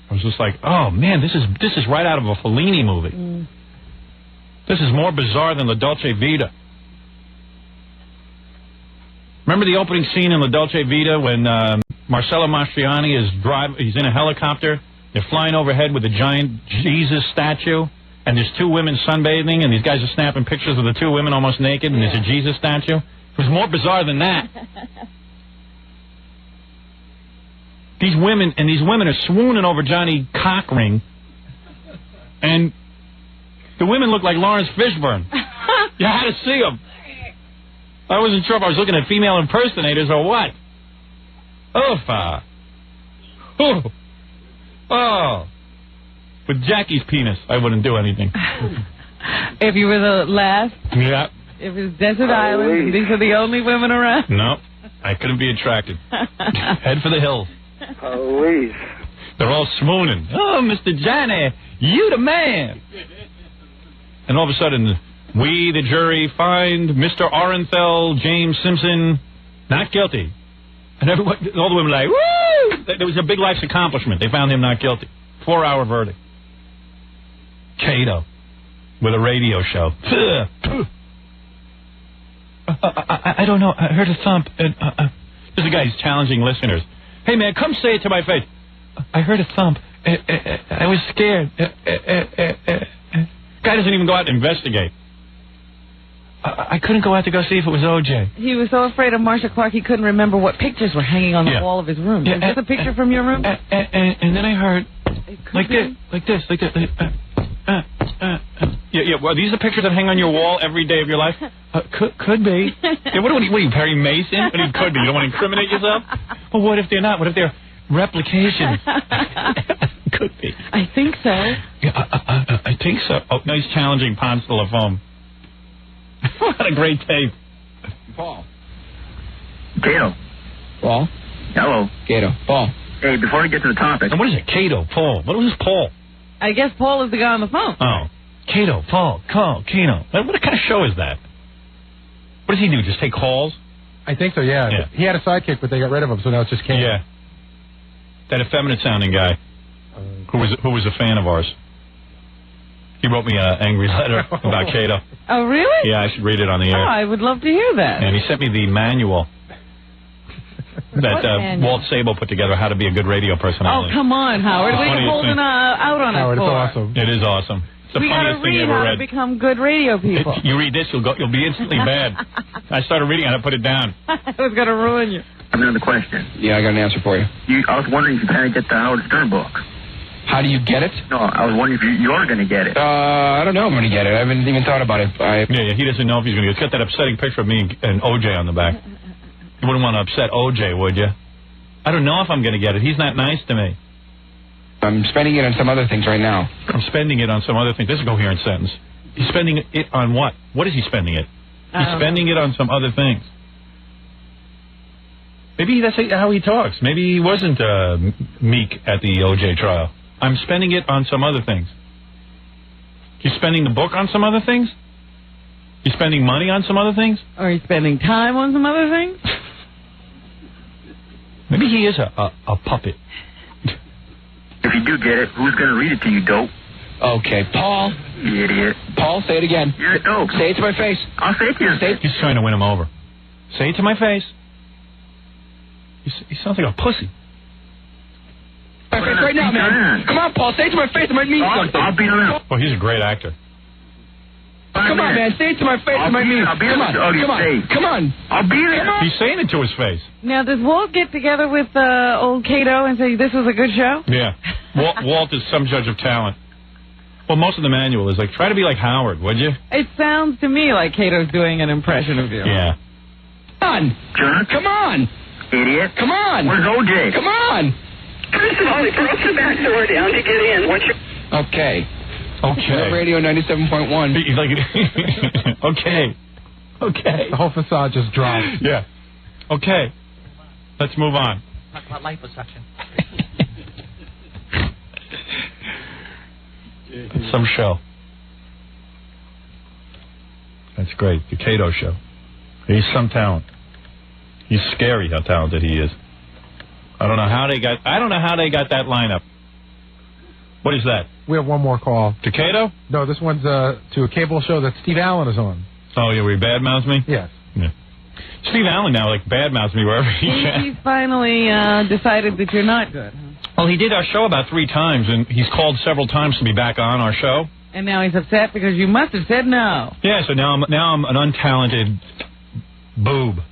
I was just like, oh, man, this is right out of a Fellini movie. Mm. This is more bizarre than La Dolce Vita. Remember the opening scene in La Dolce Vita when Marcello Mastroianni he's in a helicopter, they're flying overhead with a giant Jesus statue, and there's two women sunbathing, and these guys are snapping pictures of the two women almost naked, and there's a Jesus statue? It was more bizarre than that. These women are swooning over Johnny Cochran, and the women look like Lawrence Fishburne. You had to see them. I wasn't sure if I was looking at female impersonators or what. Oh. With Jackie's penis, I wouldn't do anything. If you were the last? Yeah. If it was Desert Island, these are the only women around? No, I couldn't be attracted. Head for the hills. Police. They're all swooning. Oh, Mr. Johnny, you the man. And all of a sudden, we, the jury, find Mr. Orenthal, James Simpson, not guilty. And all the women were like, woo! There was a big life's accomplishment. They found him not guilty. 4-hour verdict. Cato, with a radio show. I don't know. I heard a thump. And, there's a guy who's challenging listeners. Hey, man, come say it to my face. I heard a thump. I was scared. Guy doesn't even go out and investigate. I couldn't go out to go see if it was O.J. He was so afraid of Marcia Clark he couldn't remember what pictures were hanging on the wall of his room. Is this a picture from your room? And then I heard, like this. Yeah. Well, these are pictures that hang on your wall every day of your life? Could be. Yeah, what are you, Perry Mason? What do you could be? You don't want to incriminate yourself? Well, what if they're not? What if they're replications? Could be. I think so. Yeah, I think so. Oh, nice challenging Ponce de la Foam. What a great tape. Paul. Cato. Paul. Hello. Cato. Paul. Hey, before we get to the topic. And what is it? Cato, Paul. What is Paul? I guess Paul is the guy on the phone. Oh. Cato, Paul, call, Cato. What kind of show is that? What does he do? Just take calls? I think so, yeah. He had a sidekick, but they got rid of him, so now it's just Cato. Yeah. That effeminate sounding guy who was a fan of ours. He wrote me an angry letter about Cato. Oh, really? Yeah, I should read it on the air. Oh, I would love to hear that. And he sent me the manual that Walt Sable put together, how to be a good radio personality. Oh, come on, Howard. What are you holding out on us for? It's awesome. It is awesome. It's the funniest thing you ever read. We got to read how to become good radio people. If you read this, you'll be instantly bad. I started reading it, I put it down. It was going to ruin you. Another question. Yeah, I got an answer for you. I was wondering if you kind of get the Howard Stern book. How do you get it? No, I was wondering if you're going to get it. I don't know if I'm going to get it. I haven't even thought about it. Yeah, he doesn't know if he's going to get it. It's got that upsetting picture of me and O.J. on the back. You wouldn't want to upset O.J., would you? I don't know if I'm going to get it. He's not nice to me. I'm spending it on some other things right now. I'm spending it on some other thing. This is a coherent sentence. He's spending it on what? What is he spending it? He's spending it on some other things. Maybe that's how he talks. Maybe he wasn't meek at the OJ trial. I'm spending it on some other things. He's spending the book on some other things? He's spending money on some other things? Or he's spending time on some other things? Maybe he is a puppet. If you do get it, who's going to read it to you, dope? Okay, Paul. You idiot. Paul, say it again. You're a dope. Say it to my face. I'll say it to your face. He's trying to win him over. Say it to my face. He sounds like a pussy. My face right now, man. Come on, Paul. Say it to my face. It might mean something. I'll beat him out. Oh, he's a great actor. Come on, man. Say it to my face. It might mean. Come on. Come on. I'll beat him. He's saying it to his face. Now, does Walt get together with old Cato and say, this was a good show? Yeah. Walt is some judge of talent. Well, most of the manual is like, try to be like Howard, would you? It sounds to me like Cato's doing an impression of you. Yeah. Come on. Jerk. Come on. Idiot. Come on. Where's OJ? Come on. First of all, he broke the back door down to get in. Once you... Okay. Okay. Radio 97.1. He's like, okay. Okay. The whole facade just dropped. Yeah. Okay. Let's move on. Talk about liposuction. Some show. That's great. The Cato show. He's some talent. He's scary how talented he is. I don't know how they got that lineup. What is that? We have one more call. To Cato? No, this one's to a cable show that Steve Allen is on. Oh, yeah, where he badmouths me? Yes. Yeah. Steve Allen now badmouths me wherever he can. He's finally decided that you're not good. Well, he did our show about 3 times, and he's called several times to be back on our show. And now he's upset because you must have said no. Yeah, so now I'm an untalented boob.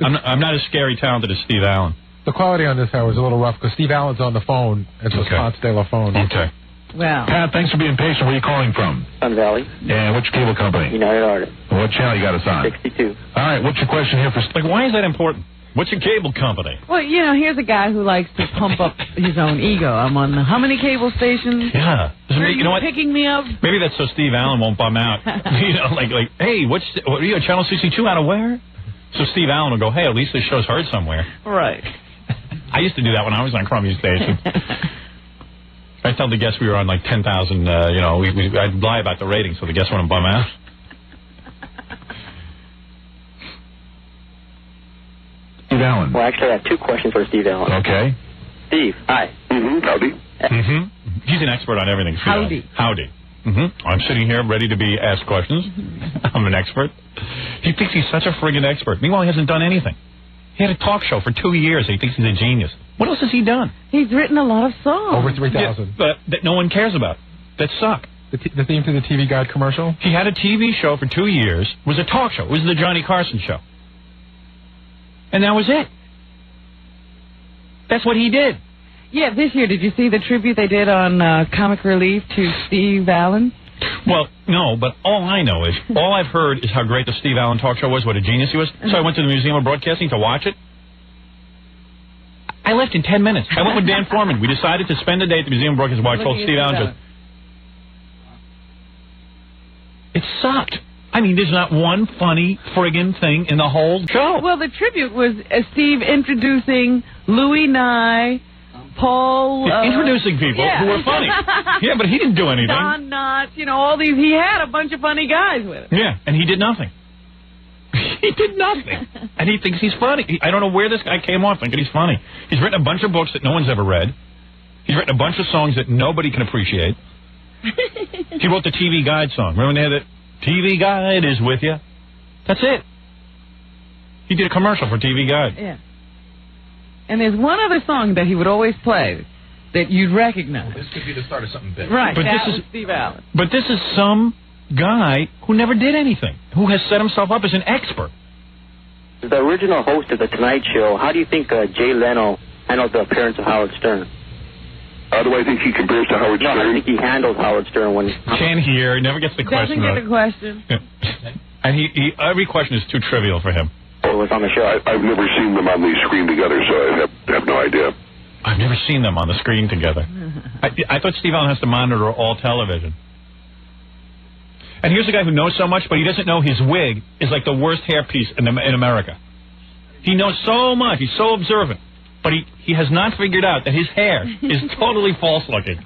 I'm not as scary talented as Steve Allen. The quality on this hour is a little rough because Steve Allen's on the phone. It's a Ponce de la phone. Okay. Well. Pat, thanks for being patient. Where are you calling from? Sun Valley. And which cable company? United Artists. What channel you got us on? 62. All right, what's your question here for... Like, why is that important? What's your cable company? Well, here's a guy who likes to pump up his own ego. I'm on how many cable stations? Yeah. You know what? Picking me up? Maybe that's so Steve Allen won't bum out. like, hey, what are you on Channel 62 out of where? So Steve Allen will go, hey, at least this show's heard somewhere. Right. I used to do that when I was on Crummy Station. I tell the guests we were on like 10,000, I'd lie about the ratings so the guests wouldn't bum out. Steve Allen. Well, actually, I have 2 questions for Steve Allen. Okay. Steve, hi. Howdy. He's an expert on everything. Howdy. Howdy. I'm sitting here ready to be asked questions. I'm an expert. He thinks he's such a friggin' expert. Meanwhile, he hasn't done anything. He had a talk show for 2 years. He thinks he's a genius. What else has he done? He's written a lot of songs. Over 3,000. Yeah, but that no one cares about. That suck. The theme to the TV Guide commercial? He had a TV show for 2 years. It was a talk show. It was the Johnny Carson show. And that was it. That's what he did. Yeah, this year, did you see the tribute they did on Comic Relief to Steve Allen? Well, no, but all I know is, all I've heard is how great the Steve Allen talk show was, what a genius he was. So I went to the Museum of Broadcasting to watch it. I left in 10 minutes. I went with Dan Foreman. We decided to spend the day at the Museum of Broadcasting while I told Steve Allen. It sucked. I mean, there's not one funny friggin' thing in the whole show. Well, the tribute was Steve introducing Louis Nye, Paul... introducing people who were funny. Yeah, but he didn't do anything. Don Knotts, all these... He had a bunch of funny guys with him. Yeah, and he did nothing. He did nothing. And he thinks he's funny. I don't know where this guy came off thinking he's funny. He's written a bunch of books that no one's ever read. He's written a bunch of songs that nobody can appreciate. He wrote the TV Guide song. Remember when they had that? TV Guide is with you. That's it. He did a commercial for TV Guide. Yeah. And there's one other song that he would always play that you'd recognize. This could be the start of something big. Right, but that this was Steve Allen. But this is some guy who never did anything, who has set himself up as an expert. The original host of The Tonight Show, how do you think Jay Leno handled the appearance of Howard Stern? How do I think he compares to Howard Stern? No, I think he handles Howard Stern when... Can't hear, he never gets the question. Doesn't get the question. Yeah. And he every question is too trivial for him. Or was on the show. I've never seen them on the screen together, so I have no idea. I've never seen them on the screen together. I thought Steve Allen has to monitor all television. And here's a guy who knows so much, but he doesn't know his wig is like the worst hairpiece in America. He knows so much. He's so observant. But he has not figured out that his hair is totally false-looking.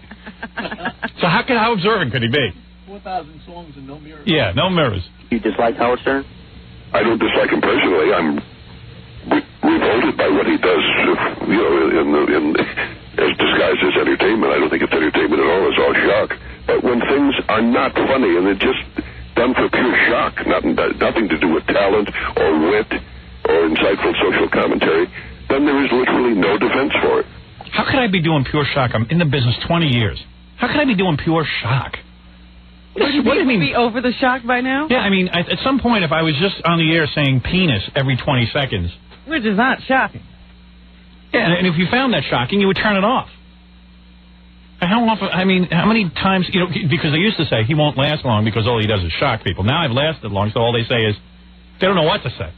So how observant could he be? 4,000 songs and no mirrors. Yeah, no mirrors. You dislike Howard Stern? I don't dislike him personally. I'm revolted by what he does, as disguised as entertainment. I don't think it's entertainment at all. It's all shock. But when things are not funny and they're just done for pure shock, nothing to do with talent or wit or insightful social commentary, then there is literally no defense for it. How could I be doing pure shock? I'm in the business 20 years. How could I be doing pure shock? What do you mean? Be over the shock by now? Yeah, I mean, at some point, if I was just on the air saying penis every 20 seconds... Which is not shocking. Yeah, and if you found that shocking, you would turn it off. How often, I mean, how many times, because they used to say he won't last long because all he does is shock people. Now I've lasted long, so all they say is, they don't know what to say.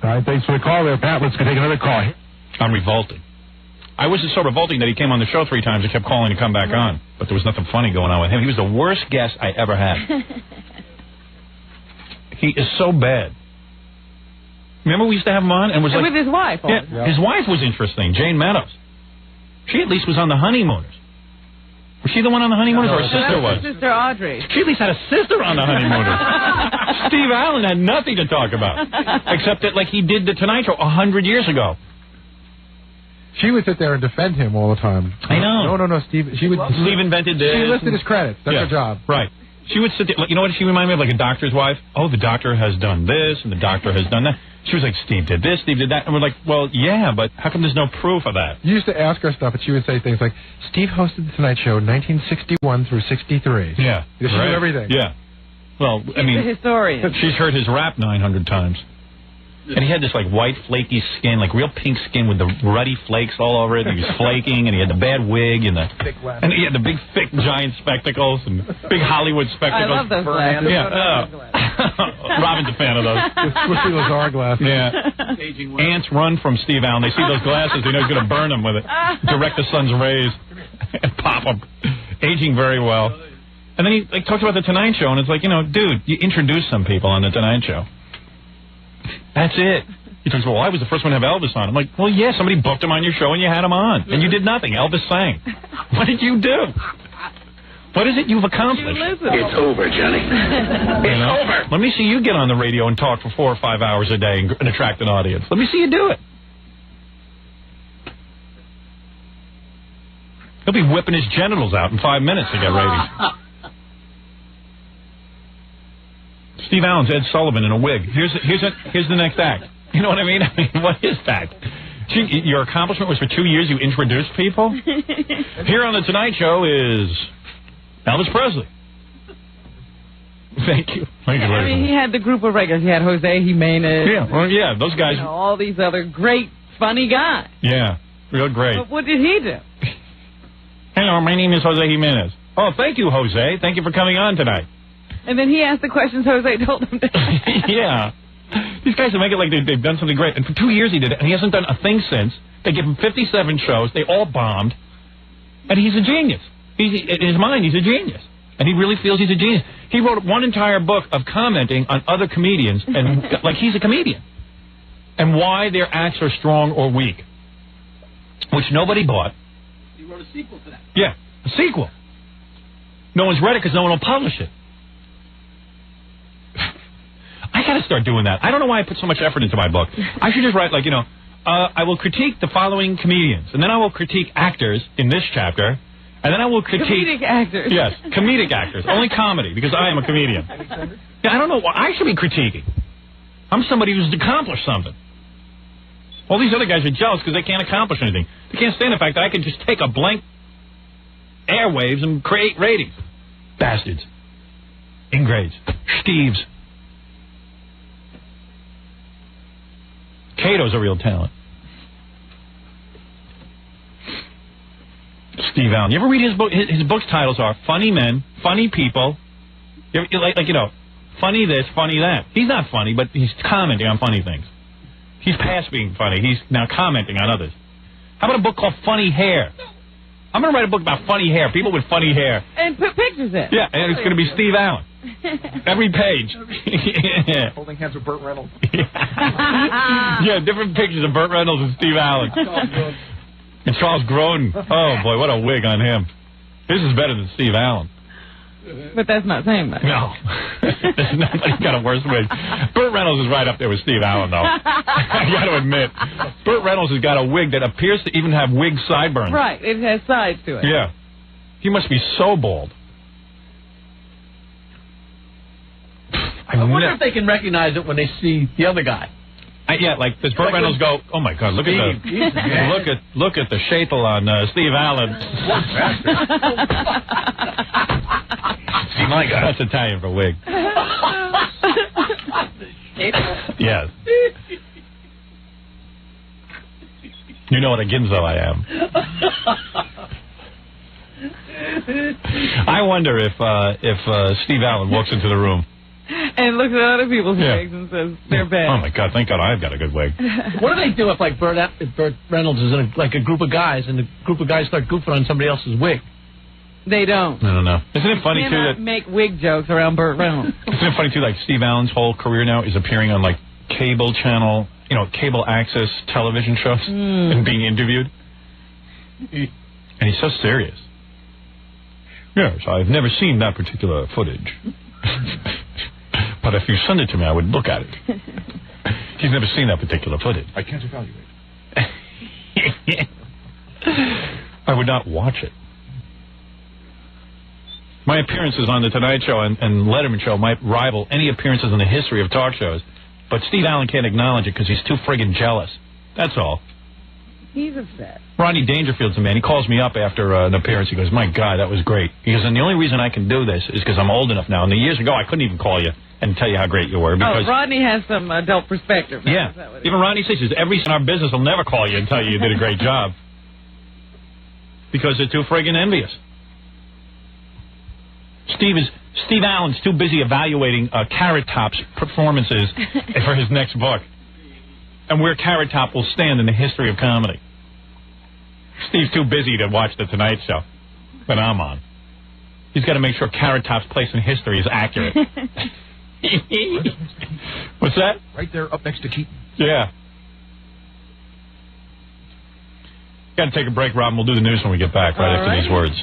All right, thanks for the call there, Pat. Let's take another call. I'm revolted. I was so revolting that he came on the show 3 times and kept calling to come back on. But there was nothing funny going on with him. He was the worst guest I ever had. He is so bad. Remember we used to have him on? And was like, with his wife. Yeah, his wife was interesting, Jane Meadows. She at least was on the Honeymooners. Was she the one on the Honeymooners, or her sister was? Sister Audrey. She at least had a sister on the Honeymooners. Steve Allen had nothing to talk about, except that, like, he did the Tonight Show 100 years ago. She would sit there and defend him all the time. I know. No, Steve. She would. Steve invented this. She listed his credits. That's her job. Right. She would sit there. You know what she reminded me of? Like a doctor's wife. Oh, the doctor has done this, and the doctor has done that. She was like, Steve did this, Steve did that. And we're like, well, yeah, but how come there's no proof of that? You used to ask her stuff, and she would say things like, Steve hosted The Tonight Show 1961 through 63. Yeah. She knew everything. Yeah. Well, I mean, the historian. She's heard his rap 900 times. And he had this, like, white, flaky skin, like real pink skin with the ruddy flakes all over it. And he was flaking, and he had the bad wig, and he had the big, thick, giant spectacles, and big Hollywood spectacles. I love those glasses. Yeah. Robin's a fan of those. The Squishy Lazar glasses. Yeah. Ants run from Steve Allen. They see those glasses, they know he's going to burn them with it. Direct the sun's rays and pop them. Aging very well. And then he talks about The Tonight Show, and it's like, dude, you introduced some people on The Tonight Show. That's it. He talks, well, I was the first one to have Elvis on. I'm like, well, yeah, somebody booked him on your show and you had him on. And you did nothing. Elvis sang. What did you do? What is it you've accomplished? It's over, Johnny. It's over. Let me see you get on the radio and talk for 4 or 5 hours a day and attract an audience. Let me see you do it. He'll be whipping his genitals out in 5 minutes to get ratings. Steve Allen's Ed Sullivan in a wig. Here's the next act. You know what I mean? What is that? Your accomplishment was for 2 years you introduced people? Here on The Tonight Show is Elvis Presley. Thank you. Thank you very much. He had the group of regulars. He had Jose Jimenez. Yeah, those guys. All these other great, funny guys. Yeah, real great. But what did he do? Hello, my name is Jose Jimenez. Oh, thank you, Jose. Thank you for coming on tonight. And then he asked the questions Jose told him to. Yeah. These guys will make it like they've done something great. And for 2 years he did it, and he hasn't done a thing since. They gave him 57 shows. They all bombed. And he's a genius. In his mind, he's a genius. And he really feels he's a genius. He wrote one entire book of commenting on other comedians, and like he's a comedian. And why their acts are strong or weak. Which nobody bought. He wrote a sequel to that. Yeah, a sequel. No one's read it because no one will publish it. I got to start doing that. I don't know why I put so much effort into my book. I should just write, like, I will critique the following comedians, and then I will critique actors in this chapter, and then I will critique... Comedic actors. Yes, comedic actors. Only comedy, because I am a comedian. Yeah, I don't know. I should be critiquing. I'm somebody who's accomplished something. All these other guys are jealous because they can't accomplish anything. They can't stand the fact that I can just take a blank airwaves and create ratings. Bastards. Ingrades. Steves. Cato's a real talent. Steve Allen. You ever read his book? His book's titles are Funny Men, Funny People, funny this, funny that. He's not funny, but he's commenting on funny things. He's past being funny. He's now commenting on others. How about a book called Funny Hair? I'm going to write a book about funny hair, people with funny hair. And put pictures in. Yeah, and it's going to be Steve Allen. Every page. Yeah. Holding hands with Burt Reynolds. Yeah, different pictures of Burt Reynolds and Steve Allen. And Charles Grodin. Oh, boy, what a wig on him. This is better than Steve Allen. But that's not saying much. No. Nobody's got a worse wig. Burt Reynolds is right up there with Steve Allen, though. I got to admit. Burt Reynolds has got a wig that appears to even have wig sideburns. Right, it has sides to it. Yeah. He must be so bald. I wonder if they can recognize it when they see the other guy. Yeah, like does Burt Reynolds go? Oh my God! Look at the look at the shaitel on Steve Allen. See my God, that's Italian for wig. Yes. You know what a ginzo I am. I wonder if Steve Allen walks into the room. And looks at other people's wigs and says they're bad. Oh my God! Thank God I've got a good wig. What do they do if like Burt Reynolds is in a group of guys and the group of guys start goofing on somebody else's wig? They don't. I don't know. Isn't it funny you too that make wig jokes around Burt Reynolds? Isn't it funny too? Like Steve Allen's whole career now is appearing on like cable channel, cable access television shows and being interviewed, and he's so serious. Yes, I've never seen that particular footage. But if you send it to me, I would look at it. He's never seen that particular footage. I can't evaluate. I would not watch it. My appearances on The Tonight Show and Letterman Show might rival any appearances in the history of talk shows, but Steve Allen can't acknowledge it because he's too friggin' jealous. That's all. He's upset. Rodney Dangerfield's a man. He calls me up after an appearance. He goes, my God, that was great. He goes, and the only reason I can do this is because I'm old enough now. And years ago, I couldn't even call you and tell you how great you were. Because, Rodney has some adult perspective. Yeah. Even Rodney says, every in our business will never call you and tell you you did a great job. Because they're too friggin' envious. Steve Allen's too busy evaluating Carrot Top's performances for his next book. And where Carrot Top will stand in the history of comedy. Steve's too busy to watch The Tonight Show that I'm on. He's got to make sure Carrot Top's place in history is accurate. What's that? Right there, up next to Keaton. Yeah. Got to take a break, Rob, and we'll do the news when we get back, right after these words.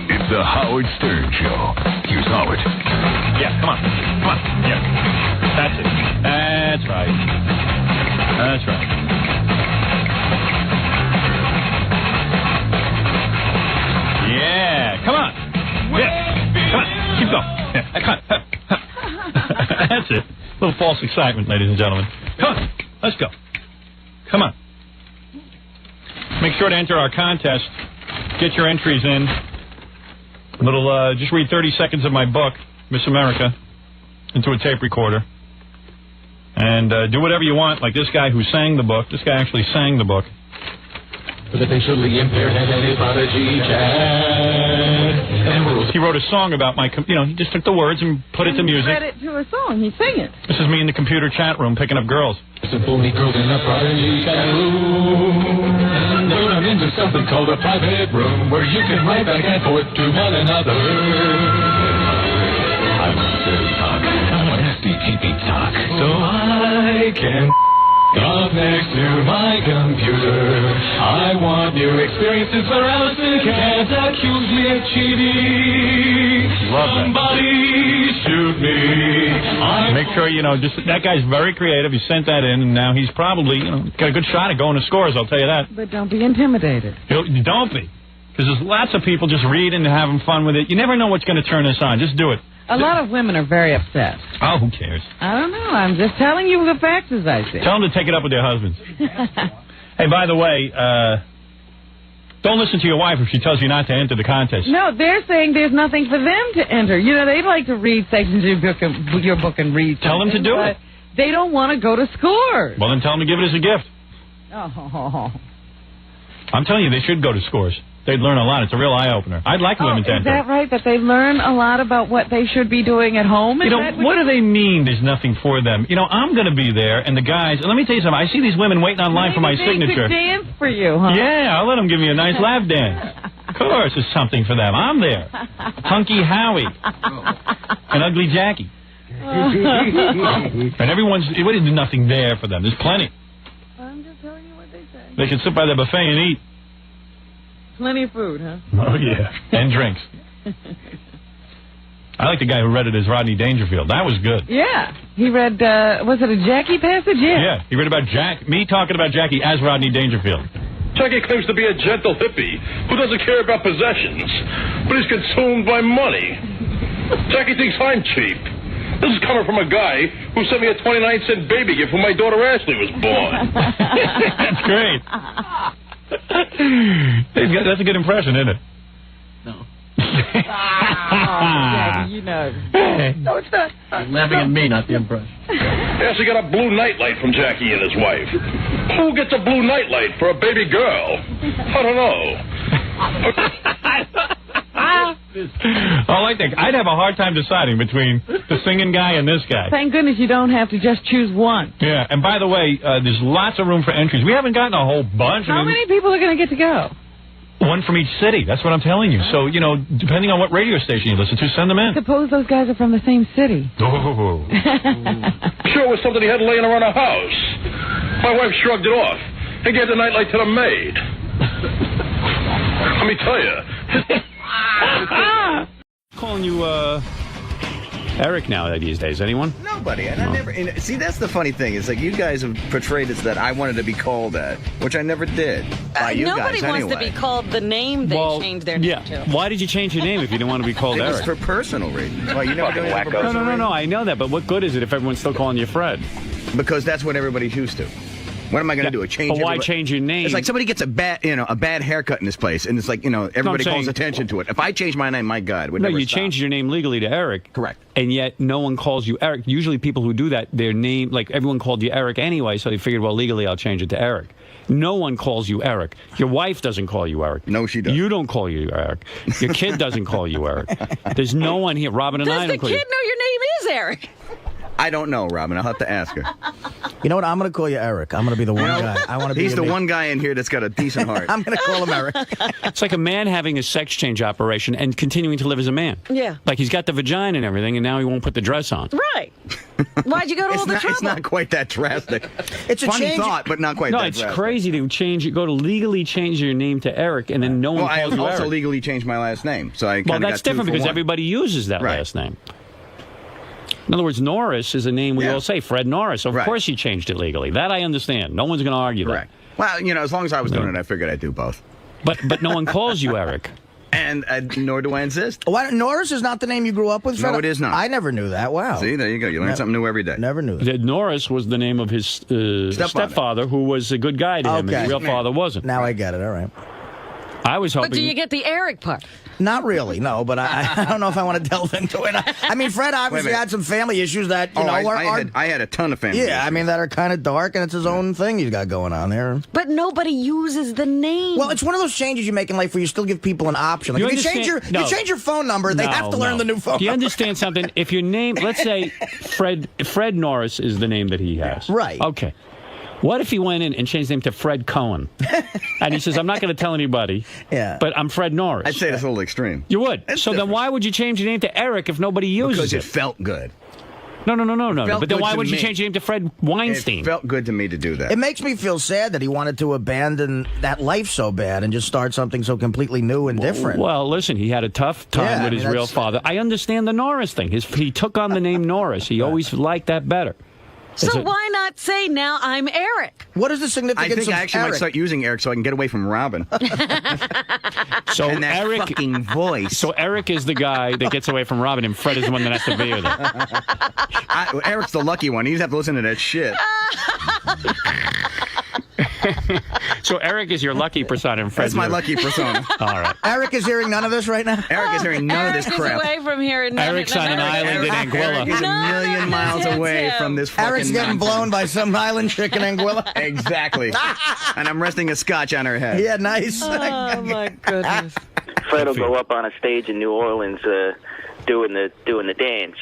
It's the Howard Stern Show. Here's Howard. Yeah, come on. Come on. Yeah. That's it. That's right. That's right. Yeah, come on. Yeah, come on. Keep going. Yeah, come on. That's it. A little false excitement, ladies and gentlemen. Come on. Let's go. Come on. Make sure to enter our contest. Get your entries in. Just read 30 seconds of my book, Miss America, into a tape recorder. And do whatever you want, like this guy who sang the book. This guy actually sang the book. For the visually impaired and any prodigy He wrote a song about my, he just took the words and put it to music. He read it to a song. He sang it. This is me in the computer chat room picking up girls. Some phony girls in a prodigy chat room. Turn them into something called a private room where you can write back and forth to one another. I want dirty talk. I want nasty, kinky talk. So I can up next to my computer. I want new experiences where Allison can't accuse me of cheating. Somebody shoot me. Make sure, that guy's very creative. He sent that in, and now he's probably, got a good shot at going to scores, I'll tell you that. But don't be intimidated. Don't be. Because there's lots of people just reading and having fun with it. You never know what's going to turn this on. Just do it. A lot of women are very upset. Oh, who cares? I don't know. I'm just telling you the facts as I see. Tell them to take it up with their husbands. Hey, by the way, don't listen to your wife if she tells you not to enter the contest. No, they're saying there's nothing for them to enter. They'd like to read sections of your book and read. Tell them to do it. They don't want to go to scores. Well, then tell them to give it as a gift. Oh. I'm telling you, they should go to scores. They'd learn a lot. It's a real eye-opener. I'd like women's Is enter. that right? That they learn a lot about what they should be doing at home? You know, what do they mean there's nothing for them? You know, I'm going to be there, and the guys... Let me tell you something. I see these women waiting online for my signature. They could dance for you, huh? Yeah, I'll let them give me a nice lap dance. Of course, there's something for them. I'm there. Hunky Howie. And Ugly Jackie. And everyone's... There's nothing there for them. There's plenty. I'm just telling you what they say. They can sit by the buffet and eat. Plenty of food, huh? Oh, yeah. And drinks. I like the guy who read it as Rodney Dangerfield. That was good. Yeah. He read, was it a Jackie passage? Yeah. Yeah. He read about me talking about Jackie as Rodney Dangerfield. Jackie claims to be a gentle hippie who doesn't care about possessions, but is consumed by money. Jackie thinks I'm cheap. This is coming from a guy who sent me a 29-cent baby gift when my daughter Ashley was born. That's great. That's a good impression, isn't it? No. Jackie, you know. No, it's not. You're laughing at me, not the impression. Ashley got a blue nightlight from Jackie and his wife. Who gets a blue nightlight for a baby girl? I don't know. I like that. I'd have a hard time deciding between the singing guy and this guy. Thank goodness you don't have to just choose one. Yeah, and by the way, there's lots of room for entries. We haven't gotten a whole bunch. How many people are going to get to go? One from each city. That's what I'm telling you. So, you know, depending on what radio station you listen to, send them in. Suppose those guys are from the same city. Sure was something he had laying around a house. My wife shrugged it off and gave the nightlight to the maid. Let me tell you. Calling you, Eric now these days. Anyone? Nobody. And I never. And see, that's the funny thing. It's like you guys have portrayed it that I wanted to be called that, which I never did. By you Nobody guys, wants anyway. to be called the name they changed their name to. Why did you change your name if you didn't want to be called It Eric? was for personal reasons. Well, you never doing it for personal No, reasons? I know that, but what good is it if everyone's still calling you Fred? Because that's what everybody's used to. What am I going to do? But why change your name? It's like somebody gets a bad haircut in this place, and it's like, everybody calls attention to it. If I change my name, my God, it would never you stop. changed your name legally to Eric. Correct. And yet no one calls you Eric. Usually people who do that, their name, like everyone called you Eric anyway, so they figured, well, legally I'll change it to Eric. No one calls you Eric. Your wife doesn't call you Eric. No, she doesn't. You don't call you Eric. Your kid doesn't call you Eric. There's no one here. Robin and I don't call you. Does the kid know your name is Eric? I don't know, Robin. I'll have to ask her. You know what? I'm going to call you Eric. I'm going to be the one guy. I want to be. He's the one guy in here that's got a decent heart. I'm going to call him Eric. It's like a man having a sex change operation and continuing to live as a man. Yeah. Like he's got the vagina and everything, and now he won't put the dress on. Right. Why'd you go to all the trouble? It's not quite that drastic. It's a funny change. thought, but not quite that it's drastic. crazy to go to legally change your name to Eric, and then no one calls you I also Eric. legally changed my last name, so I Well, kinda that's got 2 different for because 1. everybody uses that last name. In other words, Norris is a name we all say, Fred Norris. So of course you changed it legally. That I understand. No one's going to argue that. Well, as long as I was doing it, I figured I'd do both. But no one calls you Eric. And nor do I insist. Why, Norris is not the name you grew up with, Fred? No, it is not. I never knew that. Wow. See, there you go. You learn something new every day. Never knew that. Norris was the name of his stepfather, who was a good guy to him. His real father wasn't. Now I get it. All right. I was hoping. But do you get the Eric part? Not really, no, but I don't know if I want to delve into it. I mean, Fred obviously had some family issues that, I had a ton of family issues. I mean, that are kind of dark, and it's his own thing he's got going on there. But nobody uses the name. Well, it's one of those changes you make in life where you still give people an option. Like, if you change your phone number, they have to learn the new phone Do you number. understand something? If your name, let's say Fred Norris is the name that he has. Right. Okay. What if he went in and changed his name to Fred Cohen? And he says, I'm not going to tell anybody, but I'm Fred Norris. I'd say that's a little extreme. You would. So then why would you change your name to Eric if nobody uses it? Because it felt good. No. felt But then good why to would you me. change your name to Fred Weinstein? It felt good to me to do that. It makes me feel sad that he wanted to abandon that life so bad and just start something so completely new and different. Well, listen, he had a tough time with his real father. I understand the Norris thing. He took on the name Norris. He always liked that better. So why not say, now I'm Eric? What is the significance I think of I actually Eric? might start using Eric so I can get away from Robin. So and that Eric, fucking voice. So Eric is the guy that gets away from Robin, and Fred is the one that has to be with him. Eric's the lucky one. You just have to listen to that shit. So Eric is your lucky persona, and Fred's That's my your- lucky persona. All right. Eric is hearing none of this right now? Eric is hearing none of this Eric crap. is away from here. Eric's on an island in Anguilla. Eric is a million miles away from this fucking Eric's getting nonsense. blown by some island chick in Anguilla. Exactly. And I'm resting a scotch on her head. Yeah, nice. Oh, my goodness. Fred will go up on a stage in New Orleans doing the dance.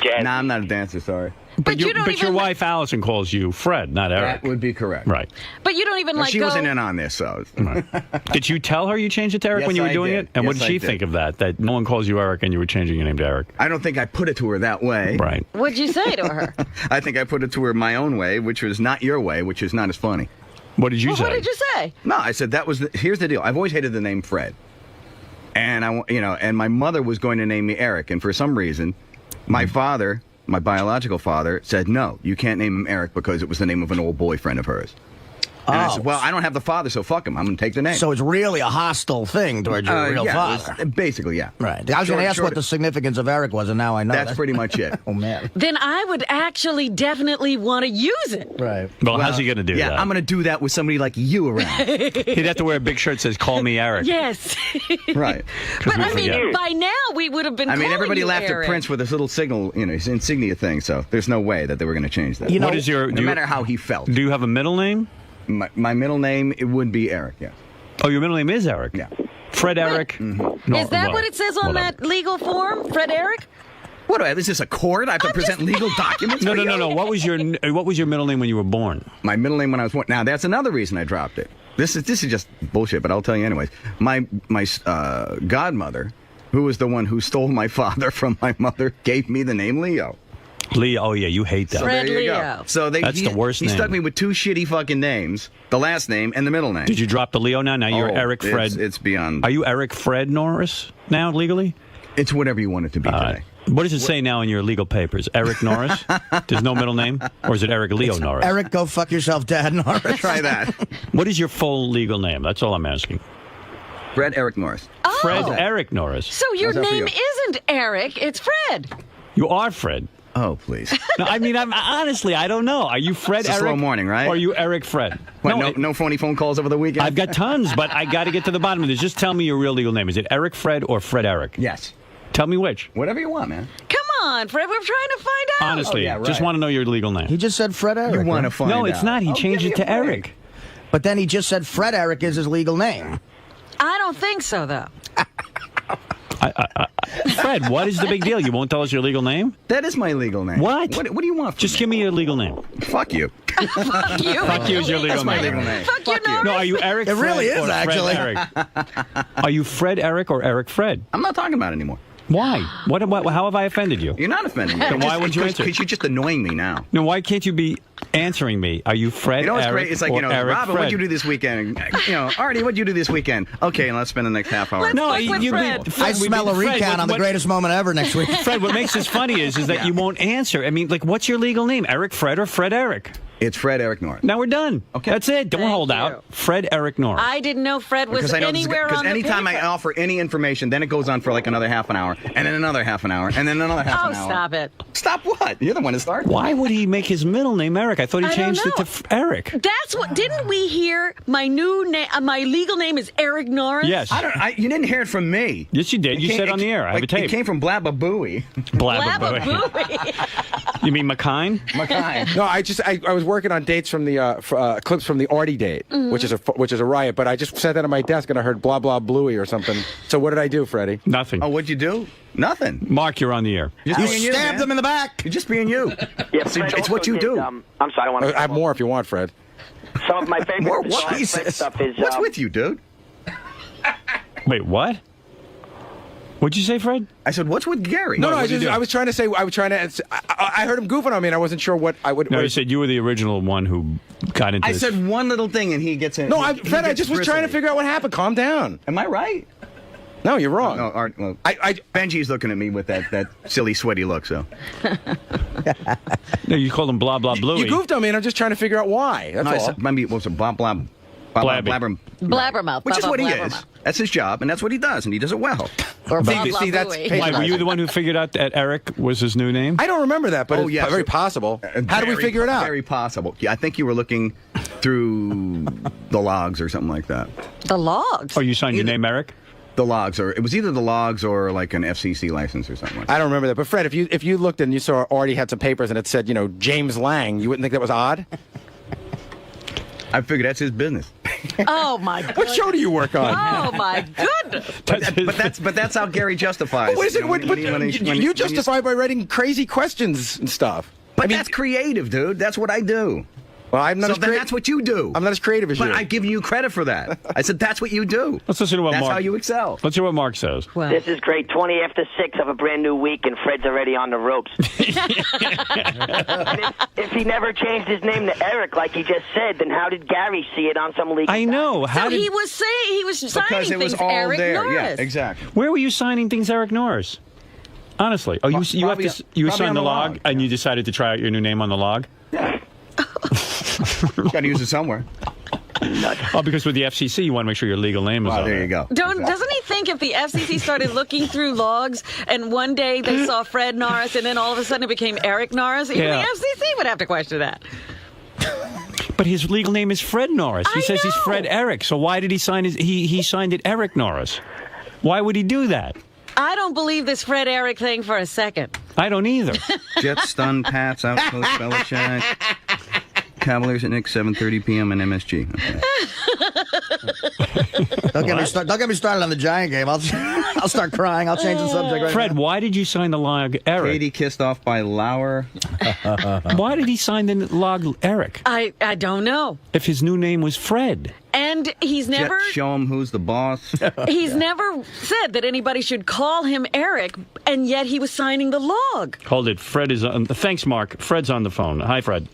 Jazz. Nah, I'm not a dancer, sorry. But you don't your even- wife Allison calls you Fred, not Eric. That would be correct. Right. But you don't even Well, like she go. wasn't in on this, so. Did you tell her you changed it to Eric Yes, when you were I doing did. it? And what Yes, did I she did. think of that? That no one calls you Eric and you were changing your name to Eric? I don't think I put it to her that way. Right. What'd you say to her? I think I put it to her my own way, which was not your way, which is not as funny. What did you Well, say? what did you say? No, I said that was. Here's the deal. I've always hated the name Fred, and and my mother was going to name me Eric, and for some reason, my father, my biological father, said no, you can't name him Eric because it was the name of an old boyfriend of hers. And I said, well, I don't have the father, so fuck him. I'm going to take the name. So it's really a hostile thing towards your real yeah, father. basically, yeah. Right. I was going to ask what the significance of Eric was, and now I know. That's pretty much it. Oh, man. Then I would actually definitely want to use it. Right. Well, how's he going to do yeah, that? I'm going to do that with somebody like you around. He'd have to wear a big shirt that says, call me Eric. Yes. Right. But we I mean, forget. by now we would have been. I mean, calling everybody you laughed Eric. at Prince with his little signal, his insignia thing, so there's no way that they were going to change that. What is your... no do you- matter how he felt. Do you have a middle name? My middle name, it would be Eric, yeah. Oh, your middle name is Eric? Yeah. Fred Eric? Mm-hmm. No, Is that well, what it says on whatever. that legal form, Fred Eric? What is this, a court? I have to present legal documents? No, for no, you? no, no. What was your middle name when you were born? My middle name when I was born. Now, that's another reason I dropped it. This is just bullshit, but I'll tell you anyways. My godmother, who was the one who stole my father from my mother, gave me the name Leo. Leo. Oh, yeah, you hate that. So Fred there you Leo. go. So That's the worst He name. stuck me with two shitty fucking names, the last name and the middle name. Did you drop the Leo now? Now you're Oh, Eric Fred. It's beyond. Are you Eric Fred Norris now legally? It's whatever you want it to be today. What does it say now in your legal papers? Eric Norris? There's no middle name? Or is it Eric Leo Norris? Eric, go fuck yourself, Dad Norris. Try that. What is your full legal name? That's all I'm asking. Fred Eric Norris. Fred Eric Norris. So your How's that for name you? isn't Eric, it's Fred. You are Fred. Oh, please. No, I mean, honestly, I don't know. Are you Fred It's a Eric? slow morning, right? Or are you Eric Fred? What, no phony phone calls over the weekend? I've got tons, but I got to get to the bottom of this. Just tell me your real legal name. Is it Eric Fred or Fred Eric? Yes. Tell me which. Whatever you want, man. Come on, Fred, we're trying to find out. Honestly, Oh, yeah, right. just want to know your legal name. He just said Fred Eric. You want to right? find out. No, it's not. He changed give it me to a break. Eric. But then he just said Fred Eric is his legal name. I don't think so, though. Fred, what is the big deal? You won't tell us your legal name? That is my legal name. What? What do you want from Just me? give me your legal name. Fuck you. Fuck you. Fuck you is your legal That's my name. legal name. Fuck you, Fuck Norris. No, are you Eric It Fred really is, or actually. Fred Eric? Are you Fred Eric or Eric Fred? I'm not talking about it anymore. Why? How have I offended you? You're not offending me. Then why wouldn't you answer? Because you're just annoying me now. No, why can't you be answering me? Are you Fred You know what's Eric great? It's like, or Eric Robin, Fred? what'd you do this weekend? Artie, what'd you do this weekend? Okay, and let's spend the next half hour. Let's fuck with Fred. I smell a Fred, recount on the greatest moment ever next week. Fred, what makes this funny is that you won't answer. I mean, like, what's your legal name? Eric Fred or Fred Eric? It's Fred Eric Norris. Now we're done. Okay. That's it. Don't Thank hold you. out. Fred Eric Norris. I didn't know Fred was Because I know anywhere because on the anytime I paper. offer any information, then it goes on for like another half an hour, and then another half an hour, and then another half Oh, an hour. stop it. Stop what? You're the one to start. Why would he make his middle name Eric? I thought he I don't changed it know. to Eric. That's what. Didn't we hear my new name? My legal name is Eric Norris. Yes. You didn't hear it from me. Yes, you did. You It said came- on the air. I have a tape. It came from Blabba Booey. Blabba Booey. Booey. You mean McKine? McKine. No, I was working on dates from the clips from the Arty date, which is a riot. But I just sat that on my desk and I heard blah blah bluey or something. So what did I do, Freddie? Nothing. Oh, what'd you do? Nothing. Mark, you're on the air. Just You being stabbed man. him in the back. You're just being you. Yeah, it's Fred it's also what you did, do. I'm sorry, I don't want I have more if you want, Fred. Some of my favorite More all my Jesus. Fred stuff is What's with you, dude? Wait, what? What'd you say, Fred? I said, what's with Gary? No, What'd you do? I was trying to say I heard him goofing on me and I wasn't sure what I would. No, what he said you were the original one who got into I this. said one little thing, and he gets in. No, he Fred, I gets just was trying to bristly. figure out what happened. Calm down. Am I right? No, you're wrong. No, Art, well, Benji's looking at me with that silly, sweaty look. So No, you called him blah blah bluey. You goofed on me and I'm just trying to figure out why. That's no, I all. said, maybe what was it? Blabber. Blabbermouth. Which is Blah, what he blah, is. blabbermouth. That's his job, and that's what he does, and he does it well. Or blah, See, blah, that's booey. Why, were you the one who figured out that Eric was his new name? I don't remember that, but Oh, it's yeah, very so- possible. How did we Very- figure it out? Very possible. Yeah, I think you were looking through the logs or something like that. The logs? Oh, you signed your name, Eric? The logs, or it was either the logs or like an FCC license or something like that. I don't remember that. But Fred, if you looked and you saw Artie had some papers and it said, James Lange, you wouldn't think that was odd? I figured that's his business. Oh my God! What show do you work on? Oh my goodness! but that's how Gary justifies. What is it? You justify by writing crazy questions and stuff. But that's creative, dude. That's what I do. Well, I'm not. So then that's what you do. I'm not as creative as you. But I give you credit for that. I said that's what you do. Let's listen to what That's Mark. how you excel. Let's hear what Mark says. Well. This is great. 20 after 6 of a brand new week, and Fred's already on the ropes. And if he never changed his name to Eric, like he just said, then how did Gary see it on some legal? I know. So he was signing Because it was things all Eric there. Norris. Yeah, exactly. Where were you signing things, Eric Norris? Honestly, you signed the log, and you decided to try out your new name on the log. Got to use it somewhere. Oh, because with the FCC, you want to make sure your legal name is on there. You go. Doesn't he think if the FCC started looking through logs and one day they saw Fred Norris and then all of a sudden it became Eric Norris, even the FCC would have to question that. But his legal name is Fred Norris. He says he's Fred Eric. So why did he sign he signed it Eric Norris? Why would he do that? I don't believe this Fred Eric thing for a second. I don't either. Jets stun Pats out Coach Belichick. Cavaliers at Knicks 7:30 p.m. in MSG. Okay. Don't get me started on the Giant game. I'll start crying. I'll change the subject right Fred, now. why did you sign the log Eric? Katie kissed off by Lauer. Why did he sign the log Eric? I don't know. If his new name was Fred. And he's never... Show him who's the boss. He's never said that anybody should call him Eric, and yet he was signing the log. Hold it. Fred is on... Thanks, Mark. Fred's on the phone. Hi, Fred.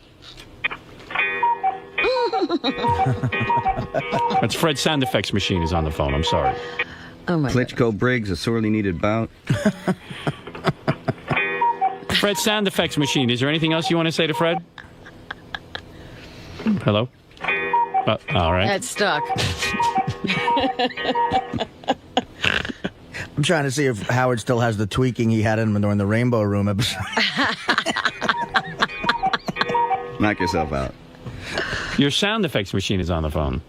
That's Fred's sound effects machine is on the phone. I'm sorry. Oh my Klitschko Briggs, a sorely needed bout. Fred's sound effects machine. Is there anything else you want to say to Fred? Hello? All right. That's stuck. I'm trying to see if Howard still has the tweaking he had in him during the Rainbow Room episode. Knock yourself out. Your sound effects machine is on the phone.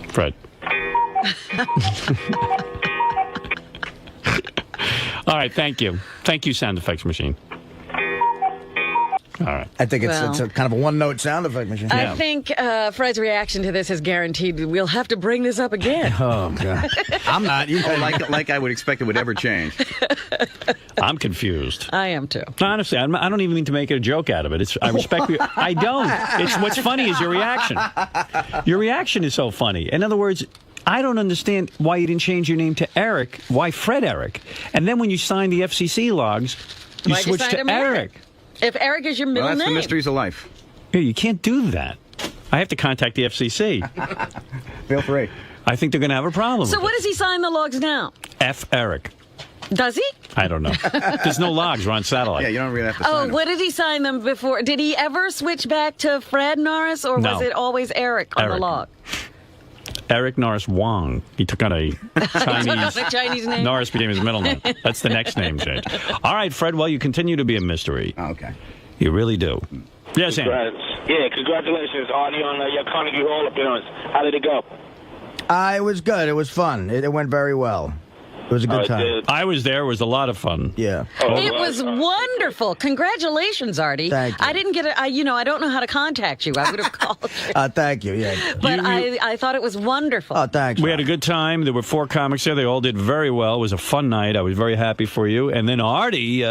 Fred. All right, thank you. Thank you, sound effects machine. All right. I think it's a kind of a one-note sound effect machine. I think Fred's reaction to this has guaranteed we'll have to bring this up again. Oh, God. I'm not. Like I would expect it would ever change. I'm confused. I am too. Honestly, I don't even mean to make a joke out of it. I respect you. I don't. It's what's funny is your reaction. Your reaction is so funny. In other words, I don't understand why you didn't change your name to Eric. Why Fred Eric? And then when you signed the FCC logs, you Why'd switched sign to him Eric. If Eric is your middle Well, that's name. the mysteries of life. Hey, you can't do that. I have to contact the FCC. Feel free. I think they're going to have a problem. So with what does he sign the logs now? F. Eric. Does he? I don't know. There's no logs. We're on satellite. Yeah, you don't really have to Oh, sign them. what did he sign them before? Did he ever switch back to Fred Norris, or No. was it always Eric on the Eric. log? Eric Norris Wong. He took on a Chinese... A Chinese name? Norris became his middle name. That's the next name change. All right, Fred, well, you continue to be a mystery. Okay. You really do. Yes, Andy. Yeah, congratulations, Artie, on your Carnegie Hall appearance. How did it go? It was good. It was fun. It went very well. It was a good time. I was there. It was a lot of fun. Yeah. It was wonderful. Congratulations, Artie. Thank you. I didn't get it. I don't know how to contact you. I would have called you. Thank you. Yeah. But I thought it was wonderful. Oh, thanks. We had a good time. There were 4 comics there. They all did very well. It was a fun night. I was very happy for you. And then Artie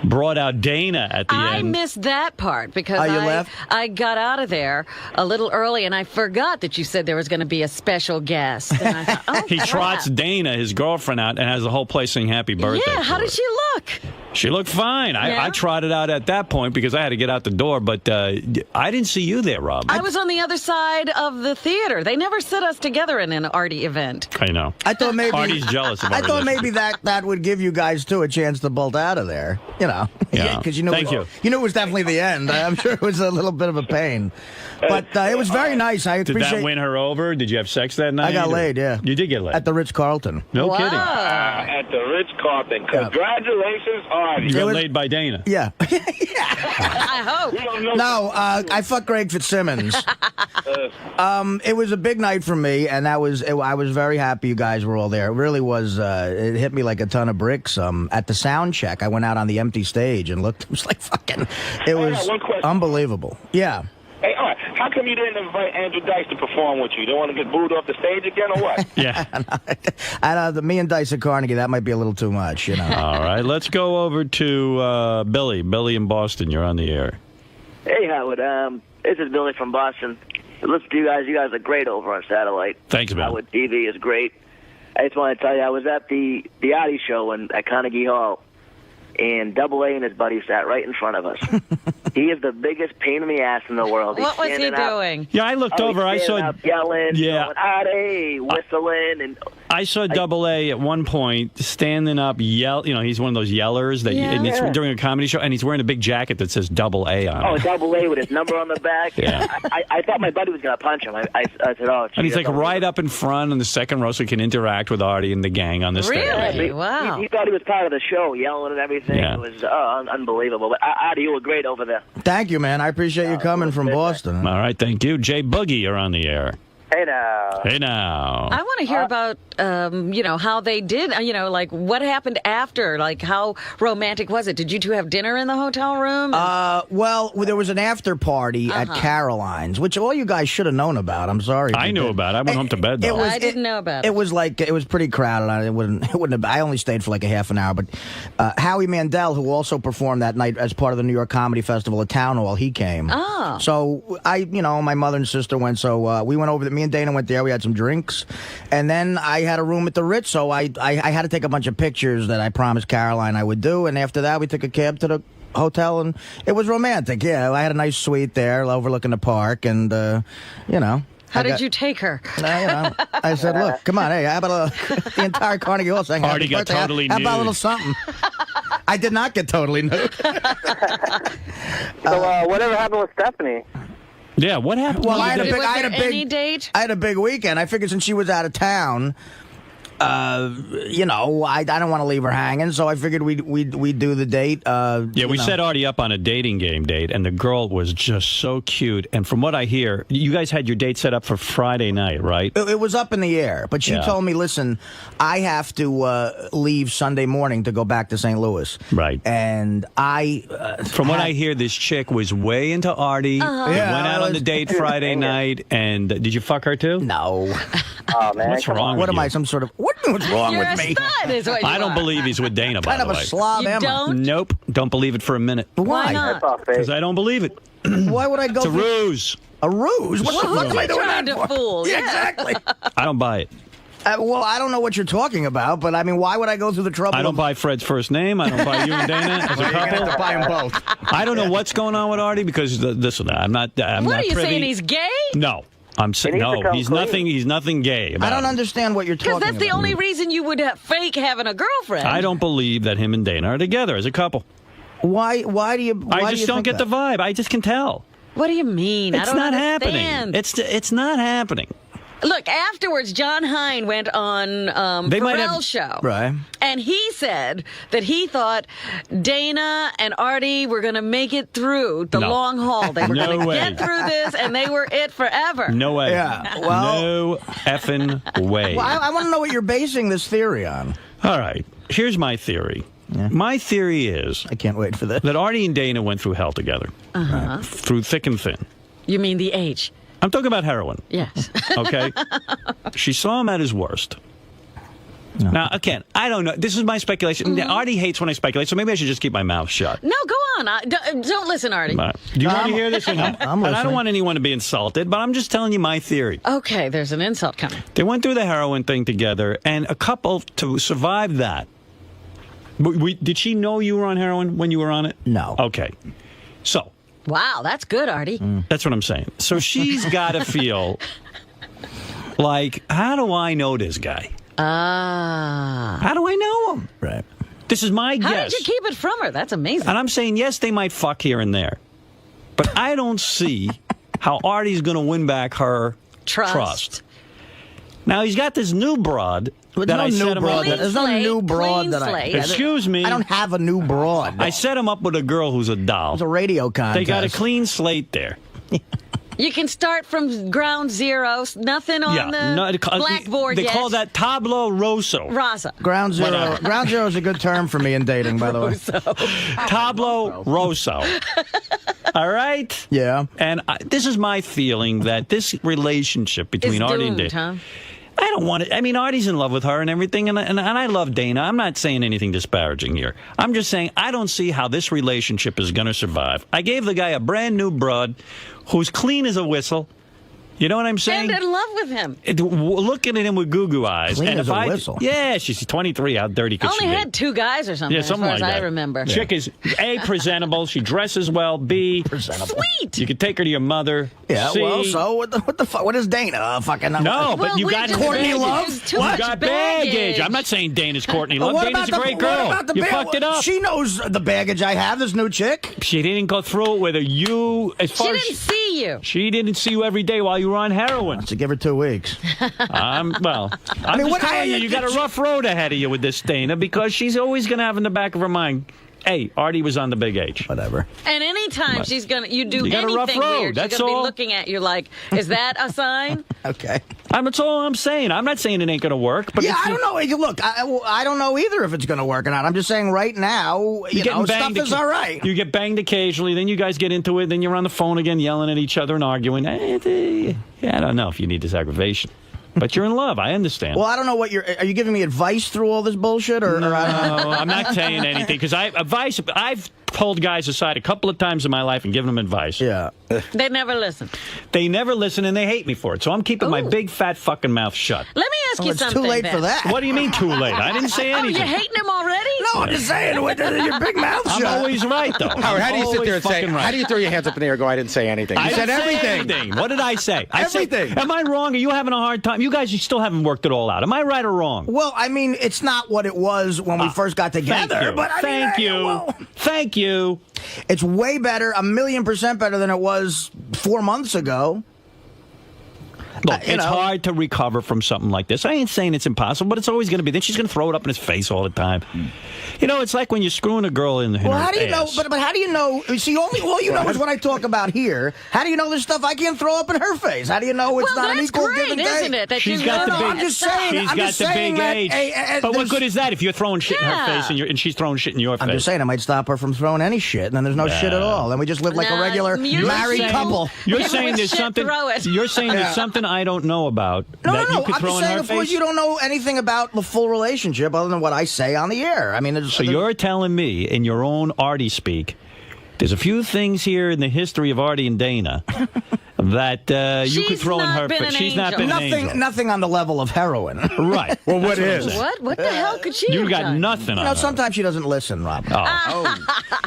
brought out Dana at the I end. missed that part because you left? I got out of there a little early and I forgot that you said there was going to be a special guest. And I thought, oh, He trots Dana, his girlfriend, out and has the whole place sing happy birthday. yeah, how for did her. she look? She looked fine. Yeah? I trotted out at that point because I had to get out the door, but I didn't see you there, Rob. I was on the other side of the theater. They never set us together in an Artie event. I know. I thought maybe Artie's jealous of I our thought relationship. maybe that would give you guys too a chance to bolt out of there. You know, Yeah. because you know, Thank you. You knew it was definitely the end. I'm sure it was a little bit of a pain, but it was very nice. I Did appreciate. that win her over? Did you have sex that night? I got or- laid. Yeah, You did get laid. at the Ritz-Carlton. No Wow. kidding. At the Ritz-Carlton. Congratulations, Artie? You got laid by Dana. Yeah. I hope. No, I fucked Greg Fitzsimmons. It was a big night for me, and I was very happy you guys were all there. It really was. It hit me like a ton of bricks. At the sound check, I went out on the empty stage and looked. It was like fucking. It was unbelievable. Yeah. Hey, all right. How come you didn't invite Andrew Dice to perform with you? You don't want to get booed off the stage again, or what? Yeah. Me and Dice at Carnegie, that might be a little too much, you know. All right, let's go over to Billy. Billy in Boston, you're on the air. Hey, Howard. This is Billy from Boston. Listen to you guys. You guys are great over on satellite. Thanks, man. Howard TV is great. I just want to tell you, I was at the Artie show at Carnegie Hall, and Double A and his buddy sat right in front of us. He is the biggest pain in the ass in the world. What was he doing? Yeah, I looked over. I saw yelling, yeah, going, Artie, whistling, and I saw Double A at one point standing up, yell. You know, he's one of those yellers that, and it's during a comedy show, and he's wearing a big jacket that says Double A on it. Oh, Double A with his number on the back. Yeah. I thought my buddy was going to punch him. I said, oh, geez, and he's like right up in front in the second row, so he can interact with Artie and the gang on the stage. Really? Wow. He thought he was part of the show, yelling and everything. Yeah. It was unbelievable. But Artie, you were great over there. Thank you, man. I appreciate you coming from Boston. All right, thank you. Jay Boogie, you're on the air. Hey now. Hey now. I want to hear about, how they did, like what happened after, like how romantic was it? Did you two have dinner in the hotel room? Well, there was an after party at Caroline's, which all you guys should have known about. I'm sorry. I knew about it. I went home to bed, though. I didn't know about it. It was pretty crowded. It wouldn't have, I only stayed for like a half an hour, but Howie Mandel, who also performed that night as part of the New York Comedy Festival at Town Hall, he came. Oh. So my mother and sister went, so we went over me and Dana went there. We had some drinks, and then I had a room at the Ritz, so I had to take a bunch of pictures that I promised Caroline I would do, and after that we took a cab to the hotel, and it was romantic. Yeah, I had a nice suite there overlooking the park, and How did you take her? I said, look, come on, hey, how about the entire Carnegie Hall saying Artie got totally How about a nude. little something? I did not get totally nude. So whatever happened with Stephanie? Yeah, what happened? Well, I had any date? I had a big weekend. I figured since she was out of town, I don't want to leave her hanging, so I figured we'd do the date. We set Artie up on a dating game date, and the girl was just so cute. And from what I hear, you guys had your date set up for Friday night, right? It was up in the air, but she told me, listen, I have to leave Sunday morning to go back to St. Louis. Right. And from what I hear, this chick was way into Artie. Uh-huh. Went Yeah, out on the date Friday night, and did you fuck her too? No. Oh, man. What's wrong What with am you? I, some sort of... What's wrong You're with a me? stud, is what you I don't are. believe he's with Dana, by Kind the of way. a slob, You am I? don't? Nope. Don't believe it for a minute. Why not? Because I don't believe it. Why would I go It's a through... ruse. A ruse? What the Well, fuck am I who's doing trying that to for? fool? Yeah, Yeah. exactly. I don't buy it. Well, I don't know what you're talking about, but I mean, why would I go through the trouble? I don't buy Fred's first name. I don't buy you and Dana as a You're gonna couple. have to buy them both. I don't know what's going on with Artie because this or that. I'm not What not are you privy. saying? He's gay? No. I'm saying needs to no. come He's clean. nothing. He's nothing gay. About I don't him. understand what you're talking Because about. that's the only reason you would fake having a girlfriend. I don't believe that him and Dana are together as a couple. Why do you... I just don't get the vibe. I just can tell. What do you mean? I It's don't not understand. happening. It's not happening. Look, afterwards, John Hine went on They might have- Pharrell's show. Right. And he said that he thought Dana and Artie were going to make it through the No. long haul. They were No going to way. get through this, and they were it forever. No way. Yeah, well- no effing way. Well, I want to know what you're basing this theory on. All right. Here's my theory. Yeah. My theory is I can't wait for this. that Artie and Dana went through hell together. Uh-huh. Through thick and thin. You mean the age? I'm talking about heroin. Yes. Okay? She saw him at his worst. No. Now, again, I don't know. This is my speculation. Artie hates when I speculate, so maybe I should just keep my mouth shut. No, go on. Don't listen, Artie. Do you want to hear this or no? I'm And I don't listening. want anyone to be insulted, but I'm just telling you my theory. Okay, there's an insult coming. They went through the heroin thing together, and a couple to survive that. Did she know you were on heroin when you were on it? No. Okay. So. Wow, that's good, Artie. That's what I'm saying. So she's got to feel like, how do I know this guy? How do I know him? Right. This is my How guess. did you keep it from her? That's amazing. And I'm saying, yes, they might fuck here and there. But I don't see how Artie's going to win back her trust. Now he's got this new broad that I set him up. There's no new broad that I. Excuse me. I don't have a new broad. I set him up with a girl who's a doll. It's a radio contest. They got a clean slate there. You can start from ground zero. Nothing on the blackboard They yet. call that tablo rosso. Rasa. Ground zero. Whatever. Ground zero is a good term for me in dating, by the way. Tablo rosso. All right? Yeah. And this is my feeling that this relationship between It's Artie and doomed, Dana. huh? I don't want it. I mean, Artie's in love with her and everything, and I love Dana. I'm not saying anything disparaging here. I'm just saying I don't see how this relationship is going to survive. I gave the guy a brand new broad who's clean as a whistle. You know what I'm saying? And in love with him. Looking at him with goo-goo eyes. Clean and as if a whistle. Yeah, she's 23. How dirty could she Only be? had 2 guys or something, Yeah, something as far like as that. I remember. Chick is A, presentable. She dresses well. B, presentable. Sweet. You can take her to your mother. Yeah, C, well, so what the fuck? What is Dana? Fucking No, but you got Courtney baggage. Love. You got baggage. I'm not saying Dana's Courtney Love. What Dana's about a great What girl. about the You ba- fucked it up. She knows the baggage I have. This new chick. She didn't go through it with her. You, as She far as didn't see you. she didn't see you every day while you were on heroin. To give her 2 weeks. I'm I mean, just what telling you got a rough road ahead of you with this Dana because she's always going to have in the back of her mind, hey, Artie was on the big H. Whatever. And anytime But she's gonna, you do you got a rough anything road, weird, that's she's gonna all. be looking at you like, is that a sign? Okay. That's all I'm saying. I'm not saying it ain't going to work. But Yeah, I don't know. Look, I don't know either if it's going to work or not. I'm just saying right now, you know, stuff is all right. You get banged occasionally, then you guys get into it, then you're on the phone again yelling at each other and arguing. I don't know if you need this aggravation. But you're in love. I understand. Well, I don't know what are you giving me advice through all this bullshit? Or No, I don't know? I'm not saying anything because I've pulled guys aside a couple of times in my life and given them advice. Yeah. They never listen. They never listen and they hate me for it. So I'm keeping my big fat fucking mouth shut. Let me ask you it's something. too late then. for that. What do you mean too late? I didn't say Oh, anything. you're hating him already? No, I'm just saying, your big mouth I'm shut. always right, though. Howard, how do you I'm sit there always and say? fucking right. How do you throw your hands up in the air and go, I didn't say anything? You I said didn't say everything. anything. What did I say? Everything. Am I wrong? Are you having a hard time? You guys still haven't worked it all out. Am I right or wrong? Well, I mean, it's not what it was when we first got together. Thank you. But Thank you. Thank you. It's way better, 1,000,000% better than it was 4 months ago. Look, it's hard to recover from something like this. I ain't saying it's impossible, but it's always going to be. Then she's going to throw it up in his face all the time. You know, it's like when you're screwing a girl in her Well, how do you know? ass. But how do you know? See, all you know is what I talk about here. How do you know there's stuff I can't throw up in her face? How do you know it's Well, not an that's equal great, give and isn't take? it, that She's you got know the big. I'm just saying. She's I'm got just the saying big that, age. But what there's- good is that if you're throwing shit in her Yeah. face and she's throwing shit in your face? I'm just saying I might stop her from throwing any shit, and then there's no shit at all. Then we just live like a regular married couple. You're saying there's something. You're saying there's something I don't know about that you could I'm throw just in saying, her of course, face. you don't know anything about the full relationship other than what I say on the air. I mean, So you're telling me, in your own Artie speak, there's a few things here in the history of Artie and Dana that you could throw in her face. She's not been an angel. Nothing on the level of heroin. Right. Well, what That's is? What? What the hell could she You have got done? nothing on You know, her. sometimes she doesn't listen, Rob. Oh.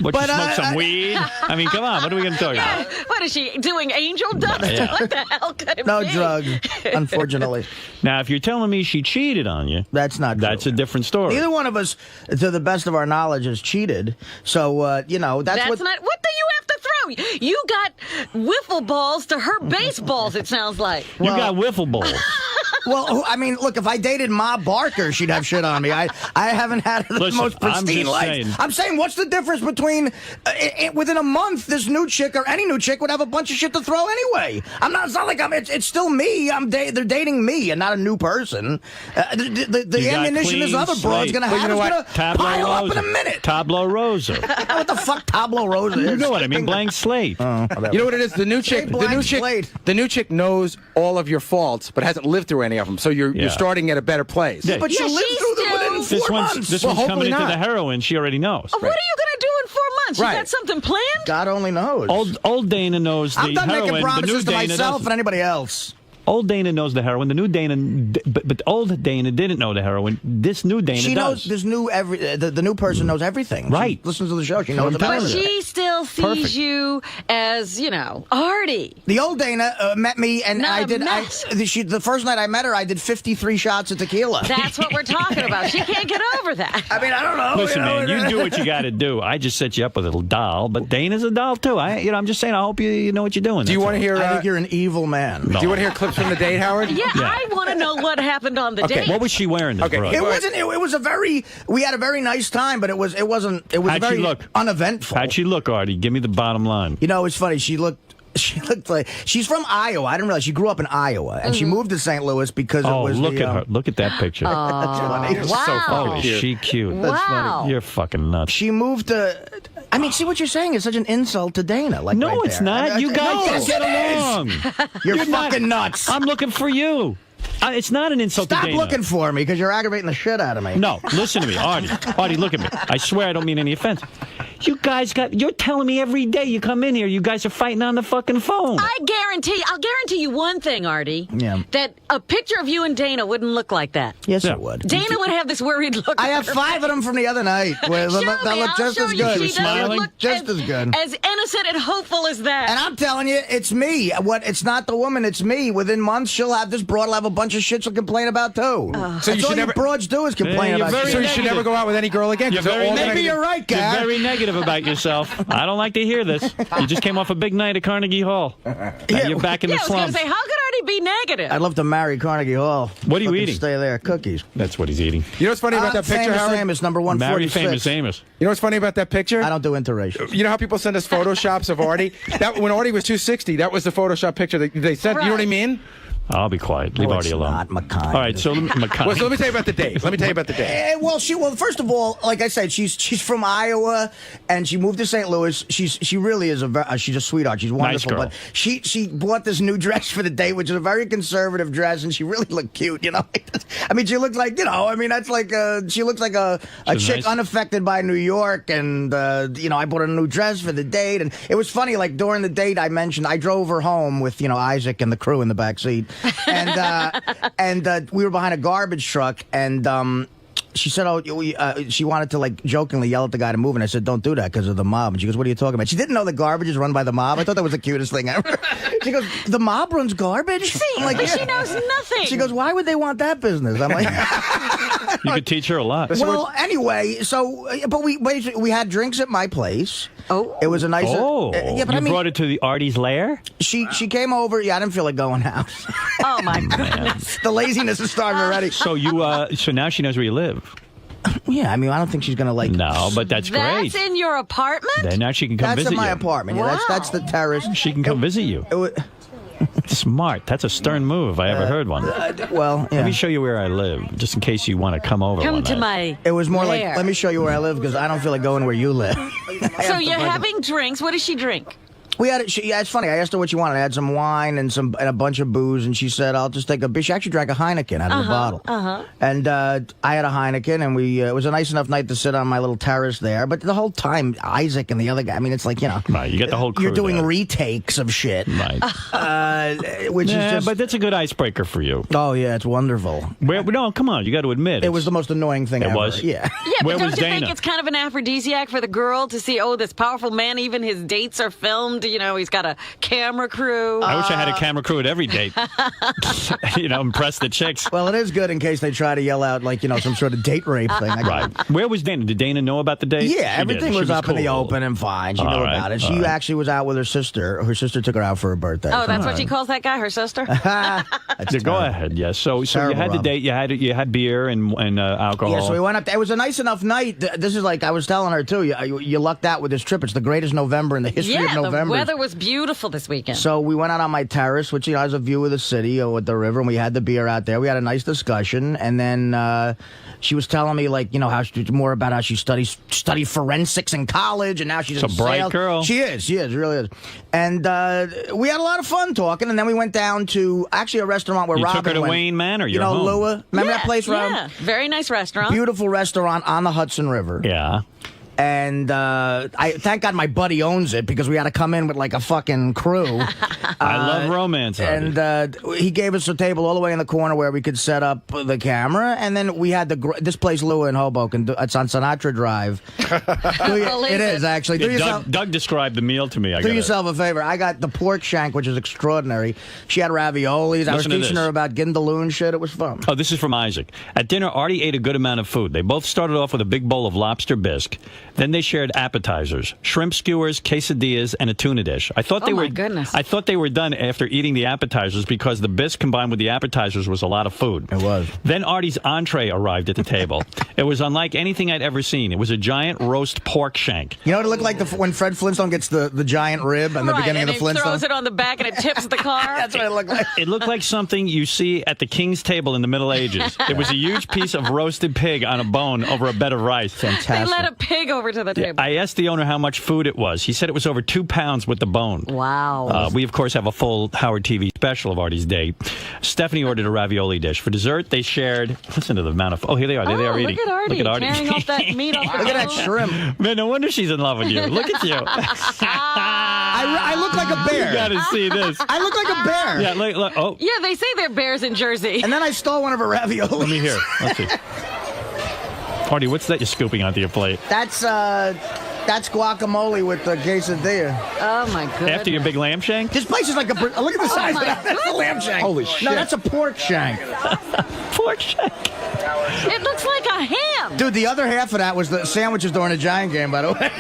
What, But, you smoke some weed? I mean, come on. What are we going to talk about? What is she doing? Angel dust? Yeah. What the hell could it No be? drugs, unfortunately. Now, if you're telling me she cheated on you, that's not true. That's a different story. Neither one of us, to the best of our knowledge, has cheated. So, you know, that's what... not. What do you have to throw? You got wiffle balls to her baseballs. It sounds like. You got wiffle balls. Well, I mean, look, if I dated Ma Barker, she'd have shit on me. I haven't had the Listen, most I'm pristine just life. saying. I'm saying, what's the difference between within a month, this new chick or any new chick would have a bunch of shit to throw anyway? I'm not. It's not like it's still me. They're dating me and not a new person. The ammunition this other broad's gonna have is gonna pile up in a minute. Tablo rosa. What the fuck, tablo rosa is? You know what I mean? Blank slate. You know what it is? The new chick. The new chick knows all of your faults, but hasn't lived through any of them. So you're starting at a better place. Yeah. But you lived through them within 4 months. This Well, one's coming hopefully into not. the heroin. She already knows. What are you going to do in 4 months? Right. You got something planned? God only knows. Old Dana knows the I'm done heroin. making promises the to new Dana myself doesn't. and anybody else. Old Dana knows the heroin. The new Dana, but old Dana didn't know the heroin. This new Dana She does. knows. The new person knows everything. Right. She listens to the show. She knows about But it. she still sees Perfect. you as, Artie. The old Dana met me, and Not I a did. mess. The first night I met her, I did 53 shots of tequila. That's what we're talking about. She can't get over that. I mean, I don't know. Listen, man, you do what you got to do. I just set you up with a little doll, but Dana's a doll too. I'm just saying. I hope you know what you're doing. Do you want to hear? I think you're an evil man. Do you want to hear clips from the date, Howard? Yeah, I want to know what happened on the date. What was she wearing? This It wasn't. It was a very. We had a very nice time, but it wasn't. It was How'd very she look? uneventful. How'd she look, Artie? Give me the bottom line. You know, it's funny. She looked like she's from Iowa. I didn't realize she grew up in Iowa, and she moved to St. Louis because it was. Look at her! Look at that picture. That's funny. Oh, is she cute? That's funny. You're fucking nuts. She moved to. I mean, see what you're saying is such an insult to Dana. Like, no, right it's there. not. You guys No, get along. You're fucking nuts. I'm looking for you. It's not an insult Stop to Dana. looking for me because you're aggravating the shit out of me. No, listen to me, Artie. Artie, look at me. I swear I don't mean any offense. You guys you're telling me every day you come in here, you guys are fighting on the fucking phone. I'll guarantee you one thing, Artie. Yeah. That a picture of you and Dana wouldn't look like that. Yes, it would. Dana would have this worried look. I have 5 of them from the other night. That look just as good. She doesn't look just as good. As innocent and hopeful as that. And I'm telling you, it's me. It's not the woman, it's me. Within months, this broad will have a bunch of shit she'll complain about, too. So you should never. Broads do is complain about shit. So you should never go out with any girl again. Maybe you're right, guy. You're very negative about yourself. I don't like to hear this. You just came off a big night at Carnegie Hall. Now you're back in the I was slums. going to say, how could Artie be negative? I'd love to marry Carnegie Hall. What are you eating? Stay there. Cookies. That's what he's eating. You know what's funny about that picture, Famous Howard? Amos, number 146. Marry Famous Amos. You know what's funny about that picture? I don't do interracial. You know how people send us photoshops of Artie? When Artie was 260, that was the Photoshop picture that they sent. You know what I mean? I'll be quiet. Leave Artie alone. Not McConaughey. All right, so McConaughey. Well, so let me tell you about the date. Well, first of all, like I said, she's from Iowa, and she moved to St. Louis. She really is she's a sweetheart. She's wonderful. Nice girl. But she bought this new dress for the date, which is a very conservative dress, and she really looked cute. You know, I mean, she looked like that's like she looks like a chick nice. unaffected by New York, and I bought her a new dress for the date, and it was funny. Like during the date, I drove her home with Isaac and the crew in the back seat. And we were behind a garbage truck, and she said, she wanted to jokingly yell at the guy to move, and I said, don't do that because of the mob. And she goes, what are you talking about? She didn't know the garbage is run by the mob. I thought that was the cutest thing ever. She goes, the mob runs garbage? See, I'm like, she knows nothing. She goes, why would they want that business? I'm like, you could teach her a lot. well, anyway, but we had drinks at my place. Oh, it was a nice. Yeah, but you brought it to the Artie's lair. She came over. Yeah, I didn't feel like going out. Oh my goodness, the laziness is starting already. So so now she knows where you live. Yeah, I mean, I don't think she's gonna No, but that's great. That's in your apartment. Then now she can come visit you. That's in my apartment. Yeah, that's the terrace. She can come visit you. Smart. That's a stern move if I ever heard one. Well, yeah. Let me show you where I live, just in case you want to come over. Come to my. It was more lair. like, let me show you where I live because I don't feel like going where you live. So you're having drinks. What does she drink? We had it's funny. I asked her what she wanted. I had some wine and a bunch of booze, and she said, "I'll just take a." She actually drank a Heineken out of the bottle. And I had a Heineken, and it was a nice enough night to sit on my little terrace there. But the whole time, Isaac and the other guy. I mean, it's like right. You got the whole crew. You're doing there. retakes of shit, right? Which is just. But that's a good icebreaker for you. Oh yeah, it's wonderful. No, come on, you got to admit it was the most annoying thing. It ever. was. Yeah. Yeah, but Where don't was you Dana? think it's kind of an aphrodisiac for the girl to see? Oh, this powerful man. Even his dates are filmed. He's got a camera crew. I wish I had a camera crew at every date. Impress the chicks. Well, it is good in case they try to yell out some sort of date rape thing. Right. Where was Dana? Did Dana know about the date? Yeah, everything was up in the cool. open and fine. She knew about it. She actually was out with her sister. Her sister took her out for her birthday. Oh, that's what she calls that guy, her sister? Go ahead. Yes. So you had the date. You had beer and alcohol. Yeah. So we went up. It was a nice enough night. This is like I was telling her too. You lucked out with this trip. It's the greatest November in the history of November. Yeah, the weather was beautiful this weekend. So we went out on my terrace, which has a view of the city or with the river, and we had the beer out there. We had a nice discussion, and then she was telling me more about how she studied forensics in college, and now she's a bright girl. She really is. And we had a lot of fun talking, and then we went down to actually a restaurant where you Robin took her to went. Wayne Manor. Your home. Lua. Remember that place, Rob? Yeah, very nice restaurant. Beautiful restaurant on the Hudson River. Yeah. And I thank God my buddy owns it because we had to come in with like a fucking crew. I love romance. And he gave us a table all the way in the corner where we could set up the camera. And then we had this place, Lua in Hoboken. It's on Sinatra Drive. It is, actually. Doug described the meal to me. Do yourself a favor. I got the pork shank, which is extraordinary. She had raviolis. I was teaching her about Gindaloon shit. It was fun. Oh, this is from Isaac. At dinner, Artie ate a good amount of food. They both started off with a big bowl of lobster bisque. Then they shared appetizers, shrimp skewers, quesadillas, and a tuna dish. I thought they were were done after eating the appetizers because the bis combined with the appetizers was a lot of food. It was. Then Artie's entree arrived at the table. It was unlike anything I'd ever seen. It was a giant roast pork shank. You know what it looked like when Fred Flintstone gets the giant rib in the beginning of the Flintstones? He throws it on the back and it tips the car. That's what it looked like. It looked like something you see at the king's table in the Middle Ages. It was a huge piece of roasted pig on a bone over a bed of rice. Fantastic. They let a pig over to the table. I asked the owner how much food it was. He said it was over 2 pounds with the bone. Wow. We, of course, have a full Howard TV special of Artie's date. Stephanie ordered a ravioli dish. For dessert, they shared... Listen to the amount of... Oh, here they are. There they are eating. Look at Artie. Look at Artie. Tearing off that meat off the Look at that shrimp. Man, no wonder she's in love with you. Look at you. I look like a bear. You got to see this. I look like a bear. Yeah, look. Oh. Yeah, they say they're bears in Jersey. And then I stole one of her raviolis. Let me hear. Let's see. Artie, what's that you're scooping onto your plate? That's guacamole with the quesadilla. Oh, my goodness. After your big lamb shank? This place is like a... Look at the size of that. That's a lamb shank. Holy shit. No, that's a pork shank. Pork shank. It looks like a ham. Dude, the other half of that was the sandwiches during the Giant game, by the way.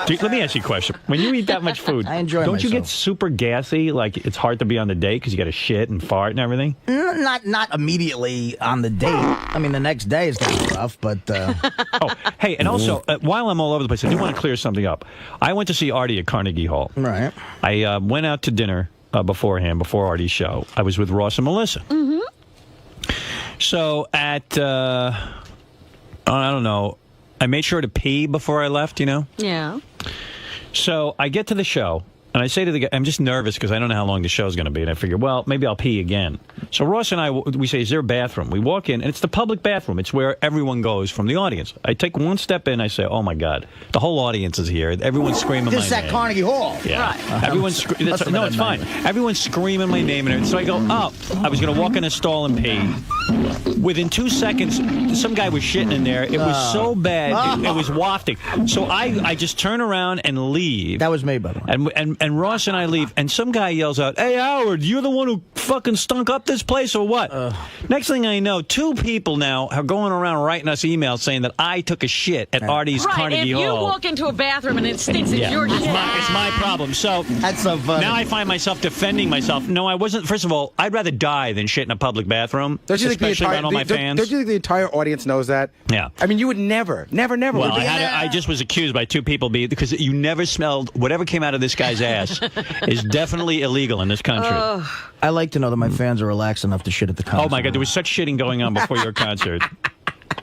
Dude, let me ask you a question. When you eat that much food, I enjoy don't you myself. get super gassy? Like, it's hard to be on the date because you got to shit and fart and everything? Not immediately on the date. I mean, the next day is going to be rough, but... Oh, hey, and also, while I'm all over the place, I do want to clear something up. I went to see Artie at Carnegie Hall. Right. I went out to dinner beforehand, before Artie's show. I was with Ross and Melissa. Mm-hmm. So at, I don't know, I made sure to pee before I left, you know? Yeah. So I get to the show, and I say to the guy, I'm just nervous because I don't know how long the show's going to be. And I figure, well, maybe I'll pee again. So Ross and I, we say, is there a bathroom? We walk in, and it's the public bathroom. It's where everyone goes from the audience. I take one step in, I say, oh, my God, the whole audience is here. Everyone's screaming my name. This is at Carnegie Hall. Yeah. Right. Everyone's no, it's fine. Everyone's screaming my name in it. So I go up. I was going to walk in a stall and pee. Within 2 seconds, some guy was shitting in there. It was so bad. It was wafting. So I just turn around and leave. That was me, by the way. And Ross and I leave, and some guy yells out, "Hey, Howard, you're the one who fucking stunk up this place or what?" Next thing I know, 2 people now are going around writing us emails saying that I took a shit at Artie's Carnegie Hall. If you walk into a bathroom and it stinks, it's your shit. It's my problem. So that's so funny. Now I find myself defending myself. No, I wasn't. First of all, I'd rather die than shit in a public bathroom, especially around all my fans. Don't you think the entire audience knows that? Yeah. I mean, you would never. Well, I just was accused by 2 people because you never smelled whatever came out of this guy's ass is definitely illegal in this country. I like to know that my fans are relaxed enough to shit at the concert. Oh my God, there was such shitting going on before your concert.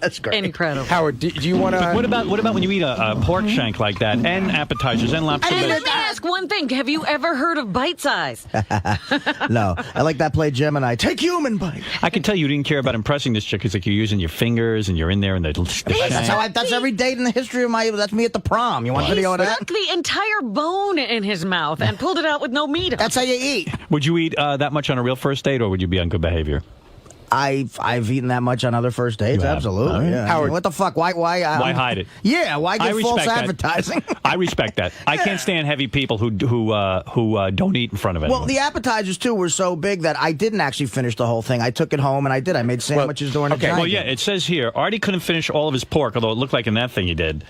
That's great. Incredible. Howard, do you want to... What about when you eat a pork shank like that and appetizers and lobster? Let me ask one thing. Have you ever heard of bite size? No. I like that play Gemini. Take human bite. I can tell you didn't care about impressing this chick. It's like you're using your fingers and you're in there and the shank. That's every date in the history of my... That's me at the prom. You want video of that? He stuck the entire bone in his mouth and pulled it out with no meat. That's how you eat. Would you eat that much on a real first date, or would you be on good behavior? I've eaten that much on other first dates. Absolutely. Yeah. Howard, what the fuck? Why hide it? Yeah. Why give false advertising? I respect that. I can't stand heavy people who don't eat in front of anyone. Well, the appetizers too were so big that I didn't actually finish the whole thing. I took it home and I did. I made sandwiches during the Giant Well, yeah. It says here Artie couldn't finish all of his pork, although it looked like in that thing he did.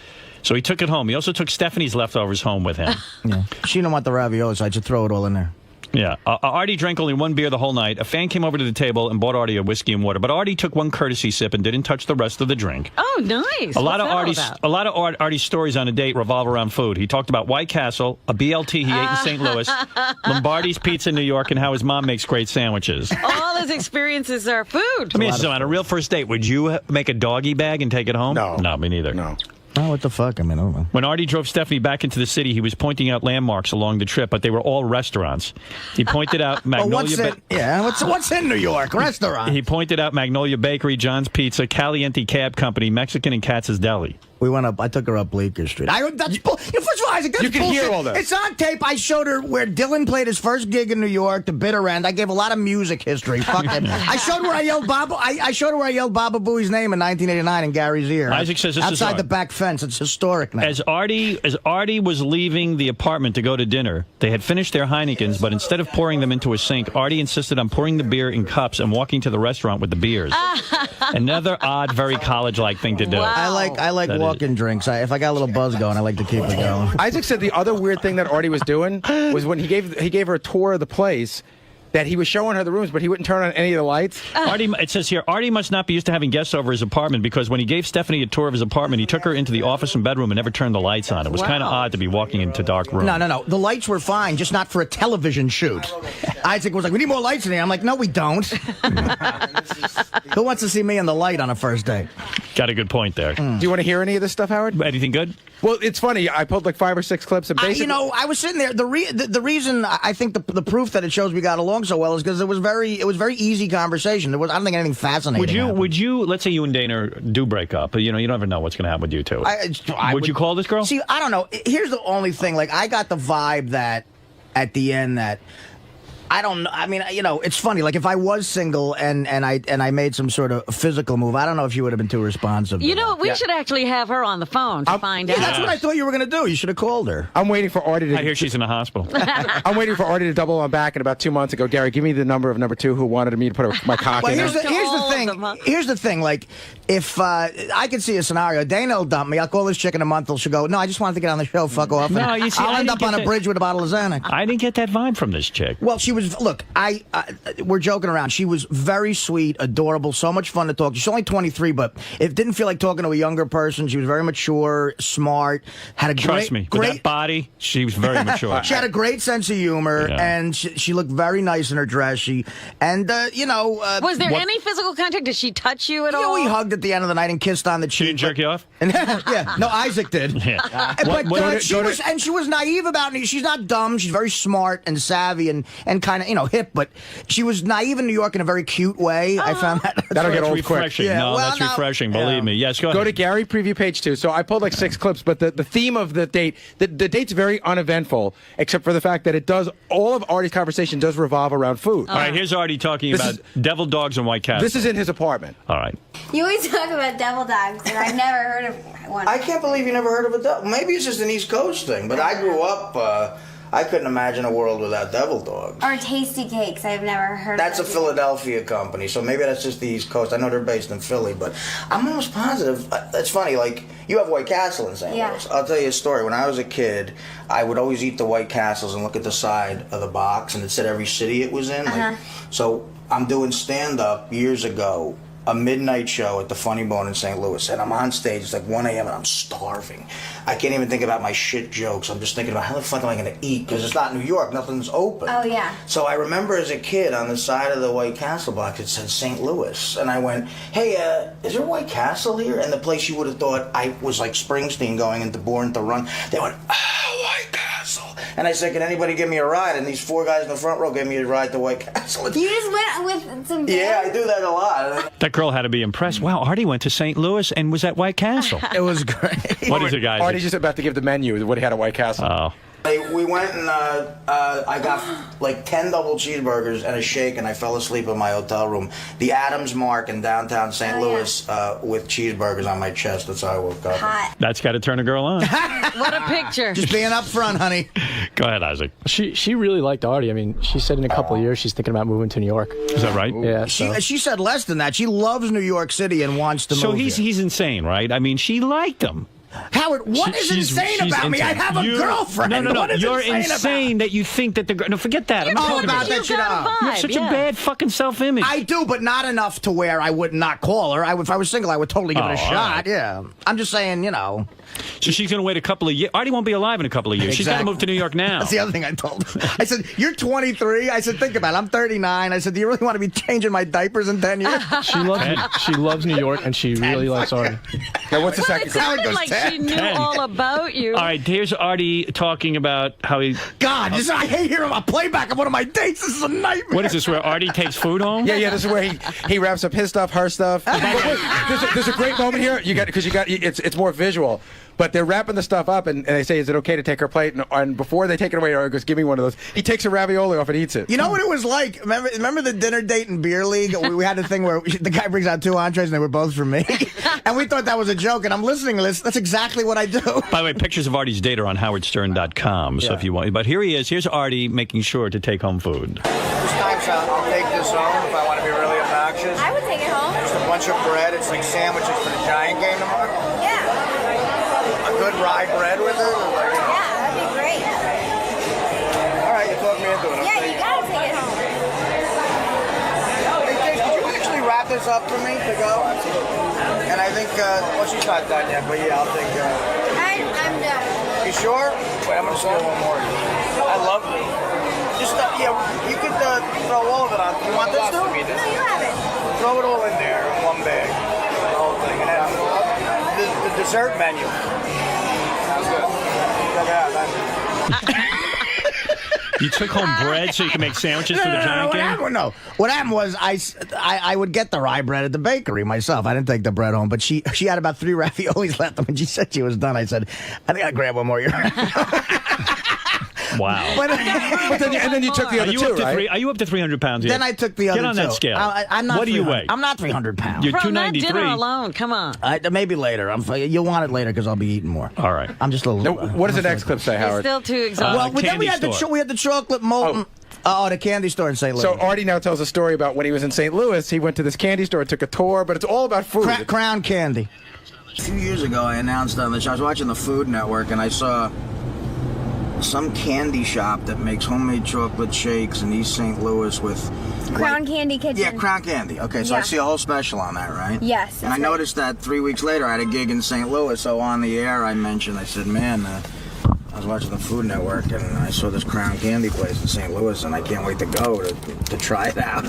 So he took it home. He also took Stephanie's leftovers home with him. Yeah. She didn't want the ravioli, so I just throw it all in there. Yeah. Artie drank only 1 beer the whole night. A fan came over to the table and bought Artie a whiskey and water, but Artie took 1 courtesy sip and didn't touch the rest of the drink. Oh, nice. A lot of Artie's stories on a date revolve around food. He talked about White Castle, a BLT he ate in St. Louis, Lombardi's Pizza in New York, and how his mom makes great sandwiches. All his experiences are food. Let me ask you, on a real first date, would you make a doggy bag and take it home? No, me neither. No. Oh, what the fuck? I mean, I don't know. When Artie drove Stephanie back into the city, he was pointing out landmarks along the trip, but they were all restaurants. He pointed out Magnolia... what's in New York? Restaurant. He pointed out Magnolia Bakery, John's Pizza, Caliente Cab Company, Mexican, and Katz's Deli. We went up. I took her up Bleecker Street. First of all, Isaac, that's you can bullshit. hear all that. It's on tape. I showed her where Dylan played his first gig in New York, the bitter end. I gave a lot of music history. Fuck him. I showed where I yelled Baba. I showed her where I yelled Baba Booey's name in 1989 in Gary's ear. Isaac says this outside is the back fence. It's historic now. As Artie was leaving the apartment to go to dinner, they had finished their Heinekens, but instead of pouring them into a sink, Artie insisted on pouring the beer in cups and walking to the restaurant with the beers. Another odd, very college-like thing to do. Wow. I like That walking drinks. If I got a little buzz going, I like to keep it going. Isaac said the other weird thing that Artie was doing was when he gave her a tour of the place, that he was showing her the rooms, but he wouldn't turn on any of the lights. Artie, it says here, Artie must not be used to having guests over his apartment because when he gave Stephanie a tour of his apartment, he took her into the office and bedroom and never turned the lights on. It was kind of odd to be walking into dark room. No. The lights were fine, just not for a television shoot. Isaac was like, we need more lights in here. I'm like, no, we don't. Who wants to see me in the light on a first date? Got a good point there. Do you want to hear any of this stuff, Howard? Anything good? Well, it's funny. I pulled like 5 or 6 clips, and basically, I was sitting there. The reason I think the proof that it shows we got along so well is because it was very easy conversation. I don't think anything fascinating. Would you? Let's say you and Dana do break up. You know, you never know what's going to happen with you two. Would you call this girl? See, I don't know. Here's the only thing. Like, I got the vibe that at the end that. I don't know. I mean, you know, it's funny. Like, if I was single and I made some sort of physical move, I don't know if you would have been too responsive. You know, we should actually have her on the phone to find out. That's what I thought you were going to do. You should have called her. I'm waiting for Artie to... I hear she's in the hospital. I'm waiting for Artie to double on back in about 2 months and go, Gary, give me the number of number 2 who wanted me to put my cock in. Here's the thing. Here's the thing. Like, if I could see a scenario, Dana will dump me. I'll call this chick in a month. She'll go, no, I just wanted to get on the show. Fuck off. No, you see, I'll end up on a bridge with a bottle of Xanax. I didn't get that vibe from this chick. Well, she was... Look, we're joking around. She was very sweet, adorable, so much fun to talk to. She's only 23, but it didn't feel like talking to a younger person. She was very mature, smart, had a Trust me, with that body, she was very mature. She had a great sense of humor, and she looked very nice in her dress. Was there any physical contact? Did she touch you at all? We hugged at the end of the night and kissed on the cheek. She didn't jerk you off? Yeah, no, Isaac did. Yeah. She was naive about it. She's not dumb. She's very smart and savvy and kind of hip, but she was naive in New York in a very cute way. I found that. That'll get old refreshing. quick. Yeah. That's refreshing. Believe me. Yes, go ahead. Go to Gary preview page 2. So I pulled like 6 clips, but the theme of the date, the date's very uneventful, except for the fact that all of Artie's conversation does revolve around food. All right, here's Artie talking about devil dogs and White Castle. This is in his apartment. All right. You always talk about devil dogs, and I've never heard of one. I can't believe you never heard of a devil. Maybe it's just an East Coast thing, but I grew up... I couldn't imagine a world without devil dogs. Or Tasty Cakes, I've never heard That's of. a Philadelphia company, so maybe that's just the East Coast. I know they're based in Philly, but I'm almost positive. That's funny, like, you have White Castle in St. Louis. I'll tell you a story. When I was a kid, I would always eat the White Castles and look at the side of the box, and it said every city it was in. So I'm doing stand-up years ago, a midnight show at the Funny Bone in St. Louis, and I'm on stage. It's like 1 a.m. and I'm starving. I can't even think about my shit jokes. I'm just thinking about how the fuck am I going to eat, because it's not New York. Nothing's open. Oh, yeah. So I remember as a kid on the side of the White Castle box, it said St. Louis. And I went, hey, is there a White Castle here? And the place you would have thought I was like Springsteen going into Born to Run. They went, White Castle. And I said, can anybody give me a ride? And these 4 guys in the front row gave me a ride to White Castle. You just went with some bands? Yeah, I do that a lot. That girl had to be impressed. Wow, Artie went to St. Louis and was at White Castle. It was great. What is it, guys? Artie's just about to give the menu what he had at White Castle. Oh. We went and I got like 10 double cheeseburgers and a shake, and I fell asleep in my hotel room. The Adams Mark in downtown St. Louis with cheeseburgers on my chest. That's how I woke up. Hot. That's got to turn a girl on. What a picture. Just being up front, honey. Go ahead, Isaac. She really liked Artie. I mean, she said in a couple of years she's thinking about moving to New York. Is that right? Yeah. She said less than that. She loves New York City and wants to move. So he's insane, right? I mean, she liked him. Howard, what is insane about me? I have a girlfriend. No. What is You're insane that you think that the girl... No, forget that. I'm not talking about that shit. You have such a bad fucking self-image. I do, but not enough to where I would not call her. If I was single, I would totally give it a shot. Right. Yeah. I'm just saying, you know. So she's going to wait a couple of years. Artie won't be alive in a couple of years. Exactly. She's got to move to New York now. That's the other thing I told her. I said, you're 23. I said, think about it. I'm 39. I said, do you really want to be changing my diapers in 10 years? She loves New York, and she really likes Artie. Now, what's the Well, second? it sounded like she knew all about you. All right, here's Artie talking about how he... God, I hate hearing a playback of one of my dates. This is a nightmare. What is this, where Artie takes food home? Yeah, this is where he wraps up his stuff, her stuff. There's a great moment here. It's more visual. But they're wrapping the stuff up, and they say, is it okay to take her plate? And before they take it away, Artie goes, give me one of those. He takes a ravioli off and eats it. You know what it was like? Remember the dinner date in Beer League? We had a thing where the guy brings out 2 entrees, and they were both for me. And we thought that was a joke, and I'm listening to this. That's exactly what I do. By the way, pictures of Artie's date are on howardstern.com, so if you want. But here he is. Here's Artie making sure to take home food. This time, I'll take this home if I want to be really obnoxious. I would take take it home? Just a bunch of bread. It's like sandwiches for the Giant game tomorrow. Yeah. A good rye bread with it? Like, Yeah, that'd be great. all right, you talked me into it. Yeah, you gotta take it home. Hey, Jace, could you actually wrap this up for me to go? And I think, well, she's not done yet, but yeah, I'll take I'm done. You sure? Wait, I'm going to steal one more. I love it. Just, yeah, you could throw all of it on. You want this too? No, you have it. Throw it all in there in one bag. The whole thing. And then the dessert menu. Sounds good. You took home bread so you could make sandwiches for the Giant game? No. What happened was I would get the rye bread at the bakery myself. I didn't take the bread home, but she had about 3 raviolis left. And when she said she was done, I said, I think I'll grab one more. Wow. But then you took the other two, right? Are you up to 300 pounds yet? Then I took the other two. Get on that scale. I'm not. What do you weigh? I'm not 300 pounds. You're From that 293. dinner alone, come on. Maybe later. You'll want it later because I'll be eating more. All right. I'm just a little. Now, what does the next clip say, Howard? You're still too exhausted. Well, then we had the chocolate molten. Oh, the candy store in St. Louis. So Artie now tells a story about when he was in St. Louis. He went to this candy store, took a tour, but it's all about food. Crown Candy. A few years ago, I announced on the show, I was watching the Food Network, and I saw some candy shop that makes homemade chocolate shakes in East St. Louis with Crown Candy Kitchen. Yeah, Crown Candy. Okay, so I see a whole special on that, right? Yes. And I noticed that 3 weeks later I had a gig in St. Louis, so on the air I said, man, I was watching the Food Network and I saw this Crown Candy place in St. Louis and I can't wait to go to try it out.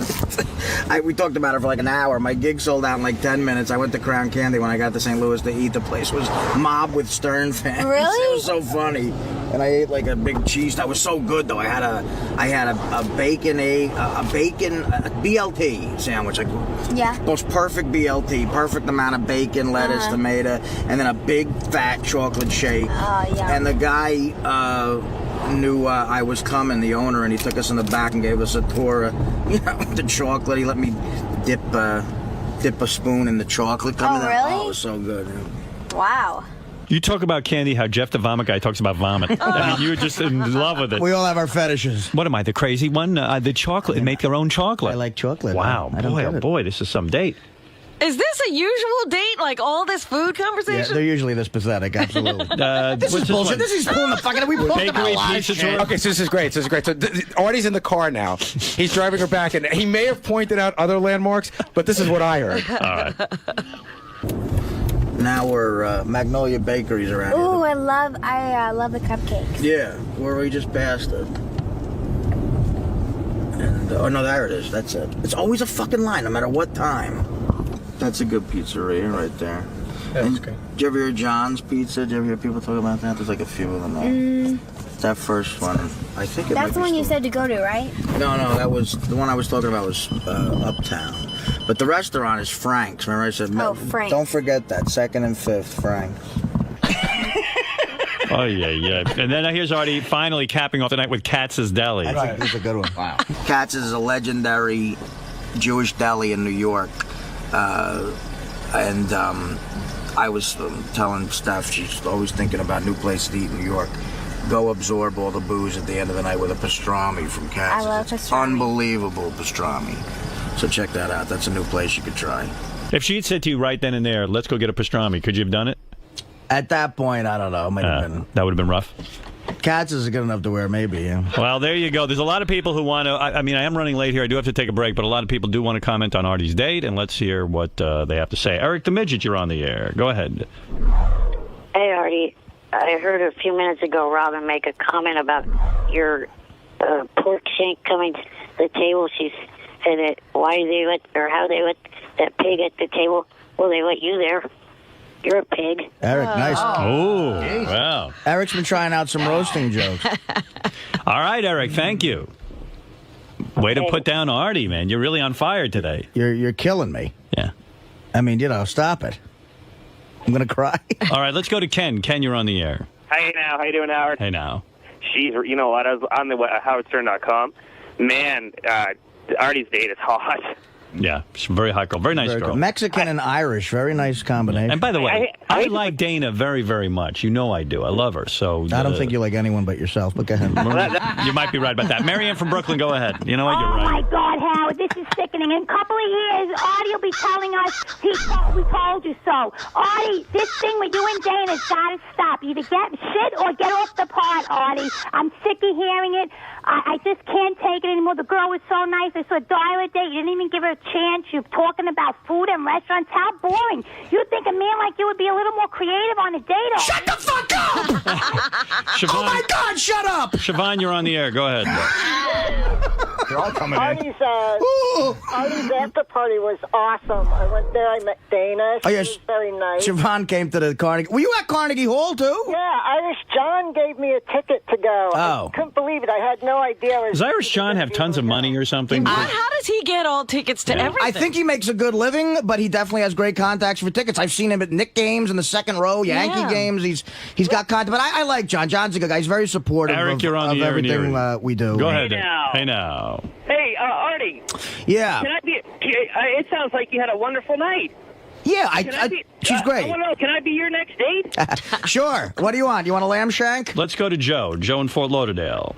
We talked about it for like an hour. My gig sold out in like 10 minutes. I went to Crown Candy when I got to St. Louis to eat. The place was mobbed with Stern fans. Really? It was so funny. And I ate like a big cheese. That was so good though. I had a bacon BLT sandwich. Like most perfect BLT, perfect amount of bacon, lettuce, tomato, and then a big fat chocolate shake. Oh yeah. And the guy knew I was coming, the owner, and he took us in the back and gave us a tour of the chocolate. He let me dip a spoon in the chocolate coming out. Really? Oh, it was so good. Yeah. Wow. You talk about candy, how Jeff the Vomit Guy talks about vomit. I mean, you were just in love with it. We all have our fetishes. What am I, the crazy one? The chocolate, make your own chocolate. I like chocolate. Wow, boy, this is some date. Is this a usual date, like all this food conversation? Yeah, they're usually this pathetic, absolutely. This is bullshit. This is pulling the fucking... We pulled about a lot of shit. Okay, so this is great. So Artie's in the car now. He's driving her back, and he may have pointed out other landmarks, but this is what I heard. All right. Now we're Magnolia Bakeries around here. Ooh, I love the cupcakes. Yeah, where we just passed it. And oh no, there it is. That's it. It's always a fucking line, no matter what time. That's a good pizzeria right there. Yeah, that's good. Did you ever hear John's Pizza? Did you ever hear people talk about that? There's like a few of them there. That first one, I think it might That's the be one you still... said to go to, right? No, that was the one I was talking about was Uptown. But the restaurant is Frank's. Remember I said, Frank's. Don't forget that, 2nd and 5th, Frank's. Oh, yeah. And then here's Artie finally capping off the night with Katz's Deli. That's a good one. Wow. Katz's is a legendary Jewish deli in New York. I was telling Steph, she's always thinking about new places to eat in New York. Go absorb all the booze at the end of the night with a pastrami from Katz's. I love pastrami. It's unbelievable pastrami. So check that out. That's a new place you could try. If she had said to you right then and there, let's go get a pastrami, could you have done it? At that point, I don't know. It might have been. That would have been rough. Katz's is good enough to wear, maybe, yeah. Well, there you go. There's a lot of people who want to... I mean, I am running late here. I do have to take a break, but a lot of people do want to comment on Artie's date, and let's hear what they have to say. Eric the Midget, you're on the air. Go ahead. Hey, Artie. I heard a few minutes ago Robin make a comment about your pork shank coming to the table. She said that how they let that pig at the table. Well, they let you there. You're a pig. Eric, nice. Oh, wow. Eric's been trying out some roasting jokes. All right, Eric, thank you. Way to put down Artie, man. You're really on fire today. You're killing me. Yeah. I mean, stop it. I'm going to cry. All right, let's go to Ken. Ken, you're on the air. Hey, now. How you doing, Howard? Hey, now. You know what? I was on the howardstern.com. Man, Artie's date is hot. Yeah, she's a very hot girl. Very nice girl. Mexican and Irish. Very nice combination. And by the way, I like Dana very, very much. You know I do. I love her. So I don't think you like anyone but yourself, but go ahead. You might be right about that. Marianne from Brooklyn, go ahead. You know what? You're right. Oh, my God, Howard, this is sickening. In a couple of years, Artie will be telling us, we told you so. Artie, this thing with you and Dana's got to stop. Either get shit or get off the pot, Artie. I'm sick of hearing it. I just can't take it anymore. The girl was so nice. I saw a dial a date. You didn't even give her a chance. You're talking about food and restaurants. How boring. You think a man like you would be a little more creative on a date? Shut the fuck up! Siobhan, oh, my God, shut up! Siobhan, you're on the air. Go ahead. They're all coming in. Artie's after party was awesome. I went there. I met Dana. She was very nice. Siobhan came to the Carnegie. Were you at Carnegie Hall, too? Yeah, Irish John gave me a ticket to go. Oh. I couldn't believe it. I had no idea. Does Irish John have tons of money or something? How does he get all tickets to everything? I think he makes a good living, but he definitely has great contacts for tickets. I've seen him at Knick games in the second row, Yankee games. He's got contact. But I like John. John's a good guy. He's very supportive Eric, you're on of the air everything we do. Go ahead. Hey now. Hey, Artie. Yeah. Can I be? It sounds like you had a wonderful night. Yeah, she's great. I want to know, can I be your next date? Sure. What do you want? You want a lamb shank? Let's go to Joe. Joe in Fort Lauderdale.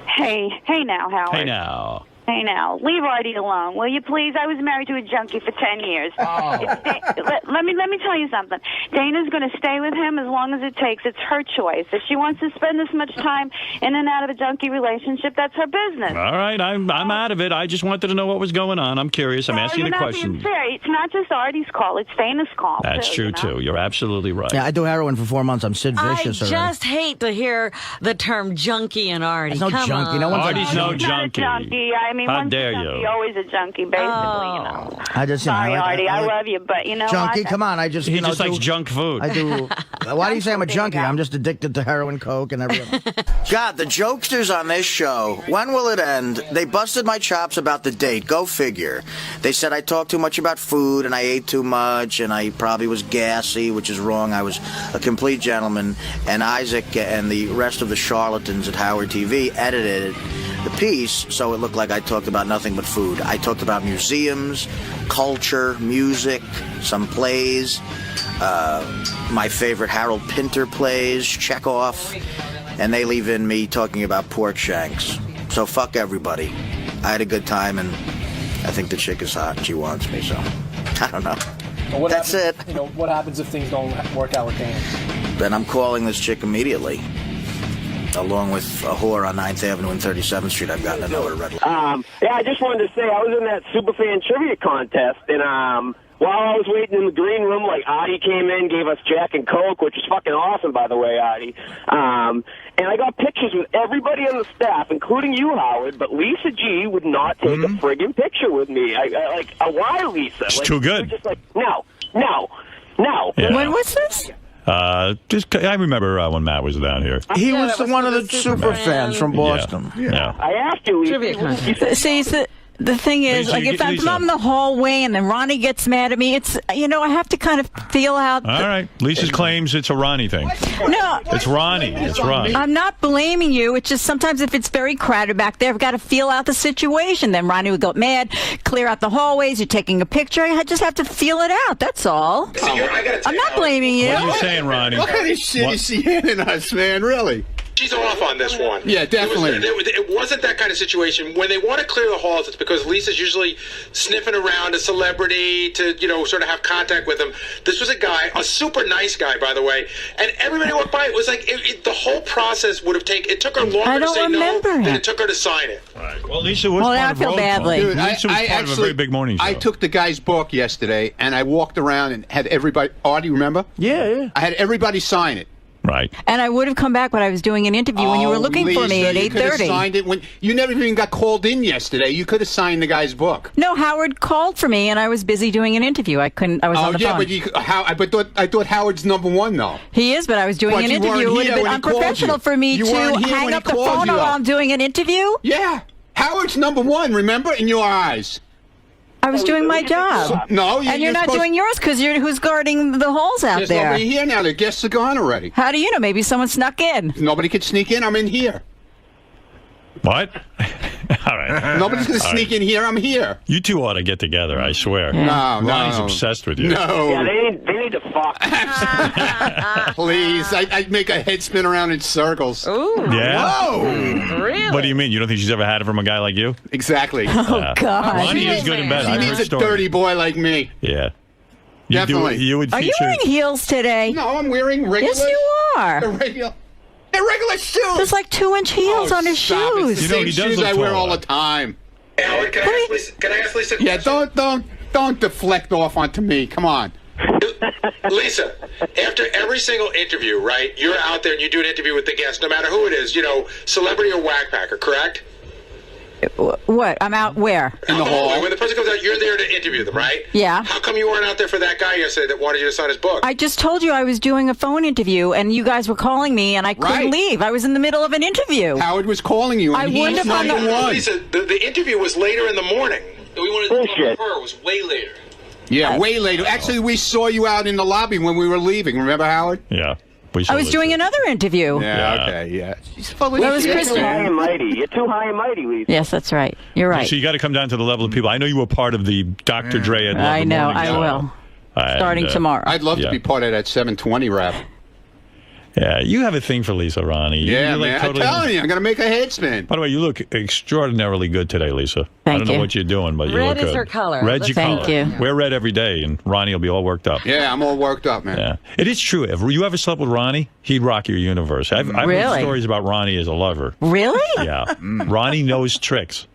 Hey now, Howard. Hey now. Hey now, leave Artie alone, will you please? I was married to a junkie for 10 years. Oh. Let me tell you something. Dana's going to stay with him as long as it takes. It's her choice. If she wants to spend this much time in and out of a junkie relationship, that's her business. All right, I'm out of it. I just wanted to know what was going on. I'm curious. I'm asking you're a not question. being fair. It's not just Artie's call. It's Dana's call. That's true, too. You're absolutely right. Yeah, I do heroin for 4 months. I'm Sid Vicious I already. just hate to hear the term junkie and Artie. There's no Come junkie. on. No one's Artie's no junkie. I mean, How once dare a junkie, you? always a junkie, basically, you know. I just, Sorry, I like, Artie, I love you, but you know junkie, what? come on. I just, He you know, just likes junk food. I do. Why do you say I'm a junkie? I'm just addicted to heroin, coke, and everything. God, the jokesters on this show, when will it end? They busted my chops about the date. Go figure. They said I talked too much about food, and I ate too much, and I probably was gassy, which is wrong. I was a complete gentleman. And Isaac and the rest of the charlatans at Howard TV edited the piece so it looked like I talked about nothing but food. I talked about museums, culture, music, some plays, my favorite Harold Pinter plays, Chekhov, and they leave in me talking about pork shanks. So fuck everybody. I had a good time, and I think the chick is hot and she wants me, so I don't know. Well, That's it. You know, what happens if things don't work out with Dana? Then I'm calling this chick immediately. Along with a whore on 9th Avenue and 37th Street, I've gotten another red light. Yeah, I just wanted to say I was in that Superfan trivia contest, and while I was waiting in the green room, like Artie came in, gave us Jack and Coke, which is fucking awesome, by the way, Artie. And I got pictures with everybody on the staff, including you, Howard. But Lisa G would not take a friggin' picture with me. Why, Lisa? It's too good. Just like, no. Yeah. When was this? I remember when Matt was down here. He was one of the super fans from Boston. Yeah. I asked you, Lisa. See, the thing is, Lisa, like, if I'm Lisa. in the hallway and then Ronnie gets mad at me, it's, you know, I have to kind of feel out. All right. Lisa claims it's a Ronnie thing. No. It's Ronnie. It's Ronnie. I'm not blaming you. It's just sometimes if it's very crowded back there, I've got to feel out the situation. Then Ronnie would go mad, clear out the hallways, you're taking a picture. I just have to feel it out. That's all. I'm not blaming you. What are you saying, Ronnie? What kind of shit is she in us, man? Really? She's off on this one. Yeah, definitely. It wasn't that kind of situation. When they want to clear the halls, it's because Lisa's usually sniffing around a celebrity to, you know, sort of have contact with him. This was a guy, a super nice guy, by the way, and everybody walked by. It was like the whole process would have taken. It took her longer to say no than it took her to sign it. Right. Well, Lisa was Well, part I of feel Road badly. Call. Dude, Lisa was part of a very big morning show. I took the guy's book yesterday, and I walked around and had everybody. Artie, remember? Yeah. I had everybody sign it. Right. And I would have come back when I was doing an interview when you were looking for me at You could have 8:30. signed it when you never even got called in yesterday. You could have signed the guy's book. No, Howard called for me, and I was busy doing an interview. I couldn't. I was on the phone. But I thought Howard's number one though. He is, but I was doing an interview. It would have been unprofessional for me to hang up the phone while I'm doing an interview. Yeah, Howard's number one. Remember, in your eyes. I was doing my job. No, and you're not doing yours because who's guarding the halls out There's there? nobody here now. The guests are gone already. How do you know? Maybe someone snuck in. Nobody could sneak in. I'm in here. What? All right. Nobody's going to All sneak in here. I'm here. You two ought to get together, I swear. No, Ronnie's no. obsessed with you. No. Yeah, they need to fuck. Please. I'd make a head spin around in circles. Ooh. Yeah? Whoa. Really? What do you mean? You don't think she's ever had it from a guy like you? Exactly. Oh, God. Ronnie is good in bed. She I've needs heard a stories. dirty boy like me. Yeah. Definitely. You would Are feature... you wearing heels today? No, I'm wearing regular. Yes, you are. They're regular shoes. There's like 2-inch heels on his stop it. shoes. The same shoes I wear all the time. Howard, can I ask Lisa a Yeah, question? don't deflect off onto me. Come on. Lisa, after every single interview, right, you're out there and you do an interview with the guest, no matter who it is, celebrity or whackpacker, correct? What? I'm out where? In the hall. When the person comes out, you're there to interview them, right? Yeah. How come you weren't out there for that guy yesterday that wanted you to sign his book? I just told you I was doing a phone interview, and you guys were calling me, and I couldn't leave. I was in the middle of an interview. Howard was calling you, and I wouldn't have not done the one. Lisa, the interview was later in the morning. We wanted to talk to her. It was way later. Yeah, way later. Actually, we saw you out in the lobby when we were leaving. Remember, Howard? Yeah. I was doing another interview. Yeah, okay, yeah. She's That was You're Kristen. too high and mighty. You're too high and mighty, Lisa. Yes, that's right. You're right. So you got to come down to the level of people. I know you were part of the Dr. Dre and Love I the know. Morning I Show. will. And, Starting tomorrow. I'd love to be part of that 720 rap. Yeah, you have a thing for Lisa, Ronnie. Yeah, You're man. I'm telling you, I'm going to make a head spin. By the way, you look extraordinarily good today, Lisa. I Thank don't know you. what you're doing, but you Red look good. is her color. Red's your Thank color. you. Wear red every day, and Ronnie will be all worked up. Yeah, I'm all worked up, man. Yeah, it is true. If you ever slept with Ronnie, he'd rock your universe. I've heard Really? stories about Ronnie as a lover. Really? Yeah, Ronnie knows tricks.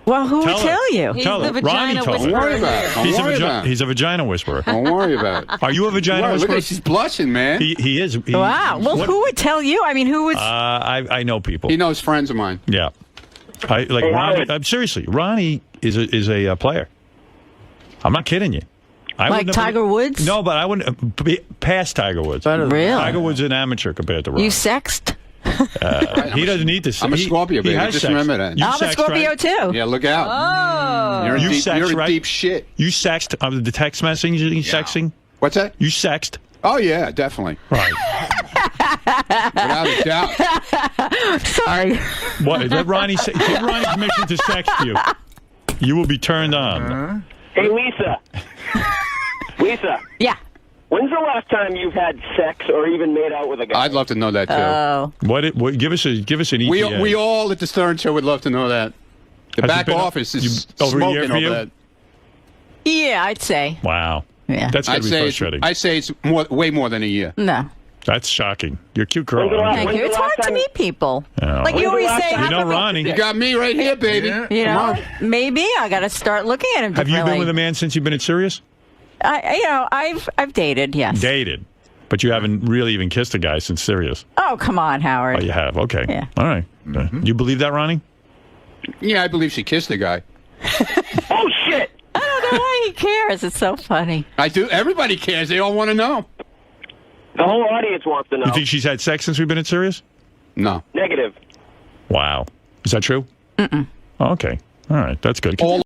Well, who would Tell her. tell you? He's Tell the her. vagina Ronnie told Don't me. worry about it. Don't worry about it. He's a vagina whisperer. Don't worry about it. Are you a vagina Wow, look whisperer? at she's blushing, man. He is. Wow. Well, who would tell you? I mean, who would? I know people. He knows friends of mine. Yeah. Ronnie. I'm seriously. Ronnie is a player. I'm not kidding you. I Like wouldn't have- Tiger Woods? No, but I wouldn't be past Tiger Woods. Really? Tiger Woods is an amateur compared to Ronnie. You sexed? He doesn't need to. I'm a Scorpio, baby. has Just sex. remember that. You I'm a sexed, Scorpio right? too. Yeah, look out. Oh. You're in You deep, sexed, you're in right? deep shit. You sexed the text messaging. You sexing? What's that? You sexed. Oh, yeah, definitely. Right. Without a doubt. Sorry. What? Let Ronnie give Ronnie permission to sext you. You will be turned on. Hey, Lisa. Lisa. Yeah. When's the last time you've had sex or even made out with a guy? I'd love to know that, too. Oh. What? Give us an ETA. We all at the Stern Show would love to know that. The Has it back been office is over a year smoking for you? over that. Yeah, I'd say. Wow. Yeah. That's gotta I'd be say frustrating. I'd say it's way more than a year. No. That's shocking. You're a cute girl. Thank you. It's hard to meet people. Yeah. Like you always say, You know Ronnie. You got me right here, baby. You know, Come on. maybe I got to start looking at him Have differently. you been with a man since you've been at Sirius? I've dated, yes. Dated. But you haven't really even kissed a guy since Sirius. Oh, come on, Howard. Oh, you have. Okay. Yeah. All right. You believe that, Ronnie? Yeah, I believe she kissed the guy. Oh, shit. I don't know why he cares. It's so funny. I do. Everybody cares. They all want to know. The whole audience wants to know. You think she's had sex since we've been at Sirius? No. Negative. Wow. Is that true? Mm-mm. Oh, okay. All right. That's good. All